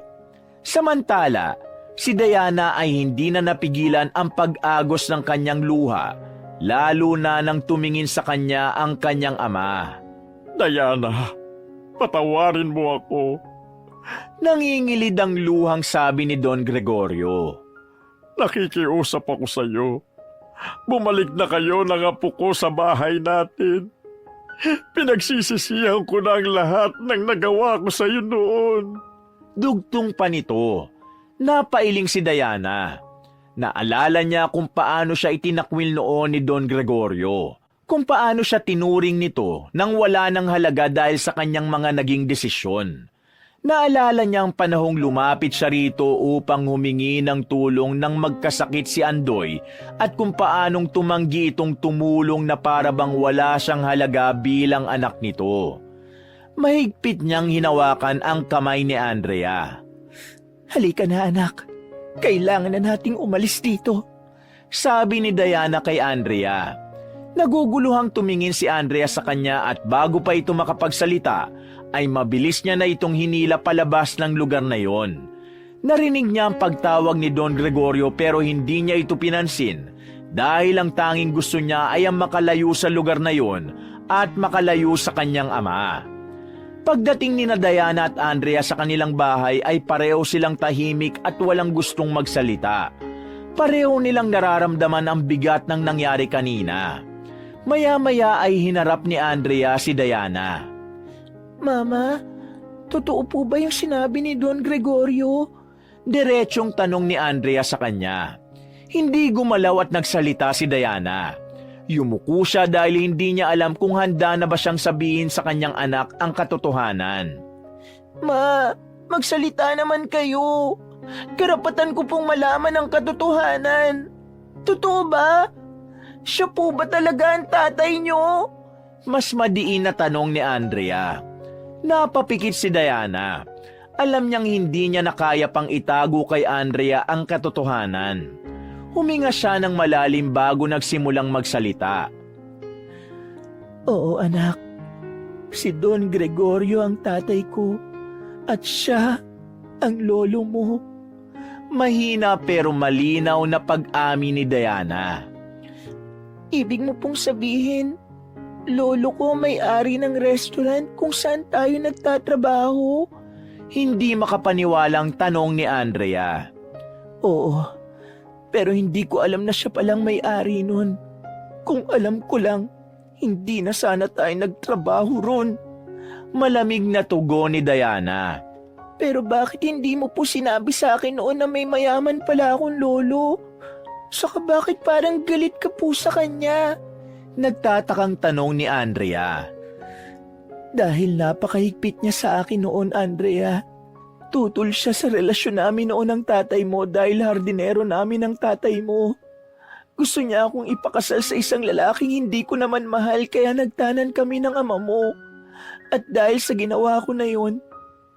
S1: Samantala, si Diana ay hindi na napigilan ang pag-agos ng kanyang luha, lalo na nang tumingin sa kanya ang kanyang ama.
S3: Diana, patawarin mo ako.
S1: Nangingilid ang luhang sabi ni Don Gregorio.
S3: Nakikiusap ako sa iyo. Bumalik na kayo ng apo ko sa bahay natin. Pinagsisisihan ko na ang lahat ng nagawa ko sa iyo noon.
S1: Dugtong pa nito. Napailing si Diana. Naalala niya kung paano siya itinakwil noon ni Don Gregorio. Kung paano siya tinuring nito nang wala ng halaga dahil sa kanyang mga naging desisyon. Naalala niya ang panahong lumapit siya rito upang humingi ng tulong nang magkasakit si Andoy at kung paanong tumanggi itong tumulong na para bang wala siyang halaga bilang anak nito. Mahigpit niyang hinawakan ang kamay ni Andrea.
S2: Halika na anak. Kailangan na nating umalis dito.
S1: Sabi ni Diana kay Andrea. Naguguluhang tumingin si Andrea sa kanya at bago pa ito makapagsalita, ay mabilis niya na itong hinila palabas ng lugar na yon. Narinig niya ang pagtawag ni Don Gregorio pero hindi niya ito pinansin dahil ang tanging gusto niya ay ang makalayo sa lugar na yon at makalayo sa kanyang ama. Pagdating ni Diana at Andrea sa kanilang bahay ay pareho silang tahimik at walang gustong magsalita. Pareho nilang nararamdaman ang bigat ng nangyari kanina. Maya-maya ay hinarap ni Andrea si Diana.
S2: Mama, totoo po ba yung sinabi ni Don Gregorio?
S1: Diretsong tanong ni Andrea sa kanya. Hindi gumalaw at nagsalita si Diana. Yumuko siya dahil hindi niya alam kung handa na ba siyang sabihin sa kanyang anak ang katotohanan.
S2: Ma, magsalita naman kayo. Karapatan ko pong malaman ang katotohanan. Totoo ba? Siya po ba talaga ang tatay niyo?
S1: Mas madiin na tanong ni Andrea. Napapikit si Diana. Alam niyang hindi niya nakaya pang itago kay Andrea ang katotohanan. Huminga siya ng malalim bago nagsimulang magsalita.
S2: Oo anak, si Don Gregorio ang tatay ko at siya ang lolo mo.
S1: Mahina pero malinaw na pag-amin ni Diana.
S2: Ibig mo pong sabihin, lolo ko may-ari ng restaurant kung saan tayo nagtatrabaho?
S1: Hindi makapaniwalang tanong ni Andrea.
S2: Oo, pero hindi ko alam na siya palang may-ari nun. Kung alam ko lang, hindi na sana tayo nagtrabaho ron.
S1: Malamig na tugon ni Diana.
S2: Pero bakit hindi mo po sinabi sa akin noon na may mayaman pala akong lolo? Saka bakit parang galit ka po sa kanya?
S1: Nagtatakang tanong ni Andrea.
S2: Dahil napakahigpit niya sa akin noon, Andrea. Tutol siya sa relasyon namin noon ng tatay mo dahil hardinero namin ang tatay mo. Gusto niya akong ipakasal sa isang lalaking hindi ko naman mahal kaya nagtanan kami ng ama mo. At dahil sa ginawa ko na yun,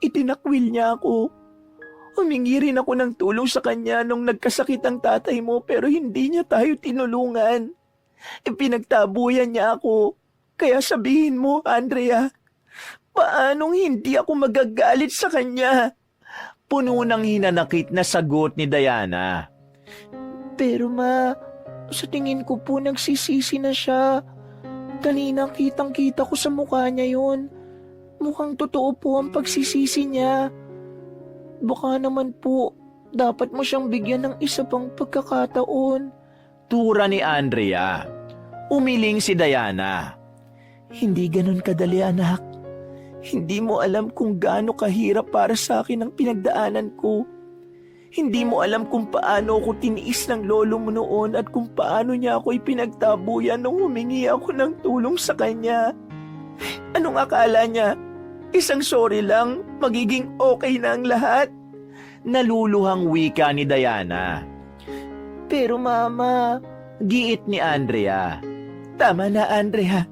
S2: itinakwil niya ako. Humingi rin ako ng tulong sa kanya nung nagkasakit ang tatay mo pero hindi niya tayo tinulungan. Pinagtabuyan niya ako. Kaya sabihin mo, Andrea, paanong hindi ako magagalit sa kanya?
S1: Puno ng hinanakit na sagot ni Diana.
S2: Pero ma, sa tingin ko po nagsisisi na siya. Kanina kitang-kita ko sa mukha niya yun. Mukhang totoo po ang pagsisisi niya. Baka naman po, dapat mo siyang bigyan ng isa pang pagkakataon.
S1: Tura ni Andrea. Umiling si Diana.
S2: Hindi ganun kadali, anak. Hindi mo alam kung gaano kahirap para sa akin ang pinagdaanan ko. Hindi mo alam kung paano ako tiniis ng lolo mo noon at kung paano niya ako ipinagtabuyan nung humingi ako ng tulong sa kanya. Anong akala niya? Isang sorry lang, magiging okay na ang lahat?
S1: Naluluhang wika ni Diana.
S2: Pero mama,
S1: Giit ni Andrea.
S2: tama na Andrea.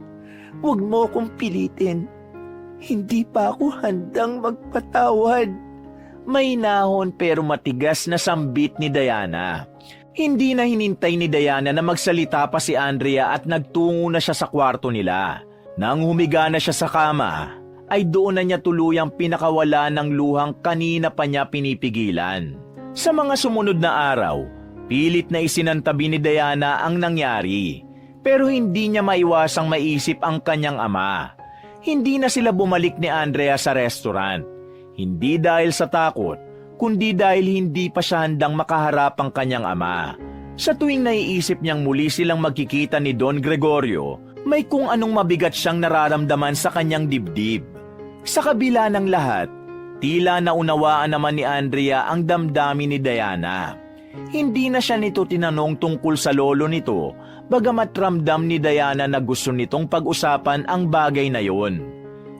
S2: Huwag mo akong pilitin. Hindi pa ako handang magpatawad.
S1: May nahon pero matigas na sambit ni Diana. Hindi na hinintay ni Diana na magsalita pa si Andrea at nagtungo na siya sa kwarto nila. Nang humiga na siya sa kama, ay doon na niya tuluyang pinakawala ng luhang kanina pa niya pinipigilan. Sa mga sumunod na araw, pilit na isinantabi ni Diana ang nangyari. Pero hindi niya maiwasang maisip ang kanyang ama. Hindi na sila bumalik ni Andrea sa restaurant. Hindi dahil sa takot, kundi dahil hindi pa siya handang makaharap ang kanyang ama. Sa tuwing naiisip niyang muli silang magkikita ni Don Gregorio, may kung anong mabigat siyang nararamdaman sa kanyang dibdib. Sa kabila ng lahat, tila naunawaan naman ni Andrea ang damdamin ni Diana. Hindi na siya nito tinanong tungkol sa lolo nito, bagamat ramdam ni Diana na gusto nitong pag-usapan ang bagay na yon.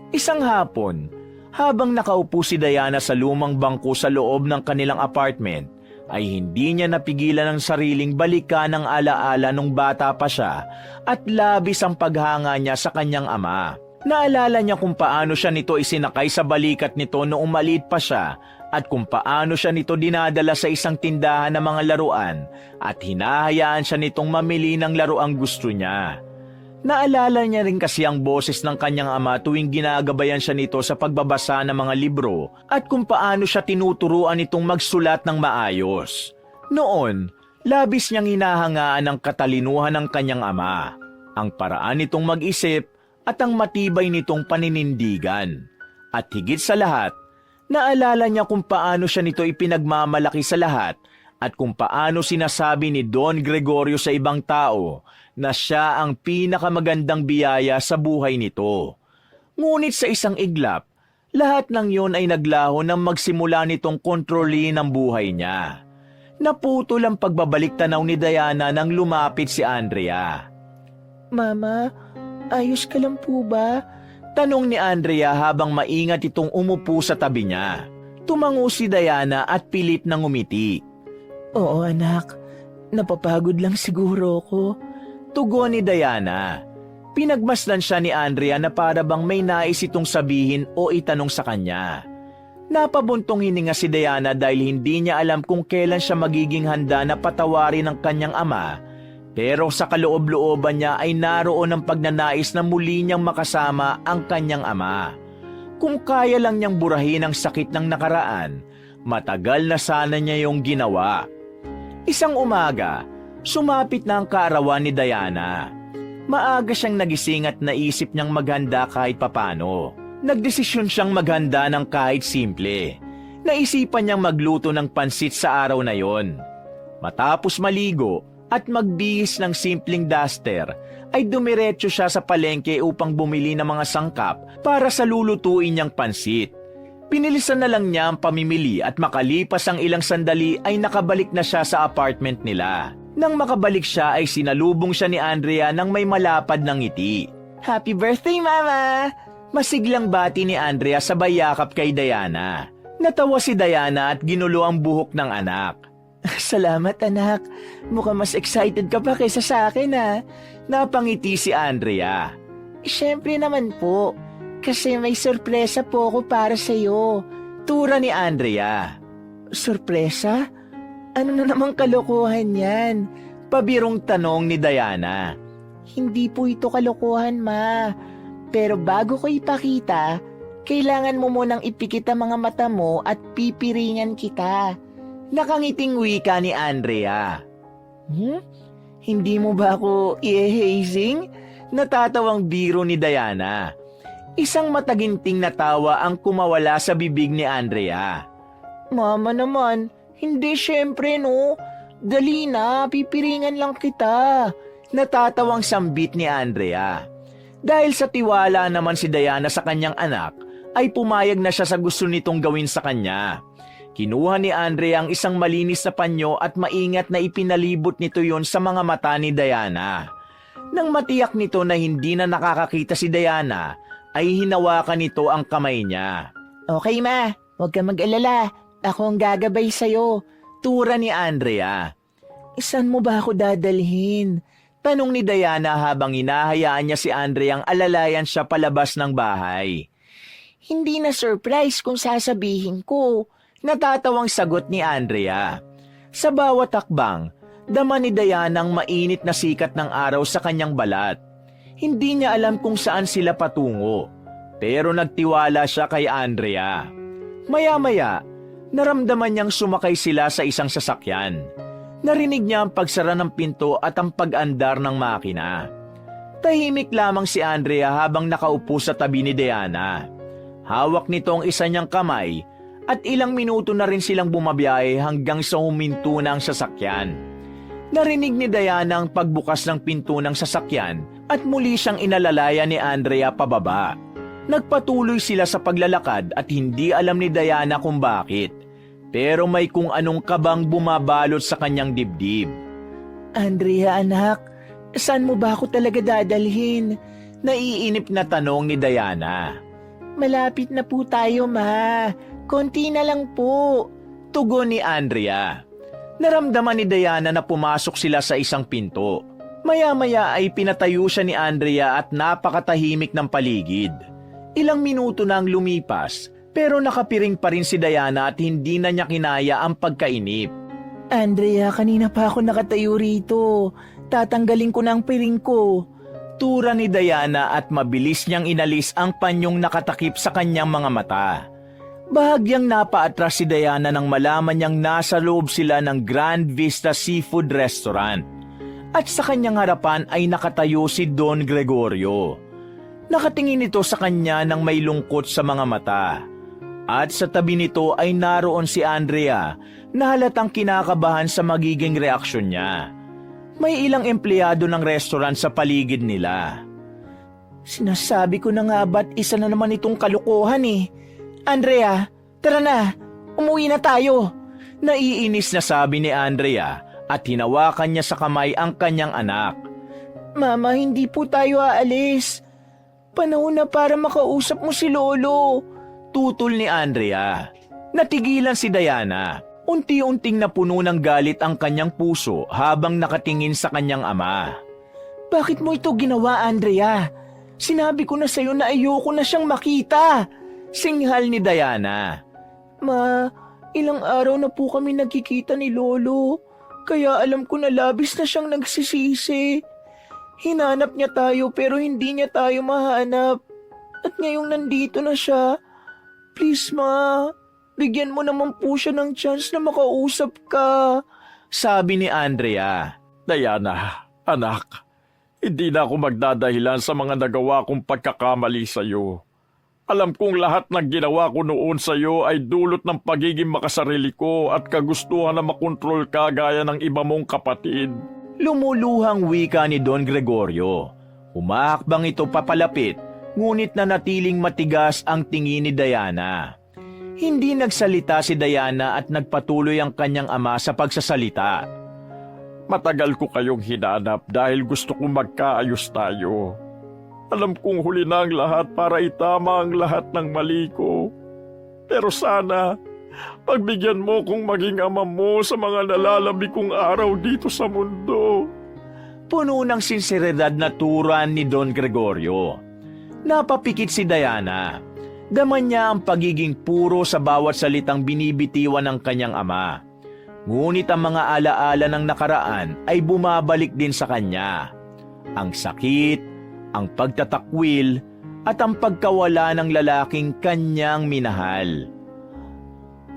S1: Isang hapon, habang nakaupo si Diana sa lumang bangko sa loob ng kanilang apartment, ay hindi niya napigilan ang sariling balikan ang alaala nung bata pa siya at labis ang paghanga niya sa kanyang ama. Naalala niya kung paano siya nito isinakay sa balikat nito noong maliit pa siya at kung paano siya nito dinadala sa isang tindahan ng mga laruan at hinahayaan siya nitong mamili ng laruang gusto niya. Naalala niya rin kasi ang boses ng kanyang ama tuwing ginagabayan siya nito sa pagbabasa ng mga libro at kung paano siya tinuturuan nitong magsulat ng maayos. Noon, labis niyang hinahangaan ang katalinuhan ng kanyang ama, ang paraan nitong mag-isip at ang matibay nitong paninindigan. At higit sa lahat, naalala niya kung paano siya nito ipinagmamalaki sa lahat at kung paano sinasabi ni Don Gregorio sa ibang tao na siya ang pinakamagandang biyaya sa buhay nito. Ngunit sa isang iglap, lahat ng yon ay naglaho nang magsimula nitong kontrolin ang buhay niya. Naputol ang pagbabalik tanaw ni Diana nang lumapit si Andrea.
S2: Mama, ayos ka lang po ba?
S1: Tanong ni Andrea habang maingat itong umupo sa tabi niya. Tumango si Diana at pilit nang ngumiti.
S2: Oo anak, napapagod lang siguro ko.
S1: Tugon ni Diana. Pinagmasdan siya ni Andrea na para bang may nais itong sabihin o itanong sa kanya. Napabuntong hininga si Diana dahil hindi niya alam kung kailan siya magiging handa na patawarin ng kanyang ama. Pero sa kaloob-looban niya ay naroon ang pagnanais na muli niyang makasama ang kanyang ama. Kung kaya lang niyang burahin ang sakit ng nakaraan, matagal na sana niya yung ginawa. Isang umaga, sumapit na ang kaarawan ni Diana. Maaga siyang nagising at naisip niyang maghanda kahit papano. Nagdesisyon siyang maghanda ng kahit simple. Naisipan niyang magluto ng pansit sa araw na yon. Matapos maligo at magbihis ng simpleng duster, ay dumiretso siya sa palengke upang bumili ng mga sangkap para sa lulutuin niyang pansit. Pinilisan na lang niya ang pamimili at makalipas ang ilang sandali ay nakabalik na siya sa apartment nila. Nang makabalik siya ay sinalubong siya ni Andrea ng may malapad na ngiti.
S4: Happy birthday, Mama!
S1: Masiglang bati ni Andrea sabay yakap kay Diana. Natawa si Diana at ginulo ang buhok ng anak.
S4: Salamat, anak. Mukhang mas excited ka pa kaysa sa akin, ha?
S1: Napangiti si Andrea.
S4: Siyempre naman po. Kasi may sorpresa po ako para sa'yo.
S1: Tura ni Andrea.
S4: Sorpresa? Ano na namang kalokohan yan?
S1: Pabirong tanong ni Diana.
S4: Hindi po ito kalokohan, Ma. Pero bago ko ipakita, kailangan mo munang ipikit ang mga mata mo at pipiringan kita.
S1: Nakangiting wika ni Andrea.
S4: Hindi mo ba ako i-hazing?
S1: Natatawang biro ni Diana. Isang mataginting na tawa ang kumawala sa bibig ni Andrea.
S4: Mama naman, hindi syempre no. Dali na, pipiringan lang kita.
S1: Natatawang sambit ni Andrea. Dahil sa tiwala naman si Diana sa kanyang anak, ay pumayag na siya sa gusto nitong gawin sa kanya. Kinuha ni Andrea ang isang malinis na panyo at maingat na ipinalibot nito yon sa mga mata ni Diana. Nang matiyak nito na hindi na nakakakita si Diana, ay hinawakan nito ang kamay niya.
S4: Okay, Ma. Huwag ka mag-alala. Ako ang gagabay sa'yo.
S1: Tura ni Andrea.
S4: Saan mo ba ako dadalhin?
S1: Tanong ni Diana habang hinahayaan niya si Andrea ang alalayan siya palabas ng bahay.
S4: Hindi na surprise kung sasabihin ko.
S1: Natatawang sagot ni Andrea. Sa bawat takbang, dama ni Diana ang mainit na sikat ng araw sa kanyang balat. Hindi niya alam kung saan sila patungo, pero nagtiwala siya kay Andrea. Maya-maya, naramdaman niyang sumakay sila sa isang sasakyan. Narinig niya ang pagsara ng pinto at ang pag-andar ng makina. Tahimik lamang si Andrea habang nakaupo sa tabi ni Diana. Hawak nito ang isa niyang kamay at ilang minuto na rin silang bumabiyahe hanggang sa huminto na ang sasakyan. Narinig ni Diana ang pagbukas ng pinto ng sasakyan at muli siyang inalalaya ni Andrea pababa. Nagpatuloy sila sa paglalakad at hindi alam ni Diana kung bakit. Pero may kung anong kabang bumabalot sa kanyang dibdib.
S4: Andrea, anak, saan mo ba ako talaga dadalhin?
S1: Naiinip na tanong ni Diana.
S4: Malapit na po tayo, Ma. Konti na lang po.
S1: Tugon ni Andrea. Naramdaman ni Diana na pumasok sila sa isang pinto. Maya-maya ay pinatayo siya ni Andrea at napakatahimik ng paligid. Ilang minuto na ang lumipas, pero nakapiring pa rin si Diana at hindi na niya kinaya ang pagkainip.
S4: Andrea, kanina pa ako nakatayo rito. Tatanggalin ko na ang piring ko.
S1: Tura ni Diana at mabilis niyang inalis ang panyong nakatakip sa kanyang mga mata. Bahagyang napaatras si Diana nang malaman niyang nasa loob sila ng Grand Vista Seafood Restaurant. At sa kanyang harapan ay nakatayo si Don Gregorio. Nakatingin ito sa kanya nang may lungkot sa mga mata. At sa tabi nito ay naroon si Andrea na halatang kinakabahan sa magiging reaksyon niya. May ilang empleyado ng restaurant sa paligid nila.
S4: Sinasabi ko na nga ba't isa na naman itong kalukuhan eh. Andrea, tara na. Umuwi na tayo.
S1: Naiinis na sabi ni Andrea at hinawakan niya sa kamay ang kanyang anak.
S4: Mama, hindi po tayo aalis. Panahon na para makausap mo si Lolo.
S1: Tutol ni Andrea. Natigilan si Diana. Unti-unting napuno ng galit ang kanyang puso habang nakatingin sa kanyang ama.
S4: Bakit mo ito ginawa, Andrea? Sinabi ko na sa'yo na ayoko na siyang makita.
S1: Singhal ni Diana.
S4: Ma, ilang araw na po kami nagkikita ni Lolo. Kaya alam ko na labis na siyang nagsisisi. Hinanap niya tayo pero hindi niya tayo mahanap. At ngayong nandito na siya, please ma, bigyan mo naman po siya ng chance na makausap ka.
S1: Sabi ni Andrea.
S3: Diana, anak, hindi na ako magdadahilan sa mga nagawa kong pagkakamali sa iyo. Alam kong lahat ng ginawa ko noon sa iyo ay dulot ng pagiging makasarili ko at kagustuhan na makontrol ka gaya ng iba mong kapatid.
S1: Lumuluhang wika ni Don Gregorio. Humahakbang ito papalapit, ngunit nanatiling matigas ang tingin ni Diana. Hindi nagsalita si Diana at nagpatuloy ang kanyang ama sa pagsasalita.
S3: Matagal ko kayong hinanap dahil gusto kong magkaayos tayo. Alam kong huli na ang lahat para itama ang lahat ng mali ko. Pero sana, pagbigyan mo kong maging ama mo sa mga nalalabi kong araw dito sa mundo.
S1: Puno ng sinseridad na turan ni Don Gregorio. Napapikit si Diana. Daman niya ang pagiging puro sa bawat salitang binibitiwan ng kanyang ama. Ngunit ang mga alaala ng nakaraan ay bumabalik din sa kanya. Ang sakit, ang pagtatakwil, at ang pagkawala ng lalaking kanyang minahal.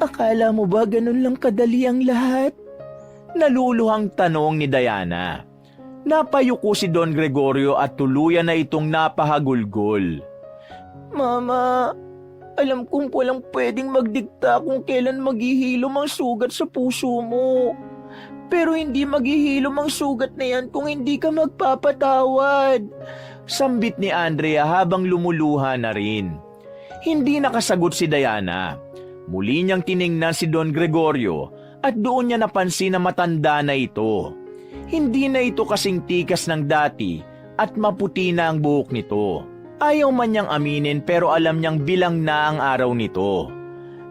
S2: Akala mo ba ganun lang kadali ang lahat?
S1: Naluluhang tanong ni Diana. Napayuko si Don Gregorio at tuluyan na itong napahagulgol.
S2: Mama, alam kong walang pwedeng magdikta kung kailan maghihilom ang sugat sa puso mo. Pero hindi maghihilom ang sugat na yan kung hindi ka magpapatawad.
S1: Sambit ni Andrea habang lumuluha na rin. Hindi nakasagot si Diana. Muli niyang tiningnan si Don Gregorio at doon niya napansin na matanda na ito. Hindi na ito kasing tikas ng dati at maputi na ang buhok nito. Ayaw man niyang aminin pero alam niyang bilang na ang araw nito.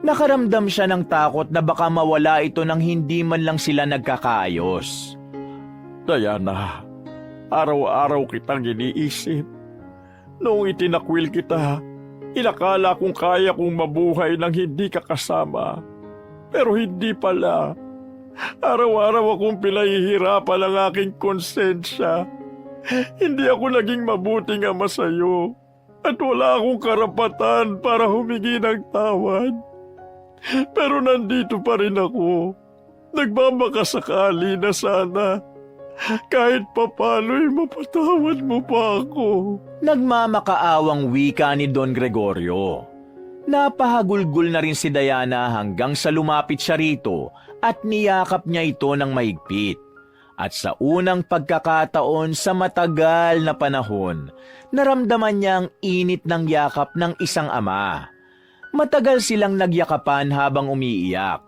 S1: Nakaramdam siya ng takot na baka mawala ito nang hindi man lang sila nagkakaayos.
S3: Diana, araw-araw kitang iniisip. Noong itinakwil kita, inakala kong kaya kong mabuhay nang hindi ka kasama. Pero hindi pala. Araw-araw akong pinahihirapan ang aking konsensya. Hindi ako naging mabuting ama sa'yo. At wala akong karapatan para humingi ng tawad. Pero nandito pa rin ako. Nagbabakasakali na sana. Kahit papano'y mapatawad mo pa ako.
S1: Nagmamakaawang wika ni Don Gregorio. Napahagulgol na rin si Diana hanggang sa lumapit siya rito at niyakap niya ito ng mahigpit. At sa unang pagkakataon sa matagal na panahon, naramdaman niya ang init ng yakap ng isang ama. Matagal silang nagyakapan habang umiiyak.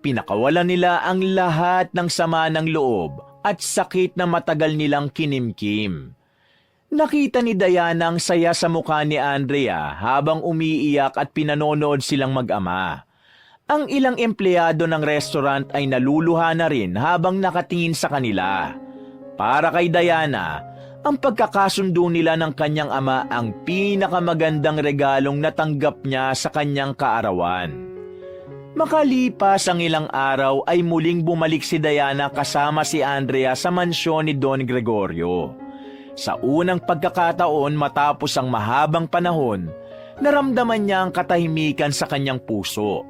S1: Pinakawalan nila ang lahat ng sama ng loob at sakit na matagal nilang kinimkim. Nakita ni Diana ang saya sa mukha ni Andrea habang umiiyak at pinanonood silang mag-ama. Ang ilang empleyado ng restaurant ay naluluha na rin habang nakatingin sa kanila. Para kay Diana, ang pagkakasundo nila ng kanyang ama ang pinakamagandang regalong natanggap niya sa kanyang kaarawan. Makalipas ang ilang araw ay muling bumalik si Diana kasama si Andrea sa mansyon ni Don Gregorio. Sa unang pagkakataon matapos ang mahabang panahon, naramdaman niya ang katahimikan sa kanyang puso.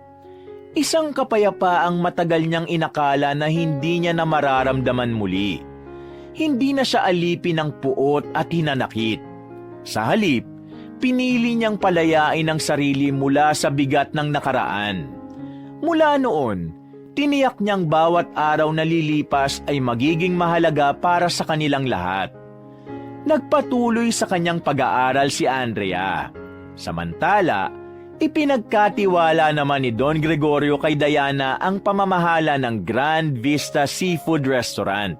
S1: Isang kapayapaang matagal niyang inakala na hindi niya na mararamdaman muli. Hindi na siya alipin ng puot at hinanakit. Sa halip, pinili niyang palayain ang sarili mula sa bigat ng nakaraan. Mula noon, tiniyak niyang bawat araw na lilipas ay magiging mahalaga para sa kanilang lahat. Nagpatuloy sa kanyang pag-aaral si Andrea. Samantala, ipinagkatiwala naman ni Don Gregorio kay Diana ang pamamahala ng Grand Vista Seafood Restaurant.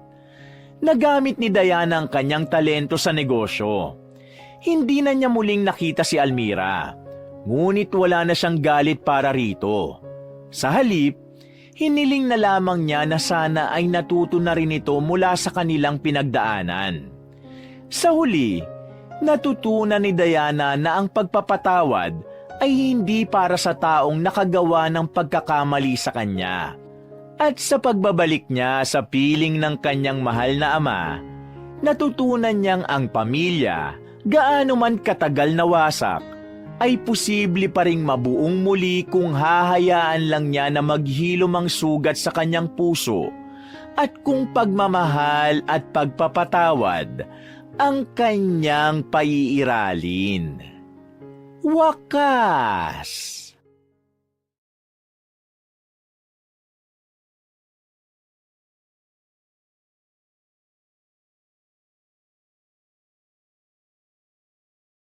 S1: Nagamit ni Diana ang kanyang talento sa negosyo. Hindi na niya muling nakita si Almira, ngunit wala na siyang galit para rito. Sa halip, hiniling na lamang niya na sana ay natuto na rin ito mula sa kanilang pinagdaanan. Sa huli, natutunan ni Diana na ang pagpapatawad ay hindi para sa taong nakagawa ng pagkakamali sa kanya. At sa pagbabalik niya sa piling ng kanyang mahal na ama, natutunan niyang ang pamilya, gaano man katagal na wasak, ay posible pa ring mabuong muli kung hahayaan lang niya na maghilom ang sugat sa kanyang puso at kung pagmamahal at pagpapatawad ang kanyang paiiralin. Wakas!